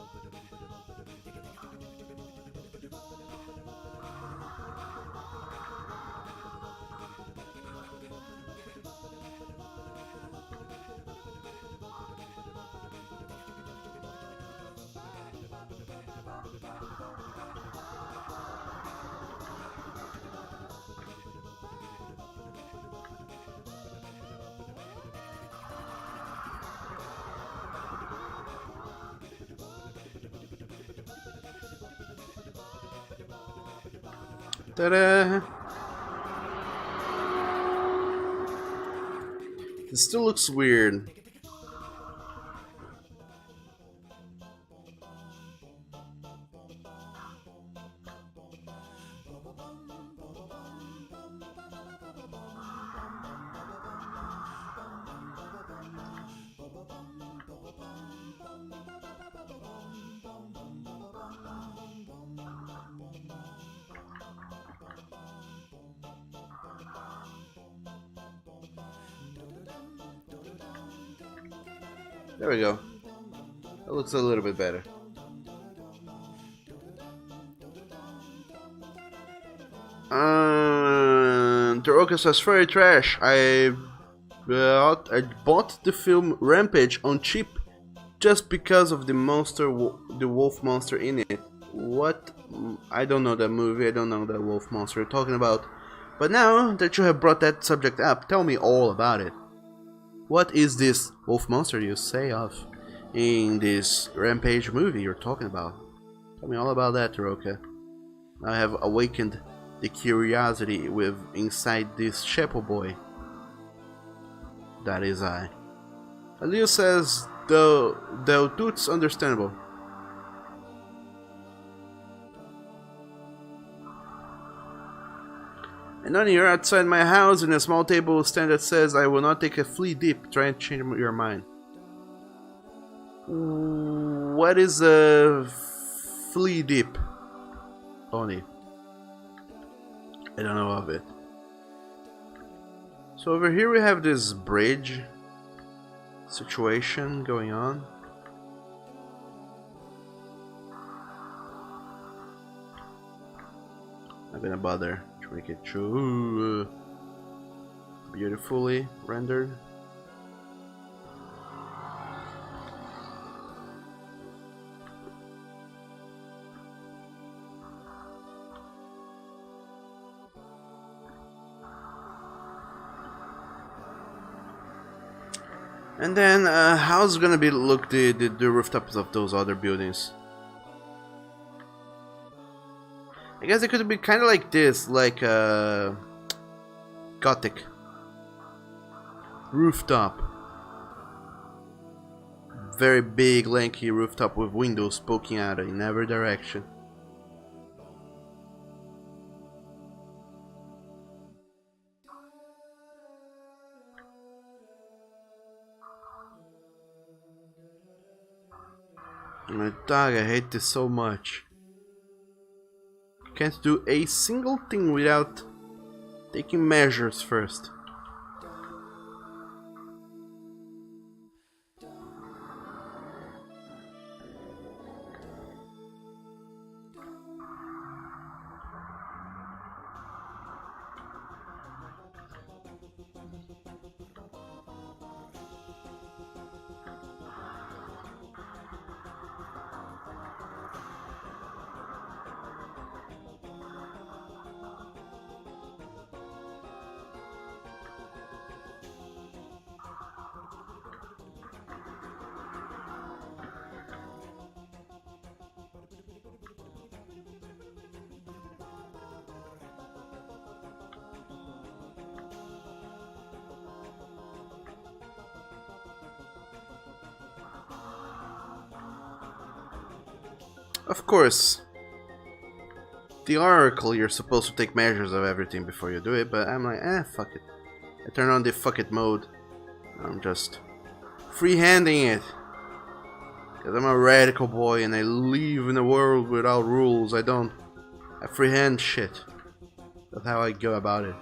Ta-da! It still looks weird. There we go. That looks a little bit better. Toroka says furry trash. I bought the film Rampage on cheap just because of the the wolf monster in it. What? I don't know that movie. I don't know that wolf monster you're talking about. But now that you have brought that subject up, tell me all about it. What is this wolf monster you say of in this Rampage movie you're talking about? Tell me all about that, Toroka. I have awakened the curiosity with inside this shepherd boy. That is I. Alio says, though dude's understandable. And on you're outside my house in a small table stand that says I will not take a flea dip. Try and change your mind. What is a flea dip, Tony? I don't know of it. So over here we have this bridge situation going on. Not gonna bother to make it too beautifully rendered. And then, how's gonna be look the rooftops of those other buildings? I guess it could be kind of like this, like Gothic rooftop, very big, lanky rooftop with windows poking out in every direction. My dog, I hate this so much. Can't do a single thing without taking measures first. Of course, theoretically you're supposed to take measures of everything before you do it, but I'm like, fuck it. I turn on the fuck it mode. I'm just freehanding it. Because I'm a radical boy and I live in a world without rules. I freehand shit. That's how I go about it.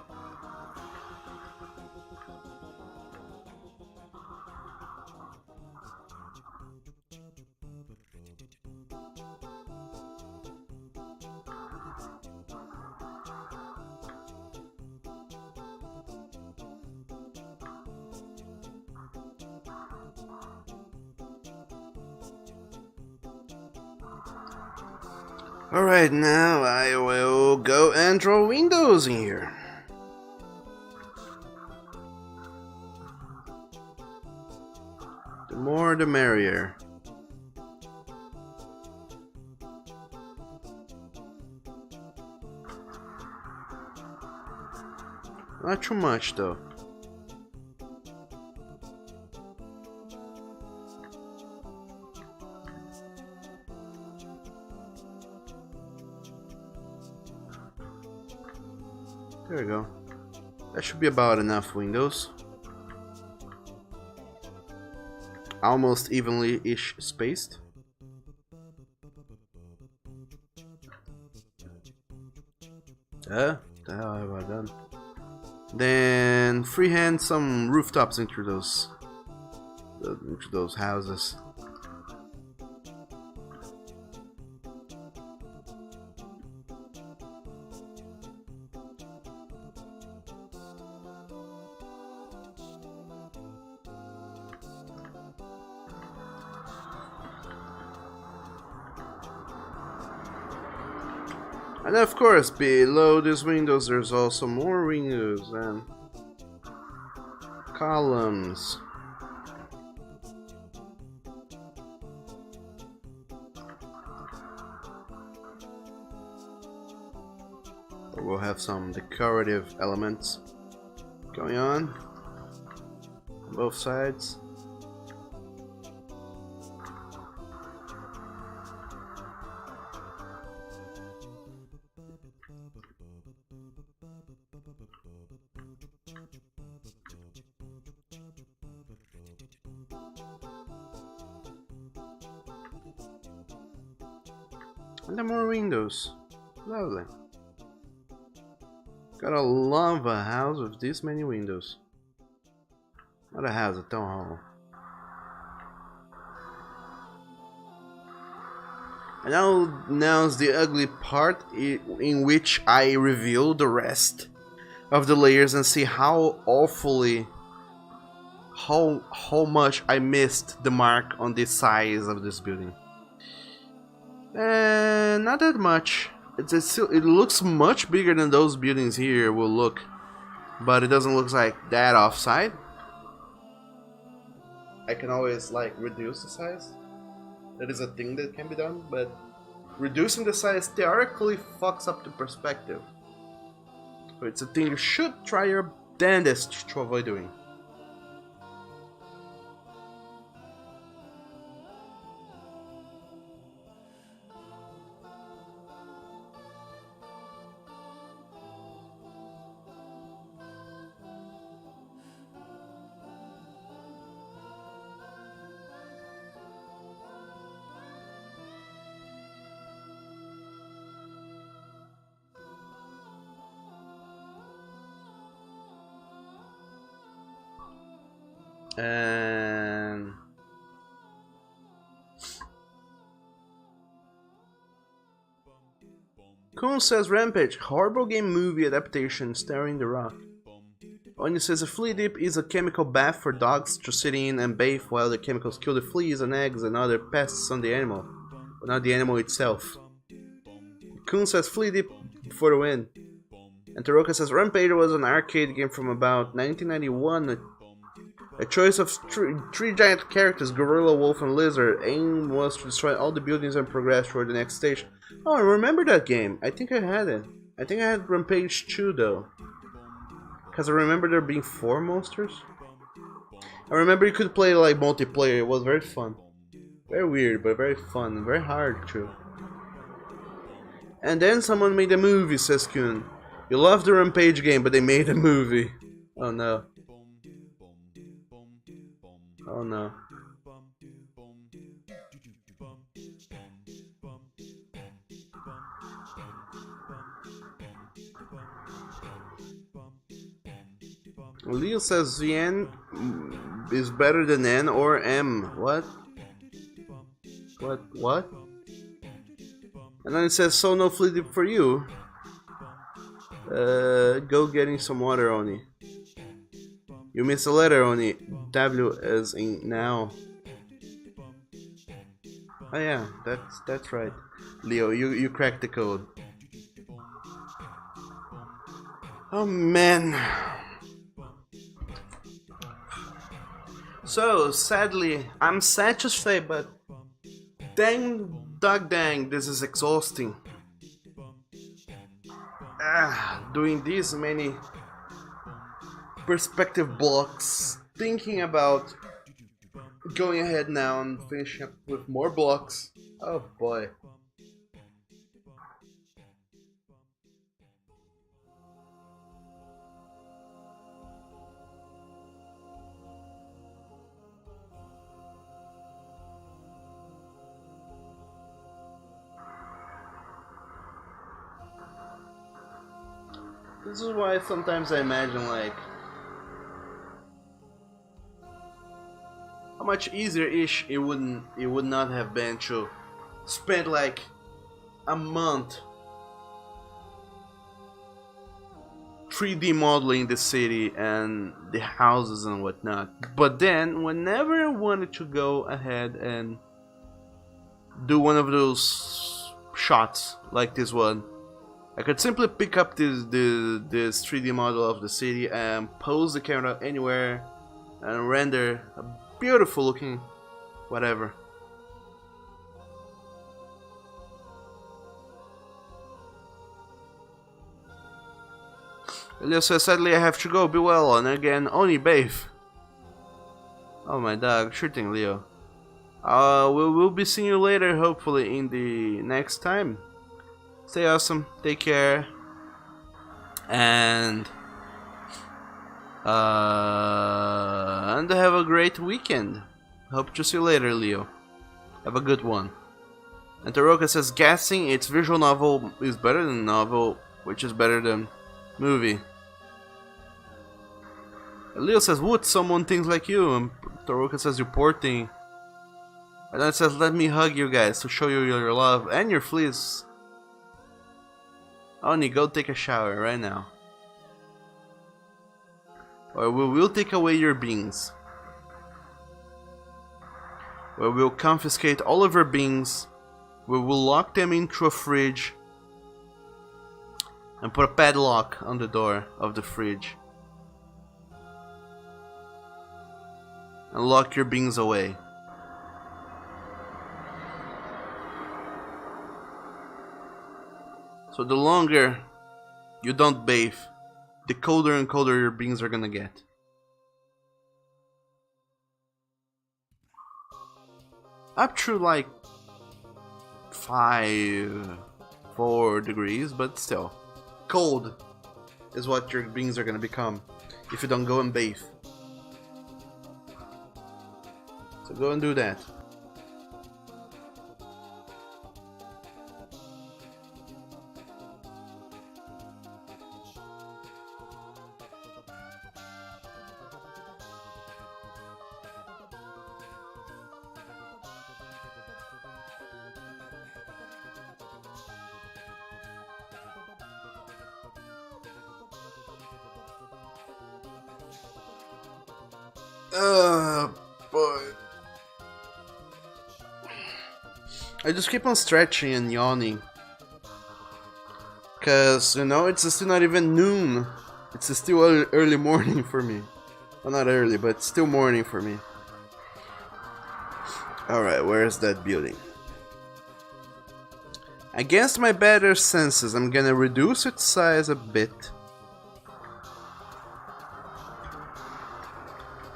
Alright, now I will go and draw windows in here. The more the merrier. Not too much though. There we go. That should be about enough windows. Almost evenly-ish spaced. The hell have I done? Then freehand some rooftops into those houses. And of course, below these windows there's also more windows and columns. We'll have some decorative elements going on both sides. And then more windows. Lovely. Gotta love a house with this many windows. Not a house, a town hall. And now's the ugly part in which I reveal the rest of the layers and see how awfully how much I missed the mark on the size of this building. And not that much. It looks much bigger than those buildings here will look, but it doesn't look like that offside. I can always like reduce the size. That is a thing that can be done, but reducing the size theoretically fucks up the perspective. So it's a thing you should try your damnedest to avoid doing. And Kuhn says Rampage, horrible game movie adaptation starring The Rock. Oni says a flea dip is a chemical bath for dogs to sit in and bathe while the chemicals kill the fleas and eggs and other pests on the animal, but not the animal itself. Kuhn says flea dip for the win. And Taroka says Rampage was an arcade game from about 1991. A choice of three giant characters, Gorilla, Wolf, and Lizard. Aim was to destroy all the buildings and progress toward the next stage. Oh, I remember that game. I think I had it. I think I had Rampage 2 though. Because I remember there being 4 monsters. I remember you could play like multiplayer. It was very fun. Very weird, but very fun. And very hard too. And then someone made a movie, says Kuhn. You love the Rampage game, but they made a movie. Oh no. Oh no. Leo says N is better than N or M. What? What? And then it says, so no flea dip for you. Go getting some water, Oni. You missed a letter, Oni. W as in now. Oh yeah, that's right. Leo, you cracked the code. Oh man. So sadly, I'm sad to say, but dang dog dang, this is exhausting. Doing these many perspective blocks, thinking about going ahead now and finishing up with more blocks. Oh boy. This is why sometimes I imagine, like, how much easier-ish it would not have been to spend like a month 3D modeling the city and the houses and whatnot. But then, whenever I wanted to go ahead and do one of those shots like this one, I could simply pick up this 3D model of the city and pose the camera anywhere and render a beautiful looking whatever. Leo says, sadly I have to go, be well, and again, Oni bathe. Oh my dog, sure thing, Leo. We'll be seeing you later, hopefully, in the next time. Stay awesome, take care, and have a great weekend. Hope to see you later, Leo. Have a good one. And Taroka says, guessing its visual novel is better than novel, which is better than movie. And Leo says, would someone thinks like you? And Taroka says, you're poor thing. And then it says, let me hug you guys to show you your love and your fleas. Oni, go take a shower right now. Or we will take away your beans. Or we'll confiscate all of your beans. We will lock them into a fridge. And put a padlock on the door of the fridge. And lock your beans away. So the longer you don't bathe, the colder and colder your beans are gonna get. Up to like 4 degrees, but still. Cold is what your beans are gonna become if you don't go and bathe. So go and do that. Boy. I just keep on stretching and yawning. Cause, you know, it's still not even noon. It's still early morning for me. Well, not early, but still morning for me. Alright, where's that building? Against my better senses, I'm gonna reduce its size a bit.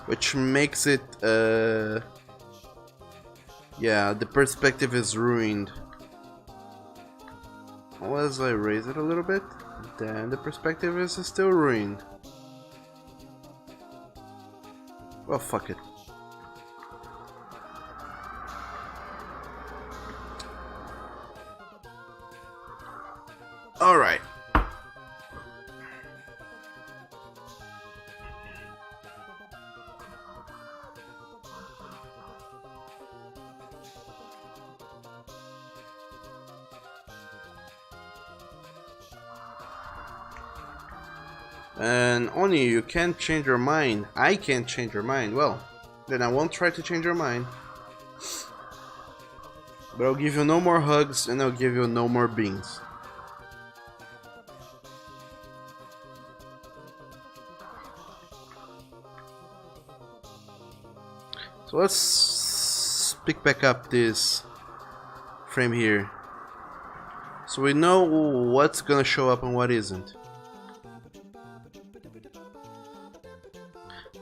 Which makes it, yeah, the perspective is ruined As I raise it a little bit, then the perspective is still ruined. Well, fuck it. Alright. And Oni, you can't change your mind. I can't change your mind. Well, then I won't try to change your mind. But I'll give you no more hugs and I'll give you no more beans. So let's pick back up this frame here. So we know what's gonna show up and what isn't.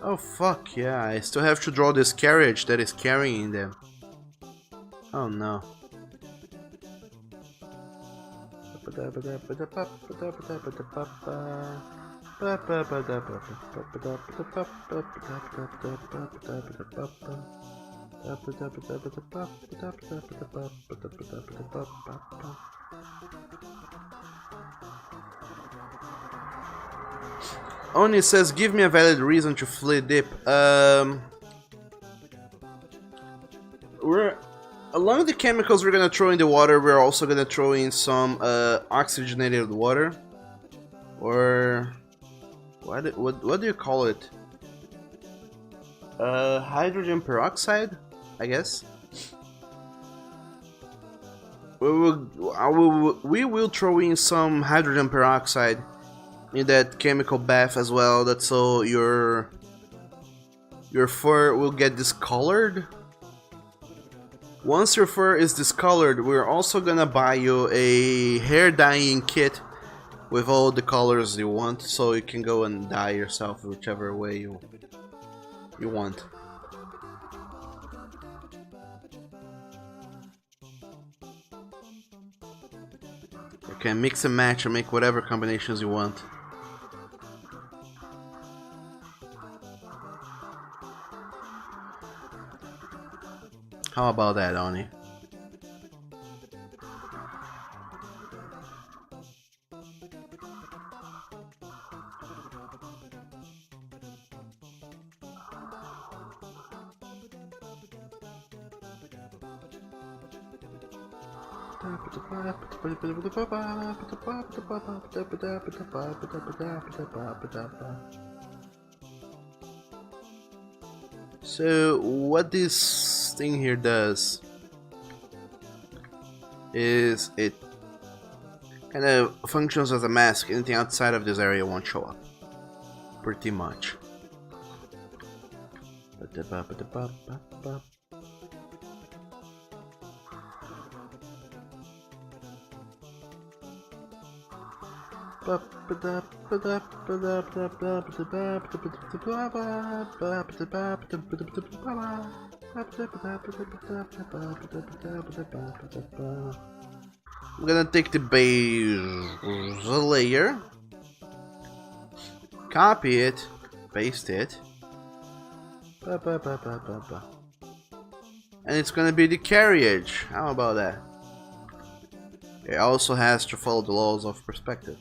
Oh fuck, yeah, I still have to draw this carriage that is carrying them. Oh no. Oni says, give me a valid reason to flee dip. We're along the chemicals we're gonna throw in the water. We're also gonna throw in some oxygenated water, or what do you call it? Hydrogen peroxide, I guess. We will throw in some hydrogen peroxide in that chemical bath as well. That's so your fur will get discolored. Once your fur is discolored, we're also gonna buy you a hair dyeing kit with all the colors you want, so you can go and dye yourself whichever way you want. You can mix and match and make whatever combinations you want. How about that, Oni? So what this thing here does is it kind of functions as a mask. Anything outside of this area won't show up. Pretty much. I'm gonna take the base layer, copy it, paste it, and it's gonna be the carriage. How about that? It also has to follow the laws of perspective.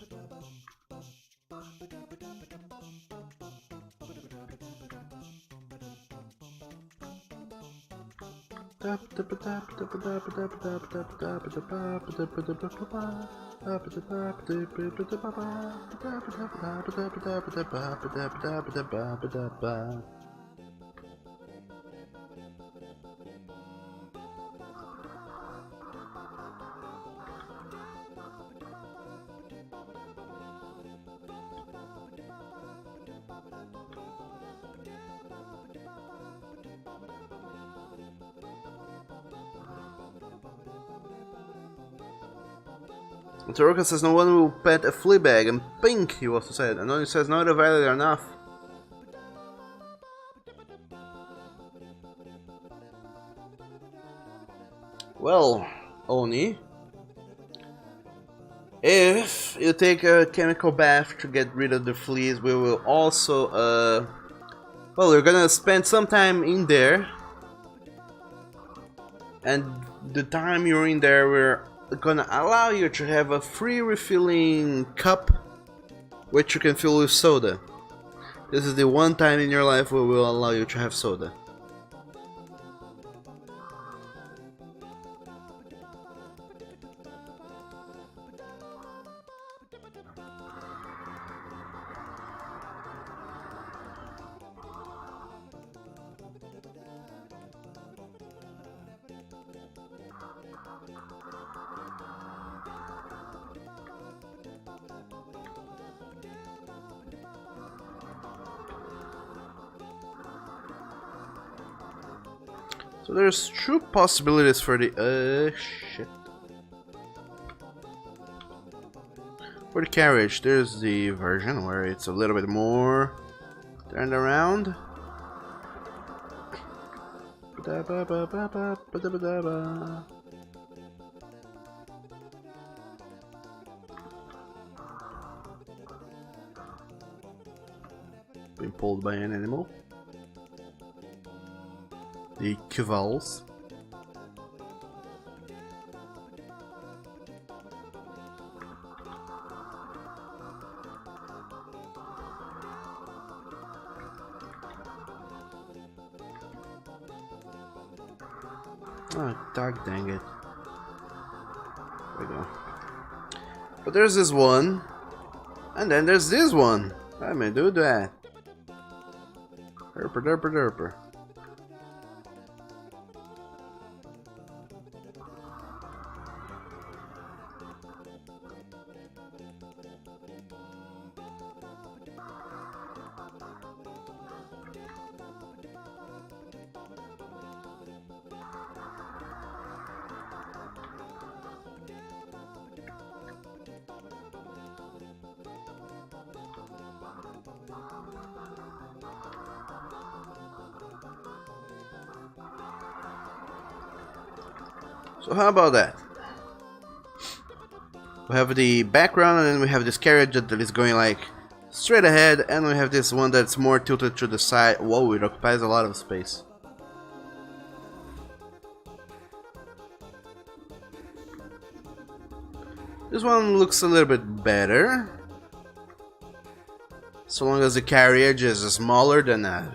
Taroka says no one will pet a flea bag, and pink, he also said. And Oni says not valid enough. Well, Oni, If you take a chemical bath to get rid of the fleas, we will also, well, we're gonna spend some time in there. And the time you're in there, we're gonna allow you to have a free refilling cup, which you can fill with soda. This is the one time in your life where we'll allow you to have soda. So there's two possibilities for the shit. For the carriage, there's the version where it's a little bit more turned around. Being pulled by an animal. The cavals. Oh, dog dang it. There we go. But there's this one. And then there's this one. I may do that. Derper, derper, derper. So how about that? We have the background and then we have this carriage that is going like straight ahead, and we have this one that's more tilted to the side. Whoa, it occupies a lot of space. This one looks a little bit better. So long as the carriage is smaller than a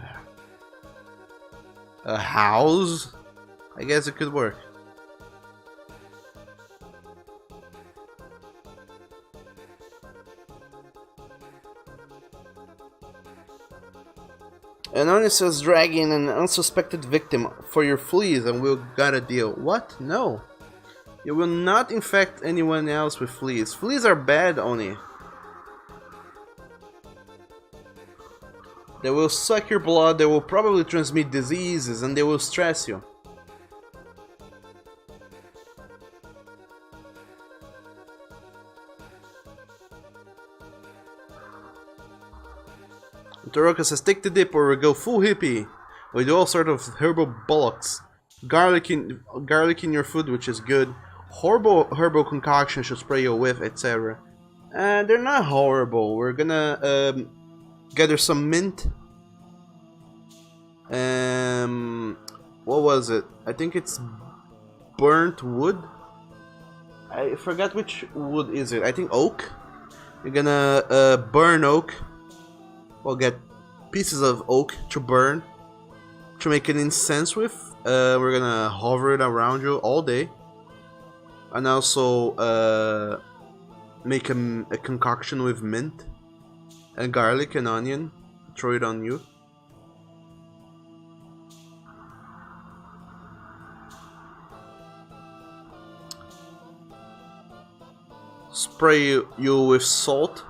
house, I guess it could work. Anonymous says dragging an unsuspected victim for your fleas and we'll gotta deal. What? No. You will not infect anyone else with fleas. Fleas are bad, Oni. They will suck your blood, they will probably transmit diseases, and they will stress you. Toroka says, take the dip or we go full hippie. We do all sort of herbal bollocks. Garlic in your food, which is good. Horrible herbal concoction should spray you with, etc. They're not horrible. We're gonna gather some mint. What was it? I think it's burnt wood. I forgot which wood is it. I think oak. You're gonna burn oak. We'll get pieces of oak to burn, to make an incense with. We're gonna hover it around you all day. And also make a concoction with mint and garlic and onion. Throw it on you. Spray you with salt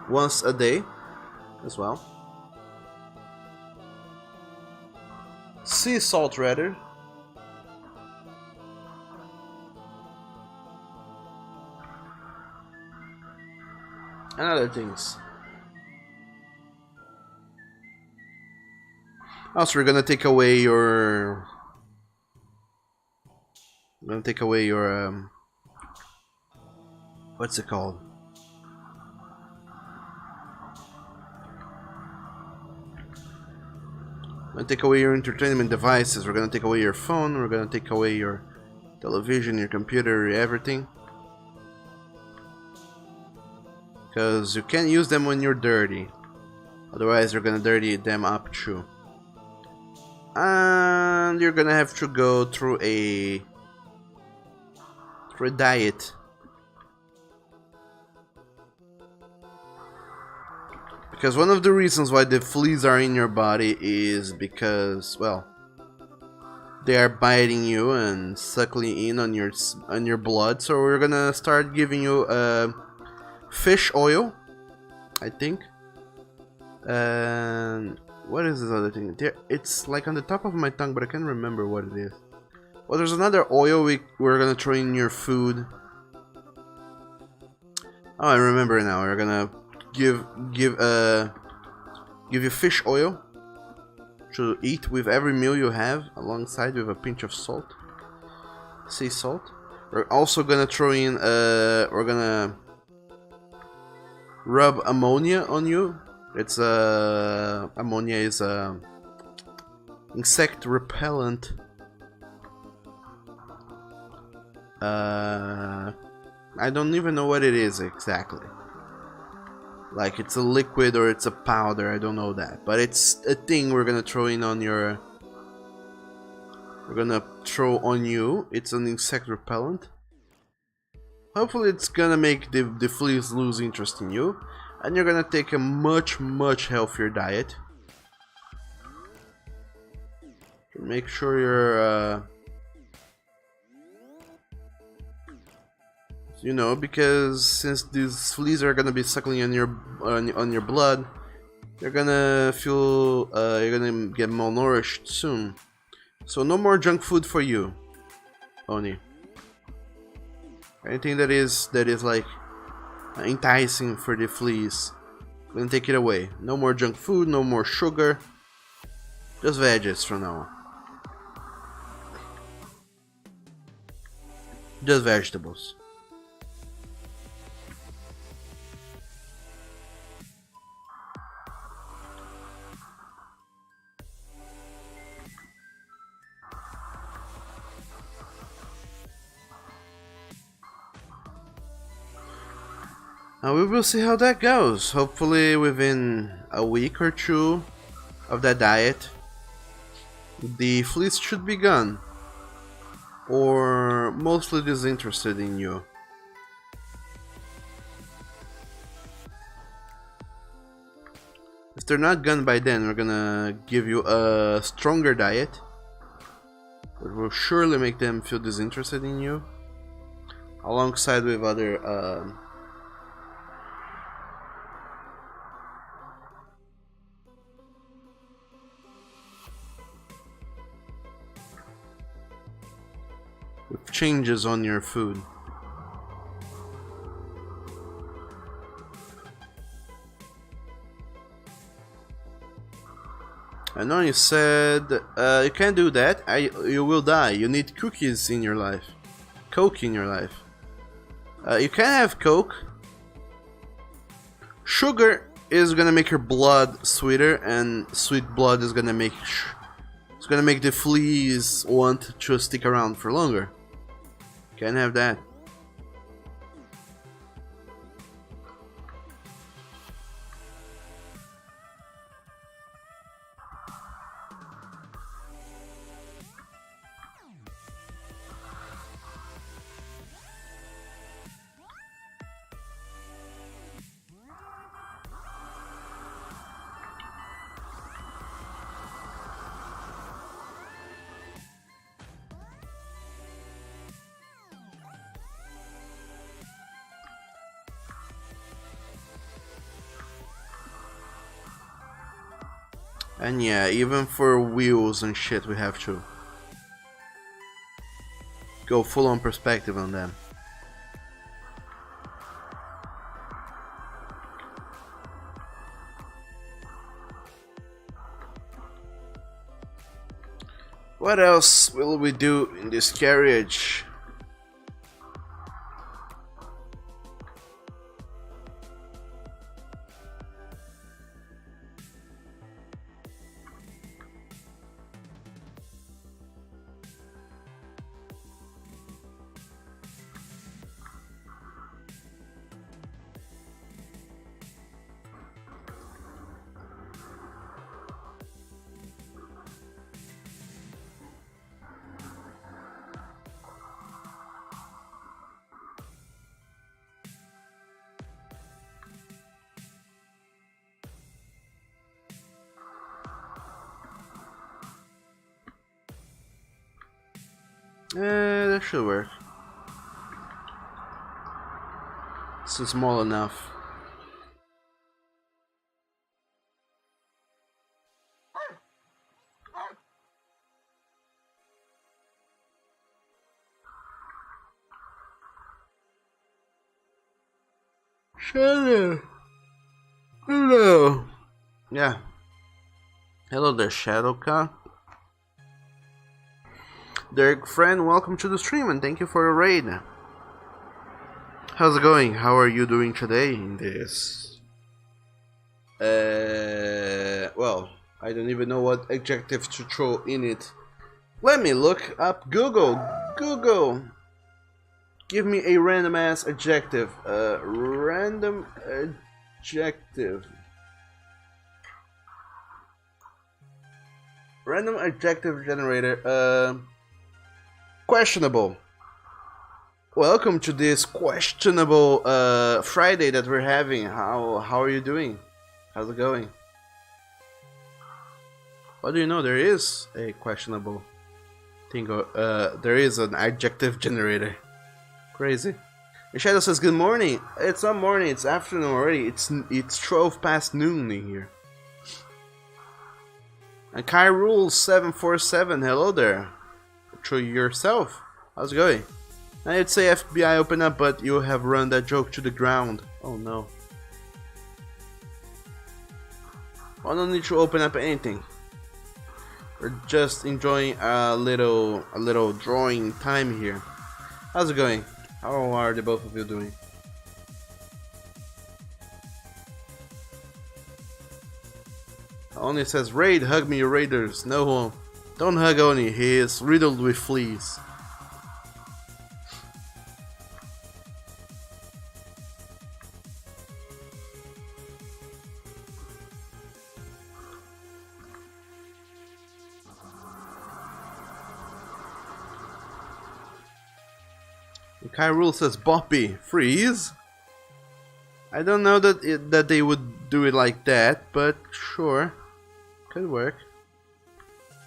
once a day as well. Sea salt rather. And other things. Also, we're gonna take away your what's it called? We're gonna take away your entertainment devices. We're gonna take away your phone. We're gonna take away your television, your computer, everything. Because you can't use them when you're dirty. Otherwise, you're gonna dirty them up too. And you're gonna have to go through a diet. Because one of the reasons why the fleas are in your body is because, well, they are biting you and suckling in on your blood. So we're gonna start giving you fish oil, I think. And what is this other thing? It's like on the top of my tongue, but I can't remember what it is. Well, there's another oil we're gonna throw in your food. Oh, I remember now. We're gonna give you fish oil to eat with every meal you have, alongside with a pinch of salt, sea salt. We're also gonna throw in we're gonna rub ammonia on you. It's ammonia is a insect repellent. I don't even know what it is exactly. Like, it's a liquid or it's a powder, I don't know that. But it's a thing we're gonna throw in on your... We're gonna throw on you. It's an insect repellent. Hopefully it's gonna make the fleas lose interest in you. And you're gonna take a much, much healthier diet. Make sure you're... you know, because since these fleas are gonna be suckling on your blood, you're gonna feel you're gonna get malnourished soon. So no more junk food for you, Oni. Anything that is like enticing for the fleas, I'm gonna take it away. No more junk food, no more sugar, just veggies from now on. Just vegetables. Now we will see how that goes. Hopefully within a week or two of that diet, the fleas should be gone. Or mostly disinterested in you. If they're not gone by then, we're gonna give you a stronger diet. It will surely make them feel disinterested in you. Alongside with other... with changes on your food. I know you said you can't do that. You will die. You need cookies in your life, Coke in your life. You can have Coke. Sugar is gonna make your blood sweeter, and sweet blood is gonna make the fleas want to stick around for longer. Can't have that. And yeah, even for wheels and shit, we have to go full on perspective on them. What else will we do in this carriage? That should work. It's small enough. Shadow. Hello. Yeah. Hello there, Shadowcat. Derek friend, welcome to the stream and thank you for the raid. How's it going? How are you doing today in this? Well, I don't even know what adjective to throw in it. Let me look up Google. Google. Give me a random ass adjective. Random adjective. Random adjective generator. Questionable. Welcome to this questionable Friday that we're having. How are you doing? How's it going? What do you know? There is a questionable thing. There is an adjective generator. Crazy. The Shadow says good morning. It's not morning. It's afternoon already. It's 12 past noon in here. And Kai Rules 747. Hello there. To yourself. How's it going? I'd say FBI open up, but you have run that joke to the ground. Oh no. I don't need to open up anything. We're just enjoying a little drawing time here. How's it going? How are the both of you doing? Oni says, Raid, hug me, you raiders. No, don't hug Oni, he is riddled with fleas. Kai Rule says, Boppy, freeze? I don't know that they would do it like that, but sure. Could work.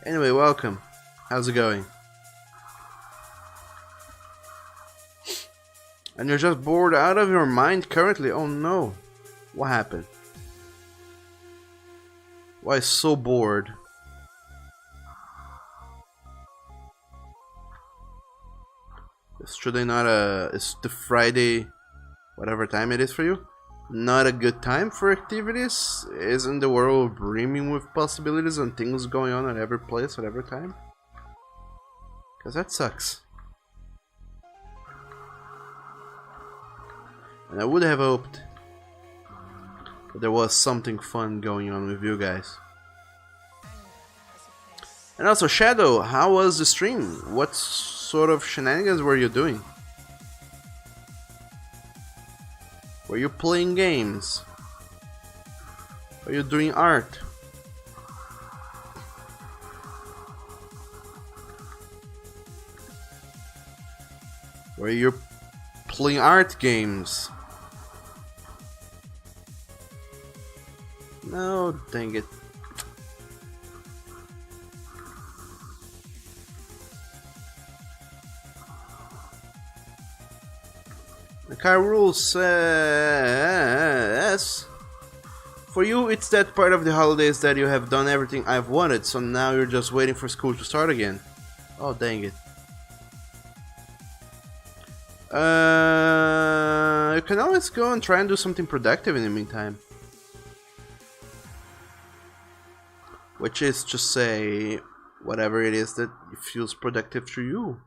Anyway, welcome. How's it going? And you're just bored out of your mind currently? Oh no. What happened? Why so bored? Is today not is the Friday, whatever time it is for you, not a good time for activities? Isn't the world brimming with possibilities and things going on at every place at every time? Cause that sucks. And I would have hoped that there was something fun going on with you guys. And also, Shadow, how was the stream? What sort of shenanigans were you doing? Were you playing games? Were you doing art? Were you playing art games? No, dang it. The Kai Rule says, for you it's that part of the holidays that you have done everything I've wanted, so now you're just waiting for school to start again. Oh dang it. You can always go and try and do something productive in the meantime. Which is to say, whatever it is that feels productive to you.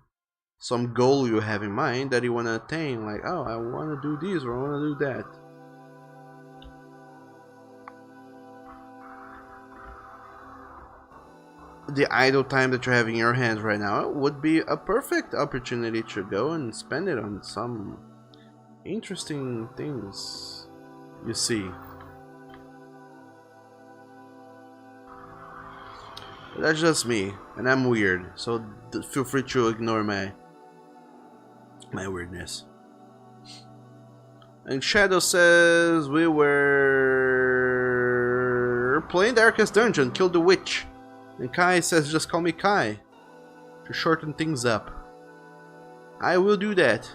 Some goal you have in mind that you want to attain, like, oh, I want to do this or I want to do that. The idle time that you're having in your hands right now would be a perfect opportunity to go and spend it on some interesting things you see. That's just me, and I'm weird, so feel free to ignore my weirdness. And Shadow says we were playing Darkest Dungeon, killed the witch. And Kai says just call me Kai to shorten things up. I will do that.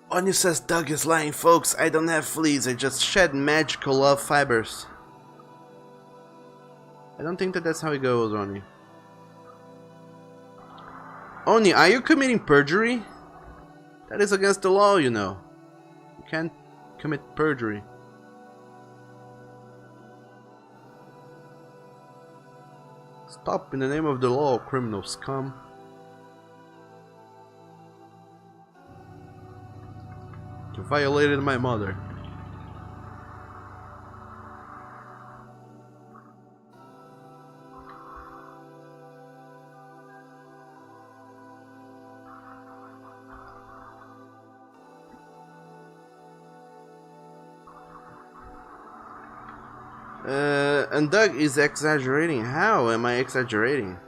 Anya says Doug is lying, folks. I don't have fleas. I just shed magical love fibers. I don't think that's how it goes, Oni. Oni, are you committing perjury? That is against the law, you know. You can't commit perjury. Stop in the name of the law, criminal scum. You violated my mother. And Doug is exaggerating. How am I exaggerating?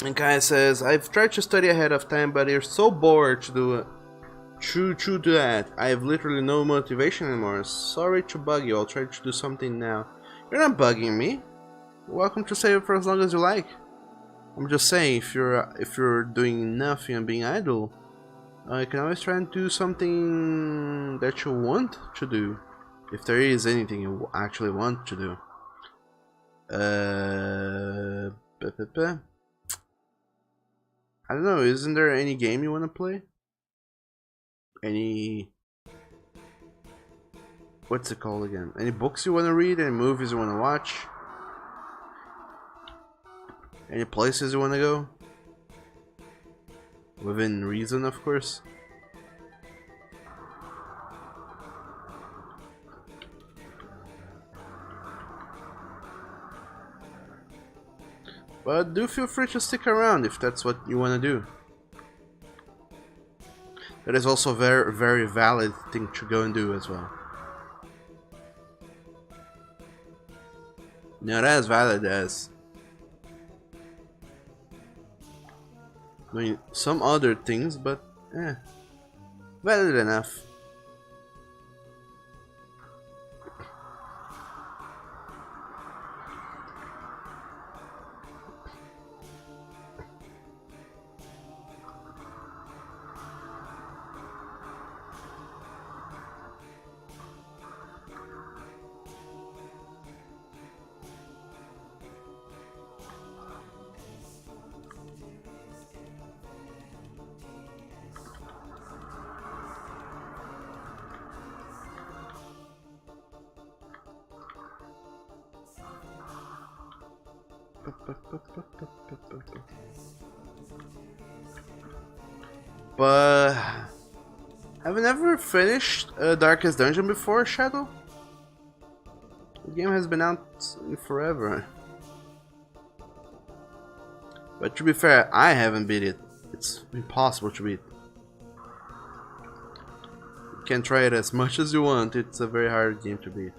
And Kaya says, I've tried to study ahead of time, but you're so bored to do it. True to that. I have literally no motivation anymore. Sorry to bug you. I'll try to do something now. You're not bugging me. You're welcome to save it for as long as you like. I'm just saying, if you're doing nothing and being idle, you can always try and do something that you want to do, if there is anything you actually want to do. I don't know. Isn't there any game you want to play? Any? What's it called again? Any books you want to read? Any movies you want to watch? Any places you want to go? Within reason, of course. But do feel free to stick around if that's what you want to do. That is also a very, very valid thing to go and do as well. Not as valid as doing some other things, but valid enough. But have you never finished Darkest Dungeon before, Shadow? The game has been out forever. But to be fair, I haven't beat it. It's impossible to beat. You can try it as much as you want, it's a very hard game to beat.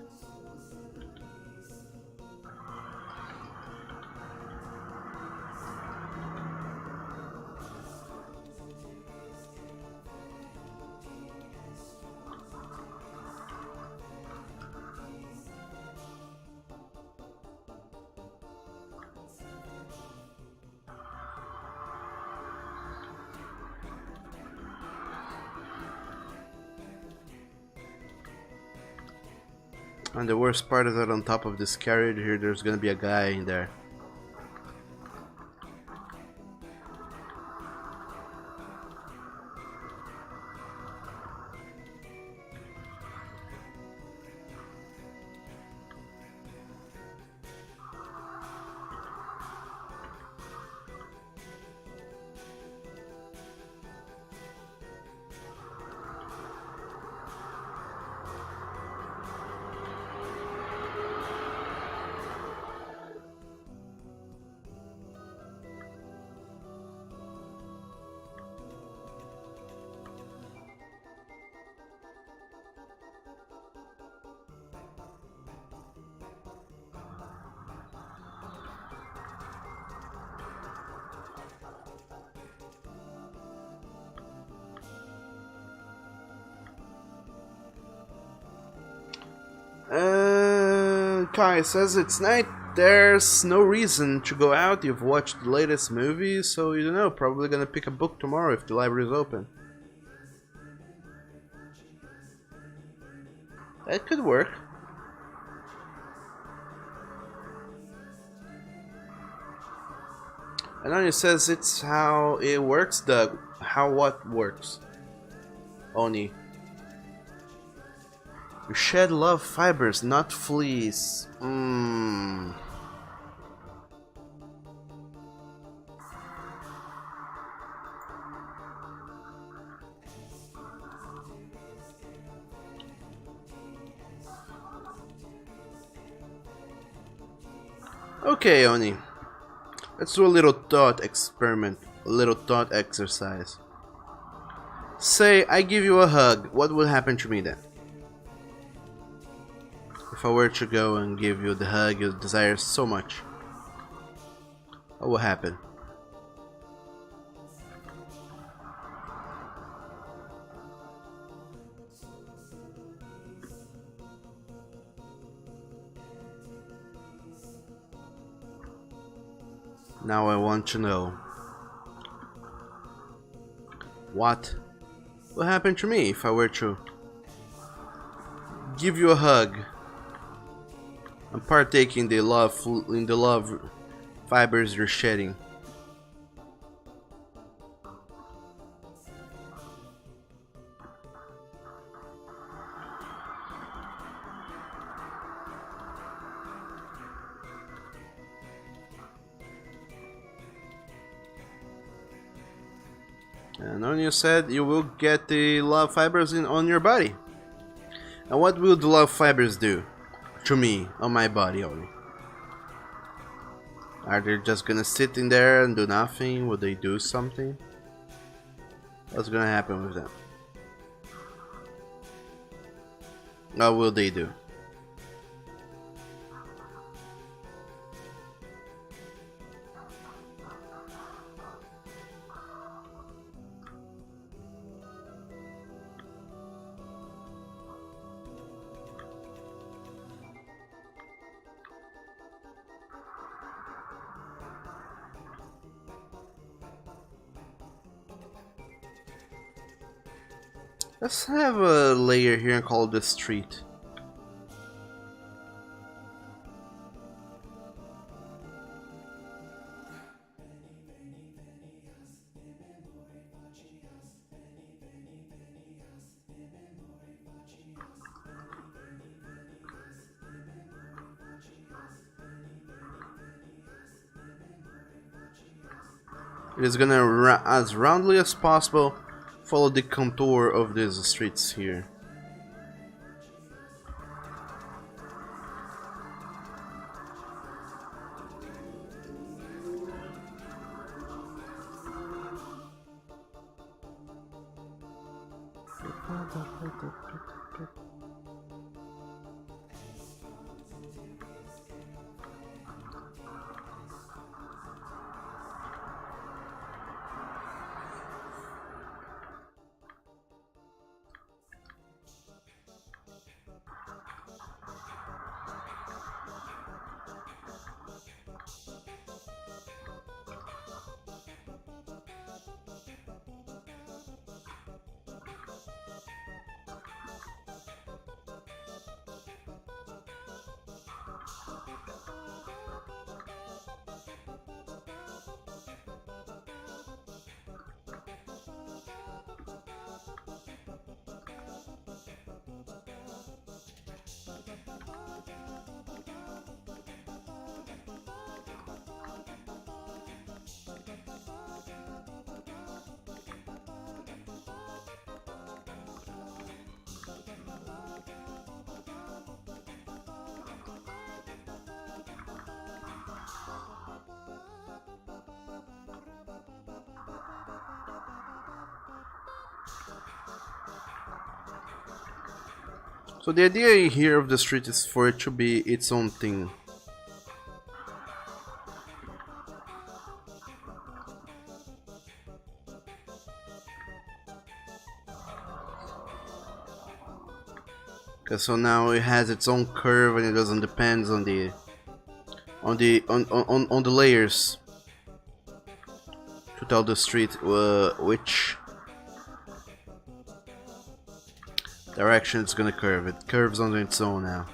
And the worst part is that on top of this carriage here, there's gonna be a guy in there. Kai says it's night. There's no reason to go out. You've watched the latest movie, so you don't know. Probably gonna pick a book tomorrow if the library is open. That could work. And Anya says it's how it works, Doug. How what works? Oni. You shed love fibers, not fleas. Okay, Oni. Let's do a little thought experiment, a little thought exercise. Say I give you a hug, what would happen to me then? If I were to go and give you the hug you desire so much, what will happen? Now I want to know what will happen to me if I were to give you a hug and partake in the love fibers you're shedding. And Onya said you will get the love fibers on your body. And what will the love fibers do to me on my body only? Are they just gonna sit in there and do nothing? Will they do something? What's gonna happen with them? What will they do? Let's have a layer here and call this street. It is gonna, as roundly as possible, follow the contour of these streets here. So the idea here of the street is for it to be its own thing. Cause so now it has its own curve and it doesn't depend on the layers to tell the street which direction it's gonna curve. It curves on its own now.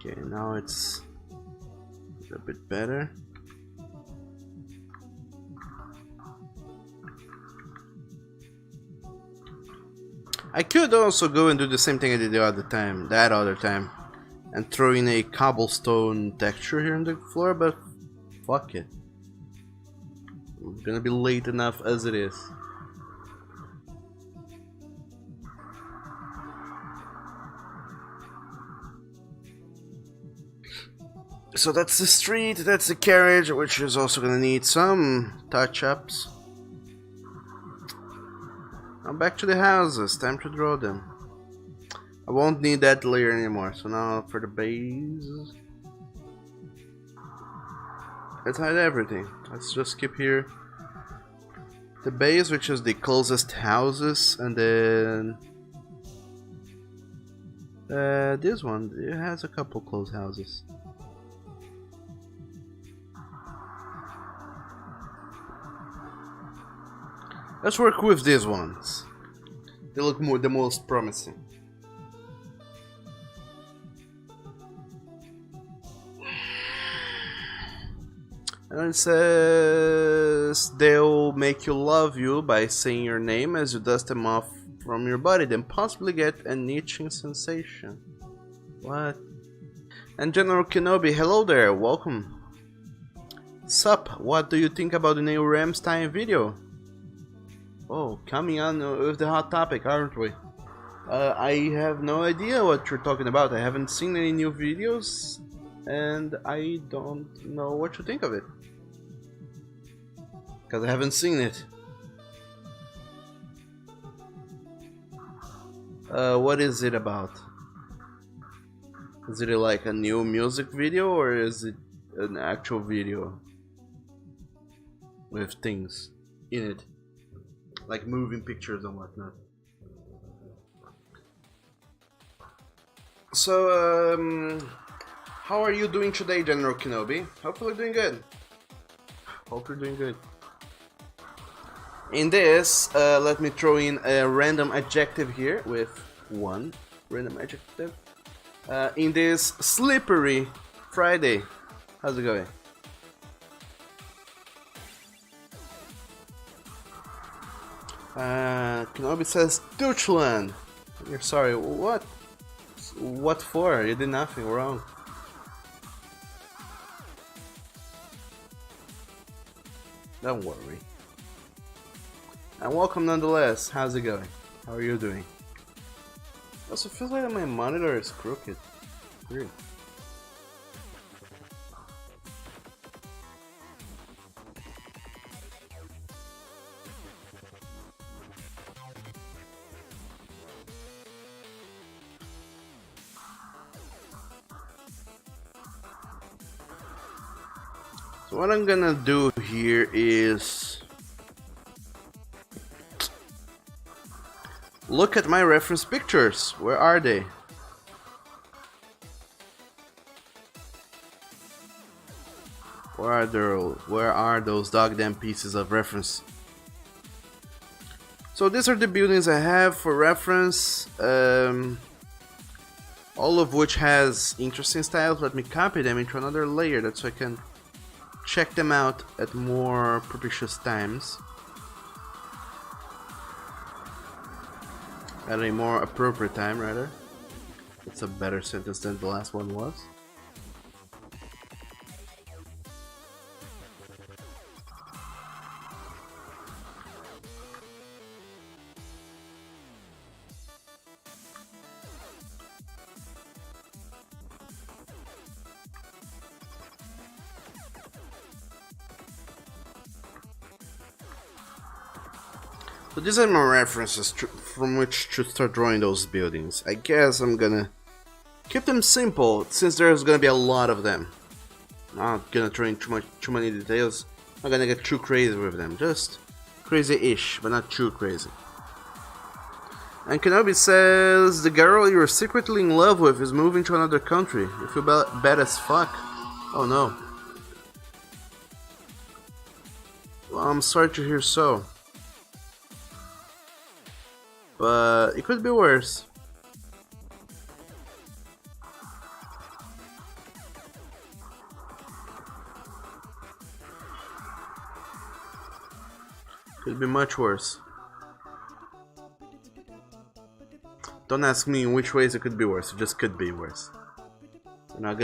Okay, now it's a bit better. I could also go and do the same thing I did that other time, and throw in a cobblestone texture here on the floor, but fuck it. I'm gonna be late enough as it is. So that's the street, that's the carriage, which is also gonna need some touch-ups. Now back to the houses, time to draw them. I won't need that layer anymore, so now for the base. Let's hide everything. Let's just skip here. The base, which is the closest houses, and then this one, it has a couple close houses. Let's work with these ones. They look the most promising. And it says they'll make you love you by saying your name as you dust them off from your body, then possibly get an itching sensation. What? And General Kenobi, hello there, welcome. Sup, what do you think about the new Rammstein video? Oh, coming on with the hot topic, aren't we? I have no idea what you're talking about. I haven't seen any new videos, and I don't know what you think of it. Because I haven't seen it. What is it about? Is it like a new music video, or is it an actual video with things in it? Like moving pictures and whatnot. So, how are you doing today, General Kenobi? Hopefully doing good. Hope you're doing good. In this, let me throw in a random adjective here with one random adjective. In this Slippery Friday. How's it going? Kenobi says Deutschland. You're sorry, what? What for? You did nothing wrong. Don't worry. And welcome nonetheless. How's it going? How are you doing? I also feel like my monitor is crooked. Weird. So what I'm gonna do here is look at my reference pictures. Where are they? Where are those goddamn pieces of reference? So these are the buildings I have for reference, all of which has interesting styles. Let me copy them into another layer, that's so I can check them out at more propitious times. At a more appropriate time, rather. It's a better sentence than the last one was. So these are my references from which to start drawing those buildings. I guess I'm gonna keep them simple since there's gonna be a lot of them. Not gonna throw in too many details. Not gonna get too crazy with them. Just crazy-ish, but not too crazy. And Kenobi says the girl you're secretly in love with is moving to another country. You feel bad as fuck. Oh no. Well, I'm sorry to hear so. But it could be worse. Could be much worse. Don't ask me in which ways it could be worse. It just could be worse. We're not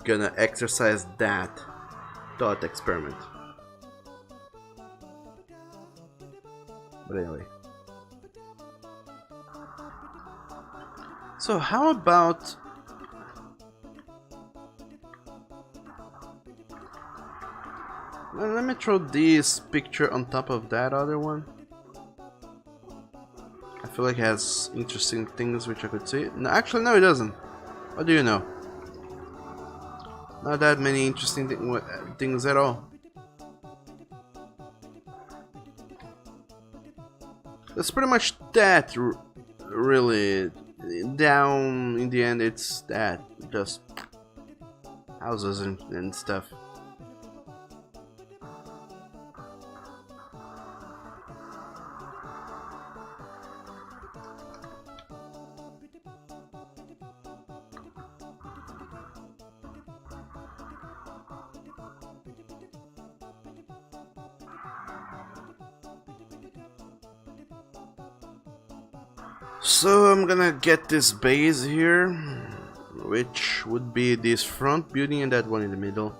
gonna exercise that thought experiment. But anyway. So how about let me throw this picture on top of that other one. I feel like it has interesting things which I could see. No, actually no, it doesn't. What do you know? Not that many interesting things at all. That's pretty much that, really. Down in the end, it's that. Just houses and stuff. So I'm gonna get this base here, which would be this front building and that one in the middle.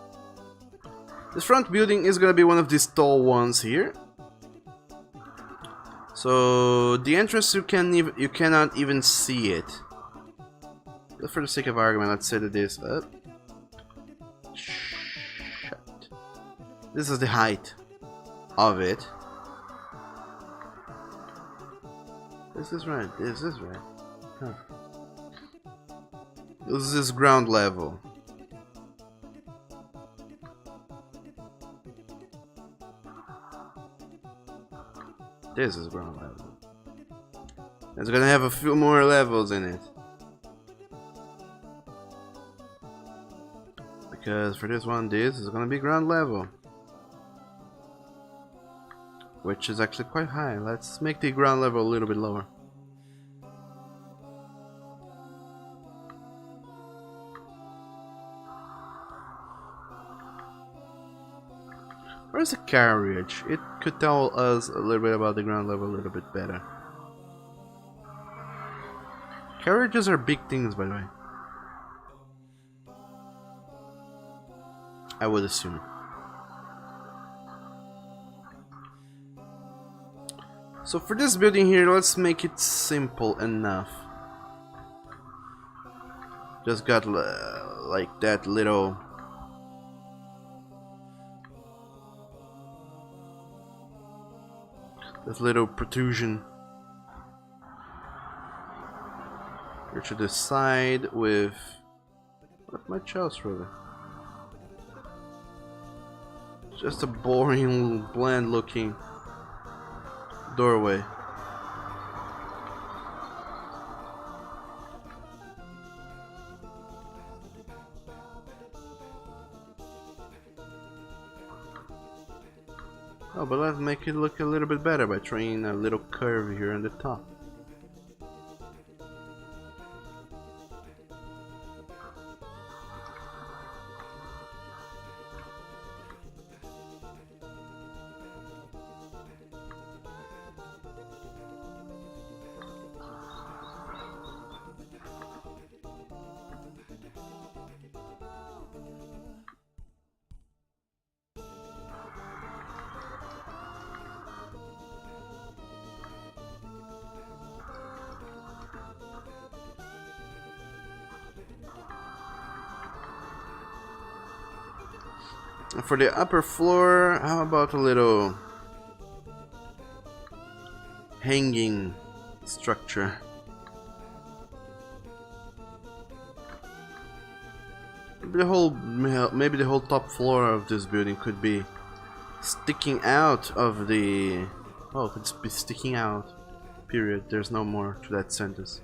This front building is gonna be one of these tall ones here. So the entrance you cannot even see it. But for the sake of argument, let's say that this shit. This is the height of it. This is right. This is right. Huh. This is ground level. This is ground level. It's gonna have a few more levels in it. Because for this one, this is gonna be ground level. Which is actually quite high. Let's make the ground level a little bit lower. Where's the carriage? It could tell us a little bit about the ground level a little bit better. Carriages are big things, by the way. I would assume. So for this building here, let's make it simple enough. Just got like that little protrusion here to the side with not much else really. Just a boring, bland looking doorway. Oh, but let's make it look a little bit better by throwing a little curve here on the top. For the upper floor, how about a little hanging structure? Maybe the whole top floor of this building could be sticking out of the... Oh, it could be sticking out. Period. There's no more to that sentence.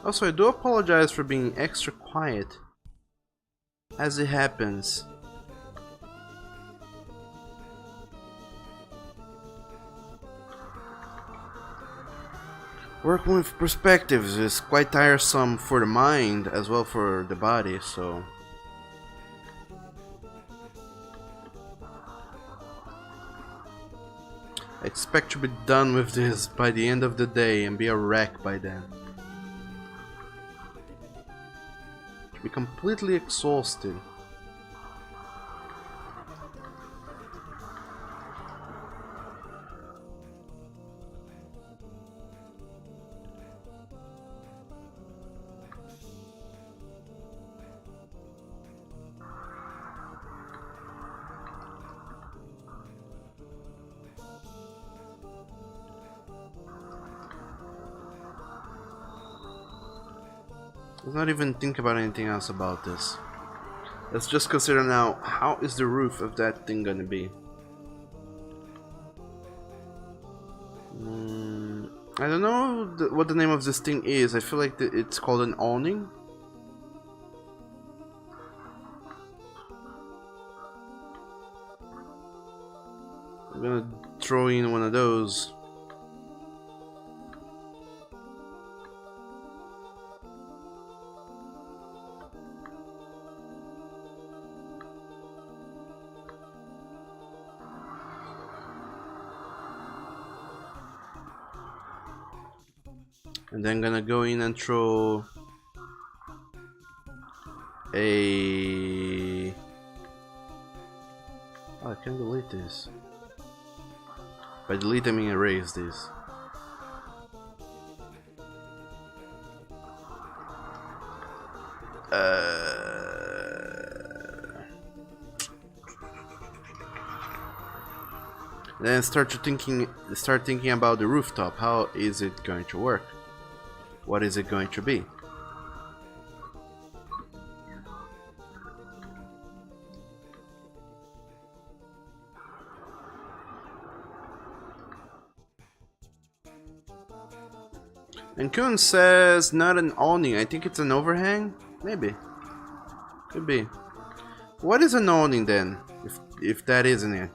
Also, I do apologize for being extra quiet, as it happens. Working with perspectives is quite tiresome for the mind as well for the body, so... I expect to be done with this by the end of the day and be a wreck by then. To be completely exhausted. Let's not even think about anything else about this. Let's just consider now, how is the roof of that thing gonna be? I don't know what the name of this thing is. I feel like it's called an awning. I'm gonna throw in one of those. And then gonna go in and throw a... Oh, I can delete this. By delete I mean erase this. Then start thinking about the rooftop. How is it going to work? What is it going to be? And Kun says not an awning. I think it's an overhang. Maybe. Could be. What is an awning then? If that isn't it.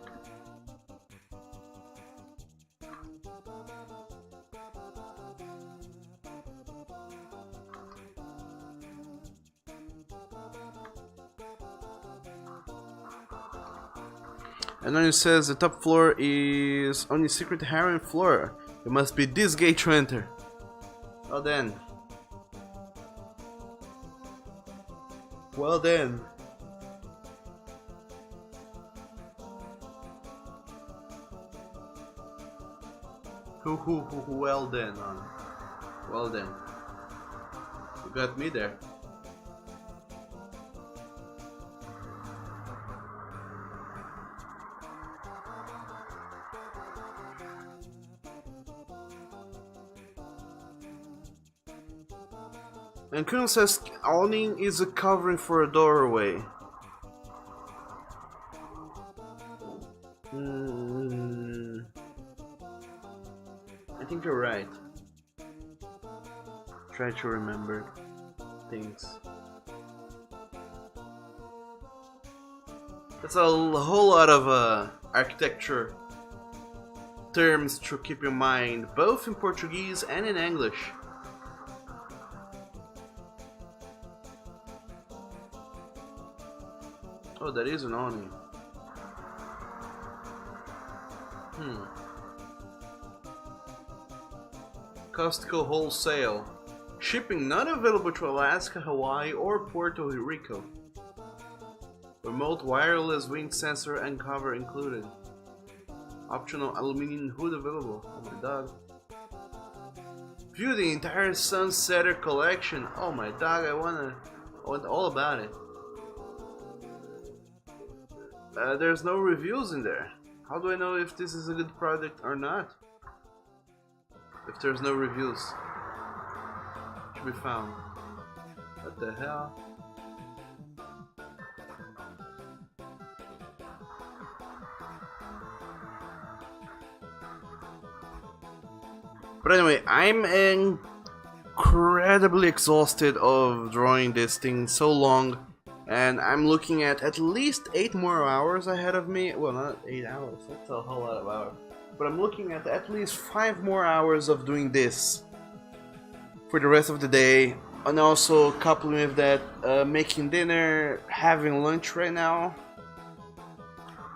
And then it says the top floor is only secret harem floor. It must be this gate to enter. Well then. Well then. Well then. Well then. You got me there. And Kun says awning is a covering for a doorway. I think you're right. Try to remember things. That's a whole lot of architecture terms to keep in mind, both in Portuguese and in English. Oh, that is an Oni. Costco wholesale. Shipping not available to Alaska, Hawaii, or Puerto Rico. Remote wireless wind sensor and cover included. Optional aluminum hood available. Oh my dog. View the entire Sunsetter collection. Oh my dog, I want all about it. There's no reviews in there. How do I know if this is a good product or not? If there's no reviews. To be found. What the hell? But anyway, I'm incredibly exhausted of drawing this thing so long, and I'm looking at least 8 more hours ahead of me. Well, not 8 hours, that's a whole lot of hours. But I'm looking at least 5 more hours of doing this for the rest of the day, and also coupling with that, making dinner, having lunch right now.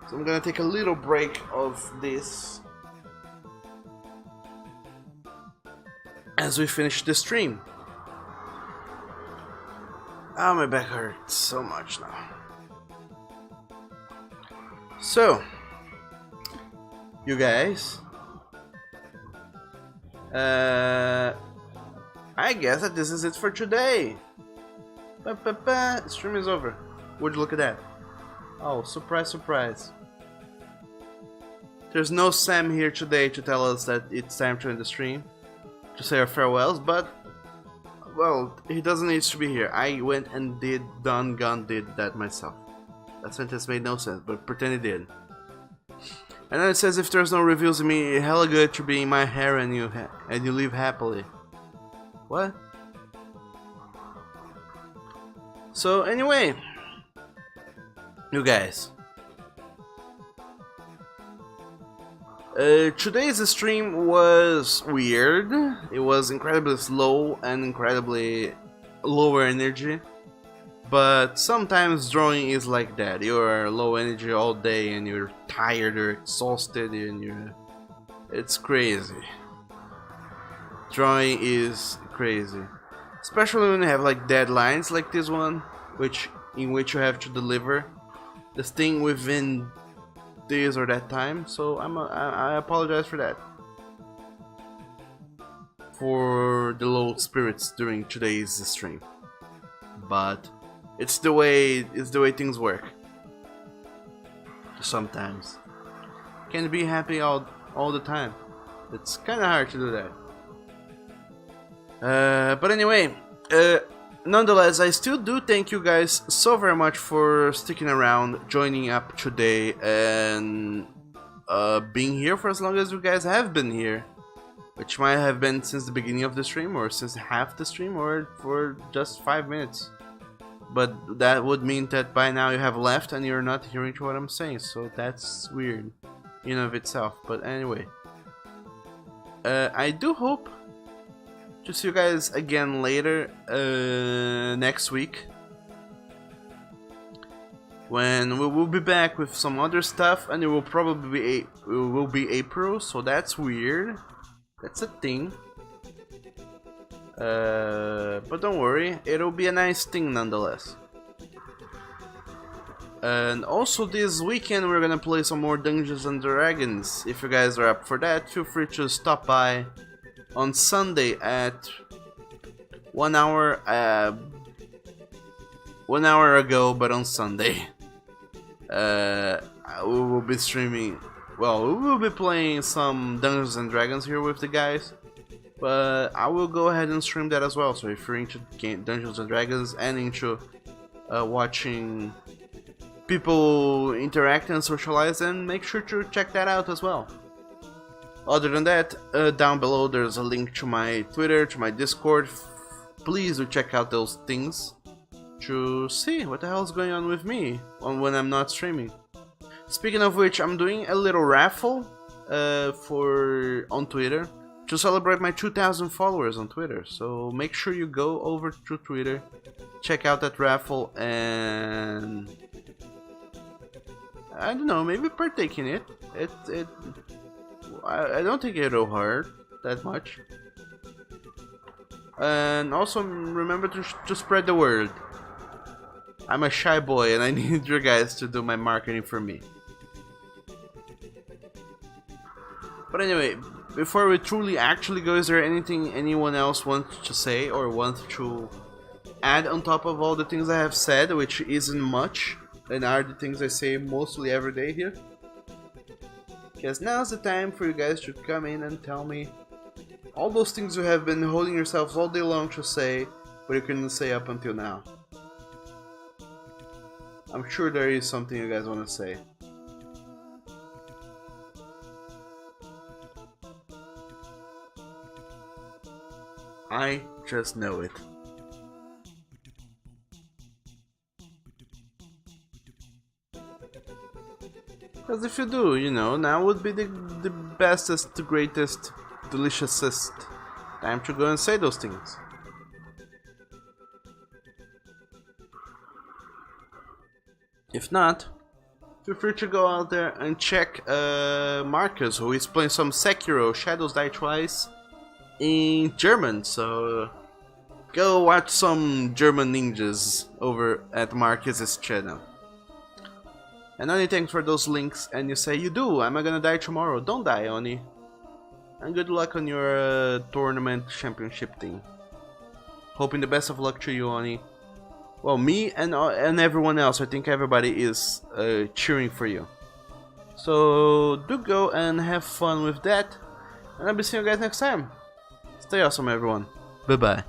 So I'm gonna take a little break of this as we finish the stream. Oh, my back hurts so much now. So, you guys, I guess that this is it for today. Stream is over. Would you look at that? Oh, surprise, surprise. There's no Sam here today to tell us that it's time to end the stream, to say our farewells, but well, he doesn't need to be here. I went and did that myself. That sentence made no sense, but pretend it did. And then it says if there's no reviews of me, hella good to be in my hair and you live happily. What? So anyway, you guys, today's stream was weird. It was incredibly slow and incredibly lower energy. But sometimes drawing is like that. You are low energy all day and you're tired or exhausted and it's crazy. Drawing is crazy. Especially when you have like deadlines like this one, in which you have to deliver this thing within this or that time. So I apologize for that. For the low spirits during today's stream. But it's the way things work. Sometimes can't be happy all the time. It's kind of hard to do that. But anyway, nonetheless, I still do thank you guys so very much for sticking around, joining up today, and being here for as long as you guys have been here, which might have been since the beginning of the stream, or since half the stream, or for just 5 minutes. But that would mean that by now you have left and you're not hearing to what I'm saying, so that's weird in and of itself. But anyway, I do hope to see you guys again later next week, when we will be back with some other stuff, and it will probably be April, so that's weird. That's a thing. But don't worry, it'll be a nice thing nonetheless. And also this weekend we're gonna play some more Dungeons and Dragons. If you guys are up for that, feel free to stop by on Sunday at 1 hour 1 hour ago, but on Sunday. We will be streaming. Well, we will be playing some Dungeons and Dragons here with the guys. But I will go ahead and stream that as well. So if you're into Dungeons and Dragons and into watching people interact and socialize, then make sure to check that out as well. Other than that, down below there's a link to my Twitter, to my Discord. Please do check out those things to see what the hell is going on with me when I'm not streaming. Speaking of which, I'm doing a little raffle on Twitter to celebrate my 2,000 followers on Twitter. So make sure you go over to Twitter, check out that raffle, and I don't know, maybe partake in it. I don't think it'll hurt that much. And also remember to spread the word. I'm a shy boy and I need you guys to do my marketing for me. But anyway, before we truly actually go, is there anything anyone else wants to say or wants to add on top of all the things I have said, which isn't much, and are the things I say mostly every day here? Because now's the time for you guys to come in and tell me all those things you have been holding yourselves all day long to say, but you couldn't say up until now. I'm sure there is something you guys want to say. I just know it. Because if you do, you know, now would be the bestest, the greatest, deliciousest time to go and say those things. If not, feel free to go out there and check Marcus, who is playing some Sekiro Shadows Die Twice in German, so go watch some German ninjas over at Marcus's channel. And Oni, thanks for those links, and you say, you do, am I gonna die tomorrow? Don't die, Oni. And good luck on your tournament championship thing. Hoping the best of luck to you, Oni. Well, me and everyone else, I think everybody is cheering for you. So do go and have fun with that, and I'll be seeing you guys next time. Stay awesome, everyone. Bye bye.